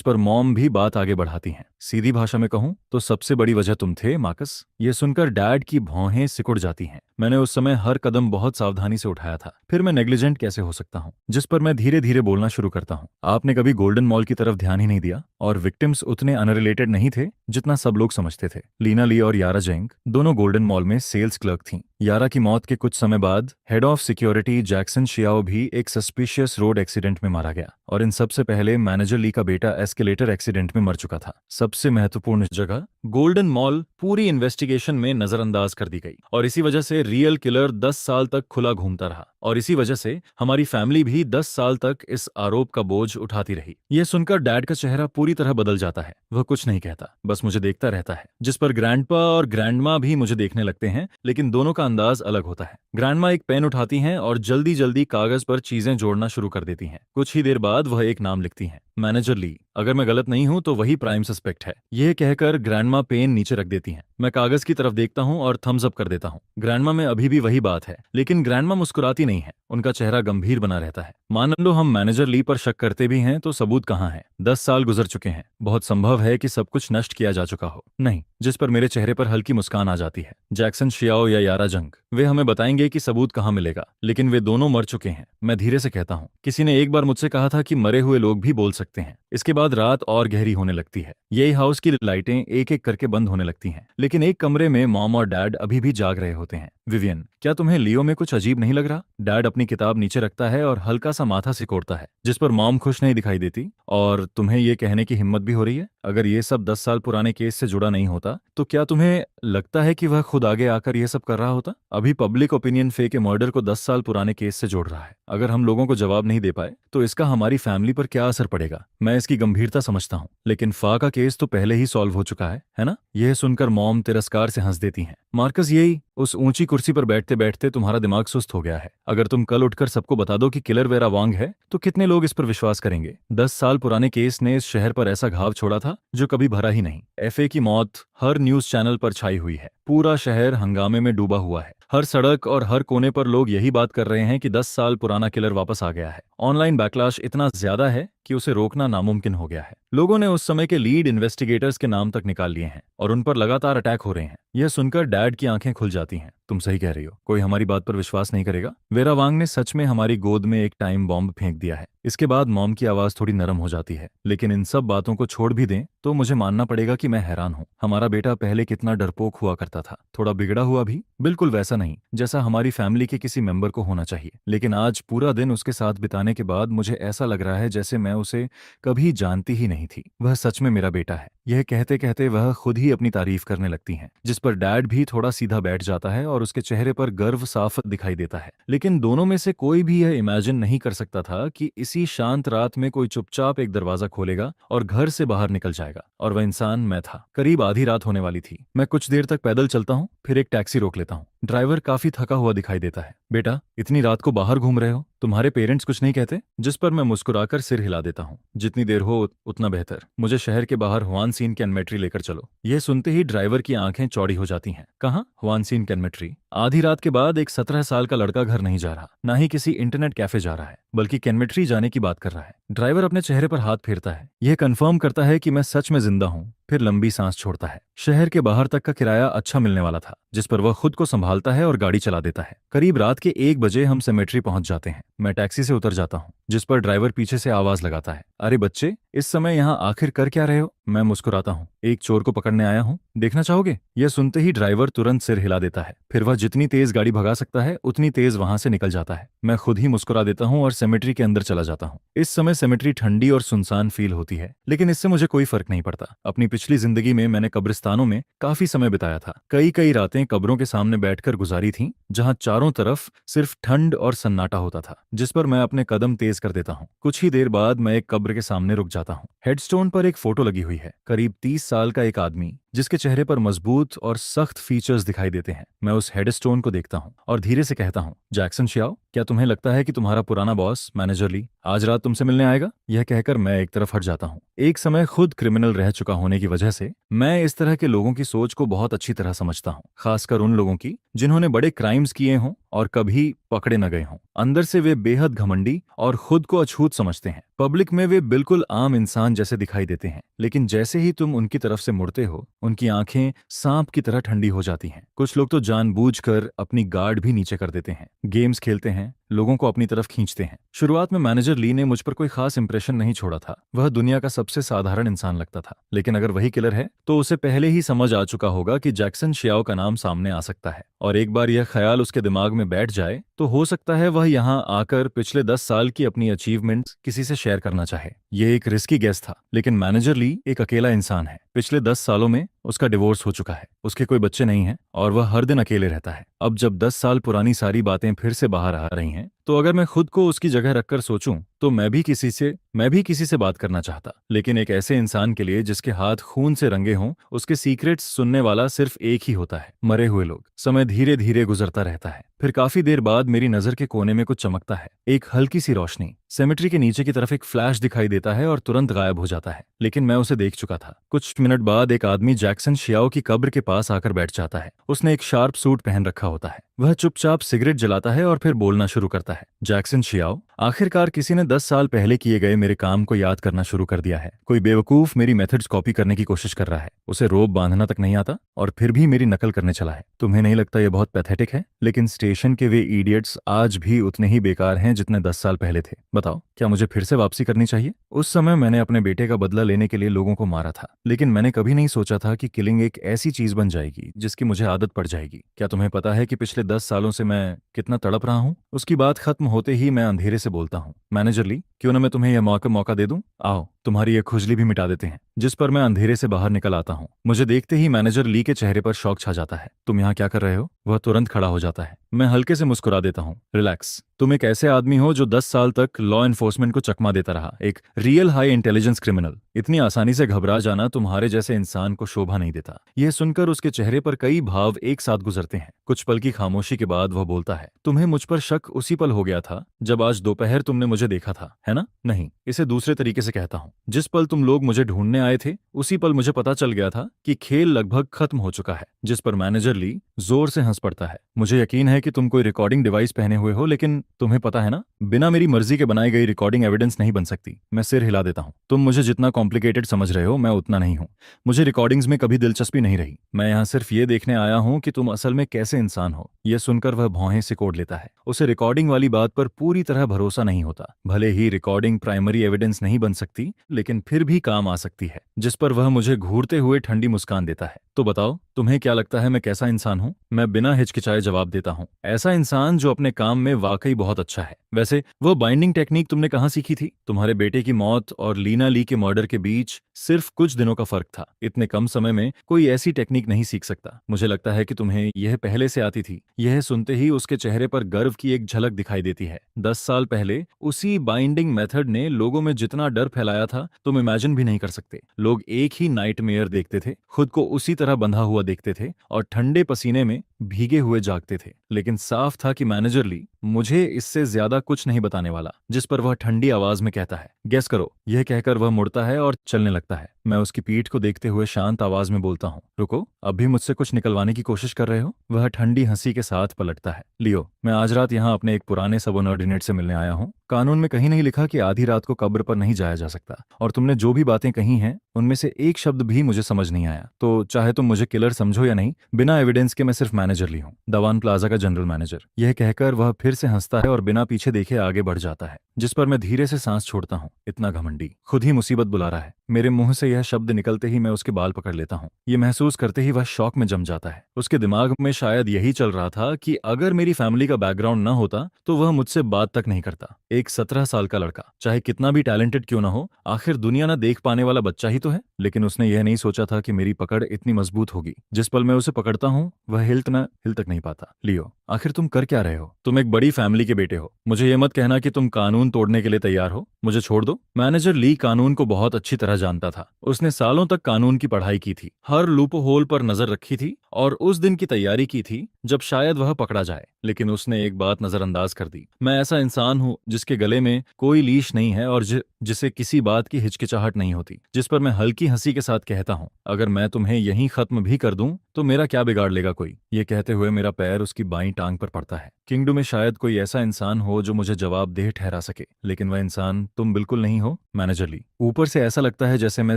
पर मॉम भी बात आगे बढ़ाती हैं। सीधी भाषा में कहूँ तो सबसे बड़ी वजह तुम थे, मार्कस। यह सुनकर डैड की भौहें सिकुड़ जाती हैं। मैंने उस समय हर कदम बहुत सावधानी से उठाया था, फिर मैं नेग्लिजेंट कैसे हो सकता हूँ? जिस पर मैं धीरे धीरे बोलना शुरू करता हूँ। आपने कभी गोल्डन मॉल की तरफ ध्यान ही नहीं दिया, और विक्टिम्स उतने अनरिलेटेड नहीं थे जितना सब लोग समझते थे। लीना ली और यारा जेंग दोनों गोल्डन मॉल में सेल्स क्लर्क थीं। यारा की मौत के कुछ समय बाद head of security Jackson Xiao भी एक सस्पिशियस रोड एक्सीडेंट में मारा गया, और इन सबसे पहले मैनेजर ली का बेटा एस्केलेटर एक्सीडेंट में मर चुका था। सबसे महत्वपूर्ण जगह गोल्डन मॉल पूरी इन्वेस्टिगेशन में नजरअंदाज कर दी गई, और इसी वजह से रियल किलर 10 साल तक खुला घूमता रहा और इसी वजह से हमारी फैमिली भी 10 साल तक इस आरोप का बोझ उठाती रही। यह सुनकर डैड का चेहरा पूरी तरह बदल जाता है। वह कुछ नहीं कहता, बस मुझे देखता रहता है, जिस पर ग्रैंडपा और ग्रैंडमा भी मुझे देखने लगते हैं, लेकिन दोनों का अंदाज अलग होता है। ग्रैंडमा एक पेन उठाती हैं और जल्दी जल्दी कागज पर चीजें जोड़ना शुरू कर देती हैं। कुछ ही देर बाद वह एक नाम लिखती हैं, मैनेजर ली। अगर मैं गलत नहीं हूं तो वही प्राइम सस्पेक्ट है। यह कहकर ग्रैंडमा पेन नीचे रख देती हैं। मैं कागज की तरफ देखता हूं और थम्स अप कर देता हूं। ग्रैंडमा में अभी भी वही बात है, लेकिन ग्रैंडमा मुस्कुराती नहीं है। उनका चेहरा गंभीर बना रहता है। मान लो हम मैनेजर ली पर शक करते भी हैं तो सबूत कहाँ है? 10 साल गुजर चुके हैं। बहुत संभव है कि सब कुछ नष्ट किया जा चुका हो। नहीं, जिस पर मेरे चेहरे पर हल्की मुस्कान आ जाती है। जैक्सन शियाओ या यारा जंग, वे हमें बताएंगे कि सबूत कहाँ मिलेगा, लेकिन वे दोनों मर चुके हैं। मैं धीरे से कहता हूँ, किसी ने एक बार मुझसे कहा था कि मरे हुए लोग भी बोल सकते हैं। इसके बाद रात और गहरी होने लगती है। यही हाउस की लाइटें एक एक करके बंद होने लगती हैं, लेकिन एक कमरे में मॉम और डैड अभी भी जाग रहे होते हैं। विवियन, क्या तुम्हें लियो में कुछ अजीब नहीं लग रहा? डैड अपनी किताब नीचे रखता है और हल्का सा माथा सिकोड़ता है, जिस पर मॉम खुश नहीं दिखाई देती। और तुम्हें ये कहने की हिम्मत भी हो रही है? अगर ये सब 10 साल पुराने केस से जुड़ा नहीं होता तो क्या तुम्हें लगता है कि वह खुद आगे आकर यह सब कर रहा होता? अभी पब्लिक ओपिनियन फे के मर्डर को 10 साल पुराने केस से जोड़ रहा है। अगर हम लोगों को जवाब नहीं दे पाए तो इसका हमारी फैमिली पर क्या असर पड़ेगा? मैं इसकी गंभीरता समझता हूँ, लेकिन फा का केस तो पहले ही सॉल्व हो चुका है ना? यह सुनकर मॉम तिरस्कार से हंस देती हैं। मार्कस, यही उस ऊंची कुर्सी पर बैठते बैठते तुम्हारा दिमाग सुस्त हो गया है। अगर तुम कल उठकर सबको बता दो कि किलर वेरा वांग है तो कितने लोग इस पर विश्वास करेंगे? 10 साल पुराने केस ने इस शहर पर ऐसा घाव छोड़ा था जो कभी भरा ही नहीं। एफए की मौत हर न्यूज चैनल पर छाई हुई है। पूरा शहर हंगामे में डूबा हुआ है। हर सड़क और हर कोने पर लोग यही बात कर रहे हैं कि 10 साल पुराना किलर वापस आ गया है। ऑनलाइन बैकलैश इतना ज्यादा है कि उसे रोकना नामुमकिन हो गया है। लोगों ने उस समय के लीड इन्वेस्टिगेटर्स के नाम तक निकाल लिए हैं और उन पर लगातार अटैक हो रहे हैं। यह सुनकर डैड की आंखें खुल जाती हैं। तुम सही कह रही हो, कोई हमारी बात पर विश्वास नहीं करेगा। वेरा वांग ने सच में हमारी गोद में एक टाइम बॉम्ब फेंक दिया है। इसके बाद मॉम की आवाज थोड़ी नरम हो जाती है। लेकिन इन सब बातों को छोड़ भी दें तो मुझे मानना पड़ेगा कि मैं हैरान हूँ। हमारा बेटा पहले कितना डरपोक हुआ करता था, थोड़ा बिगड़ा हुआ भी, बिल्कुल वैसा नहीं जैसा हमारी फैमिली के किसी मेंबर को होना चाहिए। लेकिन आज पूरा दिन उसके साथ बिताने के बाद मुझे ऐसा लग रहा है जैसे मैं उसे कभी जानती ही नहीं थी। वह सच में मेरा बेटा है। यह कहते कहते वह खुद ही अपनी तारीफ करने लगती हैं, जिस पर डैड भी थोड़ा सीधा बैठ जाता है और उसके चेहरे पर गर्व साफ दिखाई देता है। लेकिन दोनों में से कोई भी यह इमेजिन नहीं कर सकता था कि इसी शांत रात में कोई चुपचाप एक दरवाजा खोलेगा और घर से बाहर निकल जाएगा। और वह इंसान मैं था। करीब आधी रात होने वाली थी। मैं कुछ देर तक पैदल चलता हूँ, फिर एक टैक्सी रोक लेता हूँ। ड्राइवर काफी थका हुआ दिखाई देता है। बेटा, इतनी रात को बाहर घूम रहे हो, तुम्हारे पेरेंट्स कुछ नहीं कहते? जिस पर मैं मुस्कुराकर सिर हिला देता हूँ। जितनी देर हो उतना बेहतर। मुझे शहर के बाहर हुआन सीन कैनमेट्री लेकर चलो। यह सुनते ही ड्राइवर की आंखें चौड़ी हो जाती हैं। कहाँ? हुआन सीन कैनमेट्री? आधी रात के बाद एक 17 साल का लड़का घर नहीं जा रहा, ना ही किसी इंटरनेट कैफे जा रहा है, बल्कि कैनमेट्री जाने की बात कर रहा है। ड्राइवर अपने चेहरे पर हाथ फेरता है। यह कंफर्म करता है कि मैं सच में जिंदा हूँ, फिर लंबी सांस छोड़ता है। शहर के बाहर तक का किराया अच्छा मिलने वाला था, जिस पर वह खुद को संभालता है और गाड़ी चला देता है। करीब रात के 1 बजे हम सेमेट्री पहुंच जाते हैं। मैं टैक्सी से उतर जाता हूँ, जिस पर ड्राइवर पीछे से आवाज लगाता है, अरे बच्चे, इस समय यहाँ आखिर कर क्या रहे हो? मैं मुस्कुराता हूँ। एक चोर को पकड़ने आया हूँ, देखना चाहोगे? यह सुनते ही ड्राइवर तुरंत सिर हिला देता है। फिर वह जितनी तेज गाड़ी भगा सकता है उतनी तेज वहां से निकल जाता है। मैं खुद ही मुस्कुरा देता हूँ और सेमेट्री के अंदर चला जाता हूँ। इस समय सेमेट्री ठंडी और सुनसान फील होती है, लेकिन इससे मुझे कोई फर्क नहीं पड़ता। अपनी पिछली जिंदगी में मैंने कब्रिस्तानों में काफी समय बिताया था। कई कई रातें कब्रों के सामने बैठकर गुजारी थीं, जहां चारों तरफ सिर्फ ठंड और सन्नाटा होता था, जिस पर मैं अपने कदम तेज कर देता हूँ। कुछ ही देर बाद मैं एक कब्र के सामने रुक जाता हूँ। हेडस्टोन पर एक फोटो लगी हुई है, करीब 30 साल का एक आदमी, जिसके चेहरे पर मजबूत और सख्त फीचर्स दिखाई देते हैं। मैं उस हेडस्टोन को देखता हूँ और धीरे से कहता हूँ, जैक्सन शियाओ, क्या तुम्हें लगता है कि तुम्हारा पुराना बॉस मैनेजर ली आज रात तुमसे मिलने आएगा? यह कहकर मैं एक तरफ हट जाता हूँ। एक समय खुद क्रिमिनल रह चुका होने की वजह से मैं इस तरह के लोगों की सोच को बहुत अच्छी तरह समझता हूँ, खासकर उन लोगों की जिन्होंने बड़े क्राइम्स किए हों और कभी पकड़े न गए हों। अंदर से वे बेहद घमंडी और खुद को अछूत समझते हैं। पब्लिक में वे बिल्कुल आम इंसान जैसे दिखाई देते हैं, लेकिन जैसे ही तुम उनकी तरफ से मुड़ते हो, उनकी आंखें सांप की तरह ठंडी हो जाती हैं। कुछ लोग तो जानबूझकर अपनी गार्ड भी नीचे कर देते हैं, गेम्स खेलते हैं, लोगों को अपनी तरफ खींचते हैं। शुरुआत में मैनेजर ली ने मुझ पर कोई खास इंप्रेशन नहीं छोड़ा था। वह दुनिया का सबसे साधारण इंसान लगता था, लेकिन अगर वही किलर है तो उसे पहले ही समझ आ चुका होगा कि जैक्सन शियाओ का नाम सामने आ सकता है। और एक बार यह ख्याल उसके दिमाग में बैठ जाए तो हो सकता है वह यहाँ आकर पिछले 10 साल की अपनी अचीवमेंट्स किसी से शेयर करना चाहे। यह एक रिस्की गेस था, लेकिन मैनेजर ली एक अकेला इंसान है। पिछले 10 सालों में उसका डिवोर्स हो चुका है, उसके कोई बच्चे नहीं हैं और वह हर दिन अकेले रहता है। अब जब 10 साल पुरानी सारी बातें फिर से बाहर आ रही हैं, तो अगर मैं खुद को उसकी जगह रखकर सोचूं तो मैं भी किसी से बात करना चाहता, लेकिन एक ऐसे इंसान के लिए जिसके हाथ खून से रंगे हों, उसके सीक्रेट्स सुनने वाला सिर्फ एक ही होता है, मरे हुए लोग। समय धीरे धीरे गुजरता रहता है, फिर काफी देर बाद मेरी नजर के कोने में कुछ चमकता है, एक हल्की सी रोशनी। सेमेट्री के नीचे की तरफ एक फ्लैश दिखाई देता है और तुरंत गायब हो जाता है, लेकिन मैं उसे देख चुका था। कुछ मिनट बाद एक आदमी जैक्सन शियाओ की कब्र के पास आकर बैठ जाता है। उसने एक शार्प सूट पहन रखा होता है। वह चुपचाप सिगरेट जलाता है और फिर बोलना शुरू करता है। जैक्सन शियाओ, आखिरकार किसी ने 10 साल पहले किए गए मेरे काम को याद करना शुरू कर दिया है। कोई बेवकूफ मेरी मेथड्स कॉपी करने की कोशिश कर रहा है, उसे रोप बांधना तक नहीं आता और फिर भी मेरी नकल करने चला है। तुम्हें नहीं लगता यह बहुत पैथेटिक है? लेकिन स्टेशन के वे इडियट्स आज भी उतने ही बेकार हैं जितने 10 साल पहले थे। बताओ, क्या मुझे फिर से वापसी करनी चाहिए? उस समय मैंने अपने बेटे का बदला लेने के लिए लोगों को मारा था, लेकिन मैंने कभी नहीं सोचा था कि किलिंग एक ऐसी चीज बन जाएगी जिसकी मुझे आदत पड़ जाएगी। क्या तुम्हें पता है कि पिछले 10 सालों से मैं कितना तड़प रहा हूँ? उसकी बात खत्म होते ही मैं अंधेरे से बोलता हूँ, मैनेजर ली, क्यों ना मैं तुम्हें यह मौका दे दूं? आओ, तुम्हारी ये खुजली भी मिटा देते हैं। जिस पर मैं अंधेरे से बाहर निकल आता हूँ। मुझे देखते ही मैनेजर ली के चेहरे पर शौक छा जाता है। तुम यहाँ क्या कर रहे हो? वह तुरंत खड़ा हो जाता है। मैं हल्के से मुस्कुरा देता हूँ। रिलैक्स, तुम एक ऐसे आदमी हो जो 10 साल तक लॉ एनफोर्समेंट को चकमा देता रहा, एक रियल हाई इंटेलिजेंस क्रिमिनल। इतनी आसानी से घबरा जाना तुम्हारे जैसे इंसान को शोभा नहीं देता। यह सुनकर उसके चेहरे पर कई भाव एक साथ गुजरते हैं। कुछ पल की खामोशी के बाद वह बोलता है, तुम्हें मुझ पर शक उसी पल हो गया था जब आज दोपहर तुमने मुझे देखा था, है ना? नहीं, इसे दूसरे तरीके से कहता हूँ। जिस पल तुम लोग मुझे ढूंढने आए थे, उसी पल मुझे पता चल गया था कि खेल लगभग खत्म हो चुका है। जिस पर मैनेजर ली जोर से हंस पड़ता है। मुझे यकीन है कि तुम कोई रिकॉर्डिंग डिवाइस पहने हुए हो, लेकिन तुम्हें पता है ना, बिना मेरी मर्जी के बनाई गई रिकॉर्डिंग एविडेंस नहीं बन सकती। मैं सिर हिला देता हूँ। तुम मुझे जितना कॉम्प्लिकेटेड समझ रहे हो, मैं उतना नहीं हूँ। मुझे रिकॉर्डिंग्स में कभी दिलचस्पी नहीं रही। मैं यहाँ सिर्फ ये देखने आया हूँ कि तुम असल में कैसे इंसान हो। यह सुनकर वह भौहें सिकोड़ लेता है। उसे रिकॉर्डिंग वाली बात पर पूरी तरह भरोसा नहीं होता। भले ही रिकॉर्डिंग प्राइमरी एविडेंस नहीं बन सकती, लेकिन फिर भी काम आ सकती है। जिस पर वह मुझे घूरते हुए ठंडी मुस्कान देता है। तो बताओ, तुम्हें क्या लगता है मैं कैसा इंसान हूँ? मैं बिना हिचकिचाए जवाब देता हूँ, ऐसा इंसान जो अपने काम में वाकई बहुत अच्छा है। वैसे वो बाइंडिंग टेक्निक तुमने कहाँ सीखी थी? तुम्हारे बेटे की मौत और लीना ली के मर्डर के बीच सिर्फ कुछ दिनों का फर्क था। इतने कम समय में कोई ऐसी टेक्निक नहीं सीख सकता। मुझे लगता है कि तुम्हें यह पहले से आती थी। यह सुनते ही उसके चेहरे पर गर्व की एक झलक दिखाई देती है। 10 साल पहले उसी बाइंडिंग मेथड ने लोगों में जितना डर फैलाया था, तुम इमेजिन भी नहीं कर सकते। लोग एक ही नाइटमेयर देखते थे, खुद को उसी तरह बंधा हुआ देखते थे और ठंडे पसीने में भीगे हुए जागते थे। लेकिन साफ था कि मैनेजर ली मुझे इससे ज्यादा कुछ नहीं बताने वाला। जिस पर वह ठंडी आवाज में कहता है, गेस करो। यह कहकर वह मुड़ता है और चलने लगता है। मैं उसकी पीठ को देखते हुए शांत आवाज में बोलता हूँ, रुको, अब भी मुझसे कुछ निकलवाने की कोशिश कर रहे हो? वह ठंडी हंसी के साथ पलटता है। लियो, मैं आज रात यहाँ अपने एक पुराने सबऑर्डिनेट से मिलने आया हूँ। कानून में कहीं नहीं लिखा कि आधी रात को कब्र पर नहीं जाया जा सकता, और तुमने जो भी बातें कही हैं उनमें से एक शब्द भी मुझे समझ नहीं आया। तो चाहे तुम मुझे किलर समझो या नहीं, बिना एविडेंस के मैं सिर्फ मैनेजर ली हूँ, दवान प्लाजा का जनरल मैनेजर। यह कहकर वह फिर से हंसता है और बिना पीछे देखे आगे बढ़ जाता है। जिस पर मैं धीरे से सांस छोड़ता हूँ। इतना घमंडी, खुद ही मुसीबत बुला रहा है। मेरे मुंह से यह शब्द निकलते ही मैं उसके बाल पकड़ लेता हूँ। ये महसूस करते ही वह शौक में जम जाता है। उसके दिमाग में शायद यही चल रहा था कि अगर मेरी फैमिली का बैकग्राउंड न होता तो वह मुझसे बात तक नहीं करता। एक 17 साल का लड़का, चाहे कितना भी टैलेंटेड क्यों ना हो, आखिर दुनिया न देख पाने वाला बच्चा ही तो है। लेकिन उसने यह नहीं सोचा था कि मेरी पकड़ इतनी मजबूत होगी। जिस पल मैं उसे पकड़ता हूँ, वह हिल तक नहीं पाता। लियो, आखिर तुम कर क्या रहे हो? तुम एक बड़ी फैमिली के बेटे हो। मुझे यह मत कहना कि तुम कानून तोड़ने के लिए तैयार हो। मुझे छोड़ दो। मैनेजर ली कानून को बहुत अच्छी तरह जानता था। उसने सालों तक कानून की पढ़ाई की थी, हर लूप होल पर नजर रखी थी और उस दिन की तैयारी की थी जब शायद वह पकड़ा जाए। लेकिन उसने एक बात नजरअंदाज कर दी। मैं ऐसा इंसान हूँ जिसके गले में कोई लीश नहीं है और जिसे किसी बात की हिचकिचाहट नहीं होती। जिस पर मैं हल्की हंसी के साथ कहता हूँ, अगर मैं तुम्हें यहीं खत्म भी कर दूं तो मेरा क्या बिगाड़ लेगा कोई? ये कहते हुए मेरा पैर उसकी बाईं टांग पर पड़ता है। किंगडम में शायद कोई ऐसा इंसान हो जो मुझे जवाबदेह ठहरा सके, लेकिन वह इंसान तुम बिल्कुल नहीं हो, मैनेजर ली। ऊपर से ऐसा लगता है जैसे मैं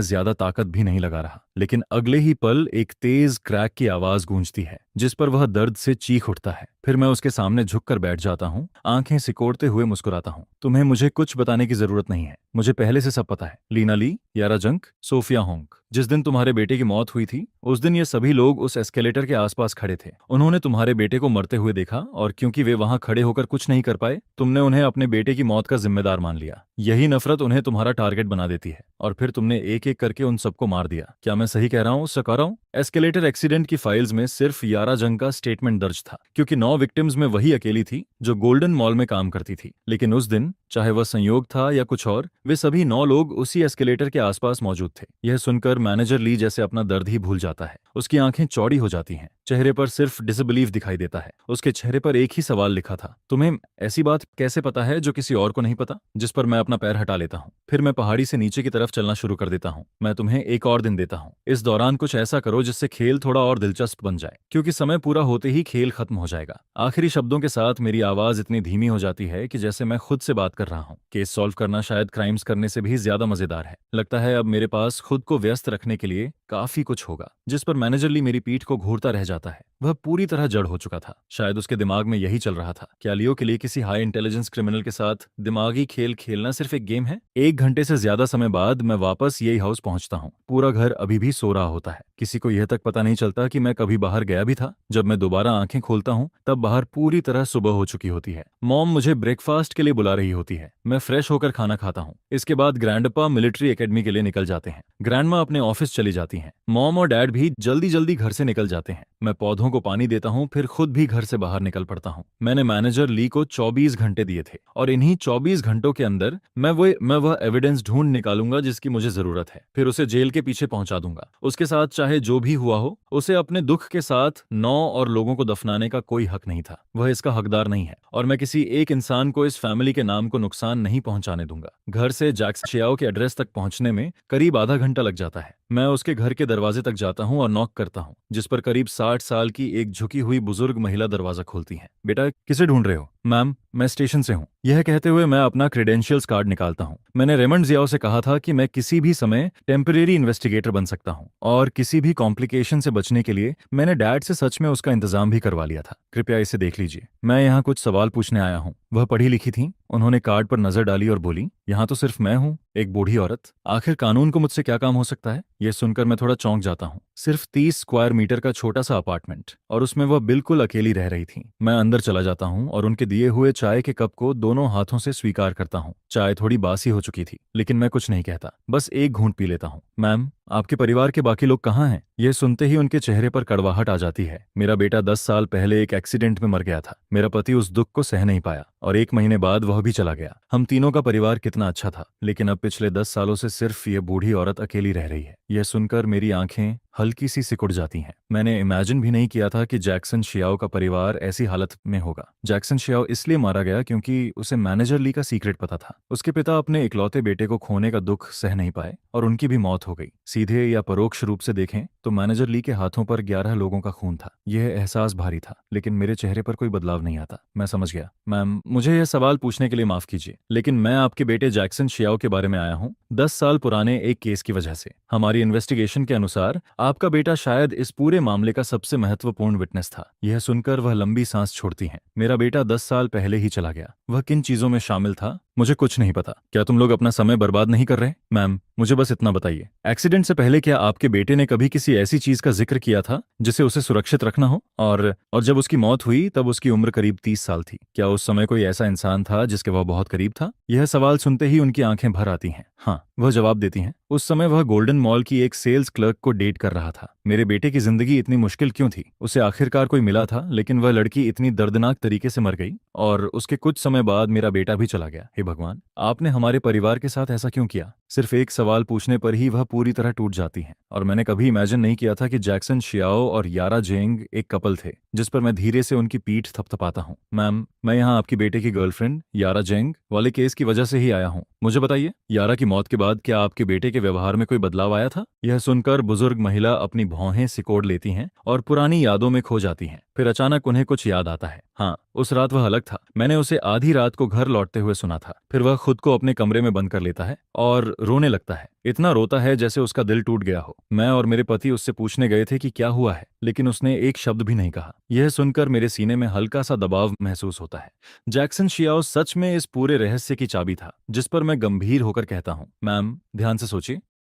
ज्यादा ताकत भी नहीं लगा रहा, लेकिन अगले ही पल एक तेज क्रैक की आवाज गूंजती है, जिस पर वह दर्द से चीख उठता है। फिर मैं उसके सामने झुककर बैठ जाता हूँ, आंखें सिकोड़ते हुए मुस्कुराता हूँ। तुम्हें मुझे कुछ बताने की जरूरत नहीं है, मुझे पहले से सब पता है। लीना ली, यारा जंक, सोफिया होंग, जिस दिन तुम्हारे बेटे की मौत हुई थी उस दिन ये सभी लोग उस एस्केलेटर के आसपास खड़े थे। उन्होंने तुम्हारे बेटे को मरते हुए देखा और क्योंकि वे वहां खड़े होकर कुछ नहीं कर पाए, तुमने उन्हें अपने बेटे की मौत का जिम्मेदार मान लिया। यही नफरत उन्हें तुम्हारा टारगेट बना देती है और फिर तुमने एक एक करके उन सबको मार दिया। क्या मैं सही कह रहा हूँ, सका रहा हूँ? एस्केलेटर एक्सीडेंट की फाइल्स में सिर्फ यारा जंग का स्टेटमेंट दर्ज था, क्योंकि 9 विक्टिम्स में वही अकेली थी जो गोल्डन मॉल में काम करती थी। लेकिन उस दिन, चाहे वह संयोग था या कुछ और, वे सभी 9 लोग उसी एस्केलेटर के आसपास मौजूद थे। यह सुनकर मैनेजर ली जैसे अपना दर्द ही भूल जाता है। उसकी आंखें चौड़ी हो जाती हैं, चेहरे पर सिर्फ डिसबिलीफ दिखाई देता है। उसके चेहरे पर एक ही सवाल लिखा था, तुम्हें ऐसी बात कैसे पता है जो किसी और को नहीं पता? जिस पर मैं अपना पैर हटा लेता हूँ। फिर मैं पहाड़ी से नीचे की तरफ चलना शुरू कर देता हूँ। मैं तुम्हें एक और दिन देता हूँ। इस दौरान कुछ ऐसा करो जिससे खेल थोड़ा और दिलचस्प बन जाए, क्योंकि समय पूरा होते ही खेल खत्म हो जाएगा। आखिरी शब्दों के साथ मेरी आवाज इतनी धीमी हो जाती है कि जैसे मैं खुद से बात कर रहा हूँ। केस सॉल्व करना शायद क्राइम्स करने से भी ज्यादा मजेदार है। लगता है अब मेरे पास खुद को व्यस्त रखने के लिए काफी कुछ होगा। जिस पर मैनेजर ली मेरी पीठ को घूरता रह जाता है। वह पूरी तरह जड़ हो चुका था। शायद उसके दिमाग में यही चल रहा था, क्या लियो के लिए किसी हाई इंटेलिजेंस क्रिमिनल के साथ दिमागी खेल खेलना सिर्फ एक गेम है? 1 घंटे से ज्यादा समय बाद मैं वापस यही हाउस पहुंचता हूँ। पूरा घर अभी भी सो रहा होता है। किसी को यह तक पता नहीं चलता कि मैं कभी बाहर गया भी था। जब मैं दोबारा आंखें खोलता हूँ तब बाहर पूरी तरह सुबह हो चुकी होती है। मॉम मुझे ब्रेकफास्ट के लिए बुला रही होती है। मैं फ्रेश होकर खाना खाता हूँ। इसके बाद ग्रैंडपा मिलिट्री एकेडमी के लिए निकल जाते हैं। ग्रैंडमा अपने ऑफिस चली जाती हैं। मॉम और डैड भी जल्दी जल्दी घर से निकल जाते हैं। मैं पौधों को पानी देता हूँ, फिर खुद भी घर से बाहर निकल पड़ता हूँ। मैंने मैनेजर ली को 24 घंटे दिए थे और इन्हीं 24 घंटों के अंदर मैं वह एविडेंस ढूंढ निकालूंगा जिसकी मुझे जरूरत है। फिर उसे जेल के पीछे पहुंचा दूंगा। उसके साथ चाहे जो भी हुआ हो, उसे अपने दुख के साथ 9 और लोगों को दफनाने का कोई हक नहीं था। वह इसका हकदार नहीं है और मैं किसी एक इंसान को इस फैमिली के नाम को नुकसान नहीं पहुंचाने दूंगा। घर से जैक्सन शियाओ के एड्रेस तक पहुंचने में करीब आधा घंटा लग जाता है। मैं उसके घर के दरवाजे तक जाता हूं और नॉक करता हूं, जिस पर करीब 60 साल की एक झुकी हुई बुजुर्ग महिला दरवाजा खोलती है। बेटा, किसे ढूंढ रहे हो? मैम, मैं स्टेशन से हूँ। यह कहते हुए मैं अपना क्रेडेंशियल्स कार्ड निकालता हूँ। मैंने रेमंड जियाओ से कहा था कि मैं किसी भी समय टेम्परेरी इन्वेस्टिगेटर बन सकता हूँ और किसी भी कॉम्प्लिकेशन से बचने के लिए मैंने डैड से सच में उसका इंतजाम भी करवा लिया था। कृपया इसे देख लीजिए। मैं यहाँ कुछ सवाल पूछने आया हूँ। वह पढ़ी लिखी थी। उन्होंने कार्ड पर नजर डाली और बोली, यहाँ तो सिर्फ मैं हूँ, एक बूढ़ी औरत। आखिर कानून को मुझसे क्या काम हो सकता है? यह सुनकर मैं थोड़ा चौंक जाता हूँ। सिर्फ 30 स्क्वायर मीटर का छोटा सा अपार्टमेंट और उसमें वह बिल्कुल अकेली रह रही थी। मैं अंदर चला जाता हूँ और उनके दिए हुए चाय के कप को दोनों हाथों से स्वीकार करता हूँ। चाय थोड़ी बासी हो चुकी थी, लेकिन मैं कुछ नहीं कहता, बस एक घूंट पी लेता हूँ। मैम, आपके परिवार के बाकी लोग कहाँ हैं? यह सुनते ही उनके चेहरे पर कड़वाहट आ जाती है। मेरा बेटा 10 साल पहले एक एक्सीडेंट में मर गया था। मेरा पति उस दुख को सह नहीं पाया और 1 महीने बाद वह भी चला गया। हम तीनों का परिवार कितना अच्छा था, लेकिन अब पिछले 10 सालों से सिर्फ ये बूढ़ी औरत अकेली रह रही है। यह सुनकर मेरी आंखें हल्की सी सिकुड़ जाती हैं। मैंने इमेजिन भी नहीं किया था कि जैक्सन शियाओ का परिवार ऐसी हालत में होगा। जैक्सन शियाओ इसलिए मारा गया क्योंकि उसे मैनेजर ली का सीक्रेट पता था। उसके पिता अपने इकलौते बेटे को खोने का दुख सह नहीं पाए और उनकी भी मौत हो गई। सीधे या परोक्ष रूप से देखें तो मैनेजर ली के हाथों पर 11 लोगों का खून था। यह एहसास भारी था, लेकिन मेरे चेहरे पर कोई बदलाव नहीं आता। मैं समझ गया। मैम, मुझे यह सवाल पूछने के लिए माफ कीजिए, लेकिन मैं आपके बेटे जैक्सन शियाओ के बारे में आया हूँ 10 साल पुराने एक केस की वजह से। हमारी इन्वेस्टिगेशन के अनुसार आपका बेटा शायद इस पूरे मामले का सबसे महत्वपूर्ण विटनेस था। यह सुनकर वह लंबी सांस छोड़ती हैं। मेरा बेटा 10 साल पहले ही चला गया। वह किन चीजों में शामिल था मुझे कुछ नहीं पता। क्या तुम लोग अपना समय बर्बाद नहीं कर रहे? मैम, मुझे बस इतना बताइए, एक्सीडेंट से पहले क्या आपके बेटे ने कभी किसी ऐसी चीज का जिक्र किया था जिसे उसे सुरक्षित रखना हो? और जब उसकी मौत हुई तब उसकी उम्र करीब 30 साल थी। क्या उस समय कोई ऐसा इंसान था जिसके वह बहुत करीब था? यह सवाल सुनते ही उनकी आंखें भर आती हैं। हाँ, वह जवाब देती हैं। उस समय वह गोल्डन मॉल की एक सेल्स क्लर्क को डेट कर रहा था। मेरे बेटे की जिंदगी इतनी मुश्किल क्यों थी? उसे आखिरकार कोई मिला था, लेकिन वह लड़की इतनी दर्दनाक तरीके से मर गई और उसके कुछ समय बाद मेरा बेटा भी चला गया। हे भगवान, आपने हमारे परिवार के साथ ऐसा क्यों किया? सिर्फ एक सवाल पूछने पर ही वह पूरी तरह टूट जाती हैं। और मैंने कभी इमेजिन नहीं किया था कि जैक्सन शियाओ और यारा जेंग एक कपल थे। जिस पर मैं धीरे से उनकी पीठ थपथपाता हूँ। मैम, मैं यहाँ आपकी बेटे की गर्लफ्रेंड यारा जेंग वाले केस की वजह से ही आया हूँ। मुझे बताइए, यारा की मौत के बाद क्या आपके बेटे के व्यवहार में कोई बदलाव आया था? यह सुनकर बुजुर्ग महिला अपनी भौहें सिकोड़ लेती हैं और पुरानी यादों में खो जाती हैं। फिर अचानक उन्हें कुछ याद आता है। हाँ, उस रात वह अलग था। मैंने उसे आधी रात को घर लौटते हुए सुना था। फिर वह खुद को अपने कमरे में बंद कर लेता है और रोने लगता है। इतना रोता है जैसे उसका दिल टूट गया हो। मैं और मेरे पति उससे पूछने गए थे कि क्या हुआ है, लेकिन उसने एक शब्द भी नहीं कहा। यह सुनकर मेरे सीने में हल्का सा दबाव महसूस होता है। जैक्सन शियाओ सच में इस पूरे रहस्य की चाबी था। जिस पर मैं गंभीर होकर कहता हूँ, मैम, ध्यान से सोचिए,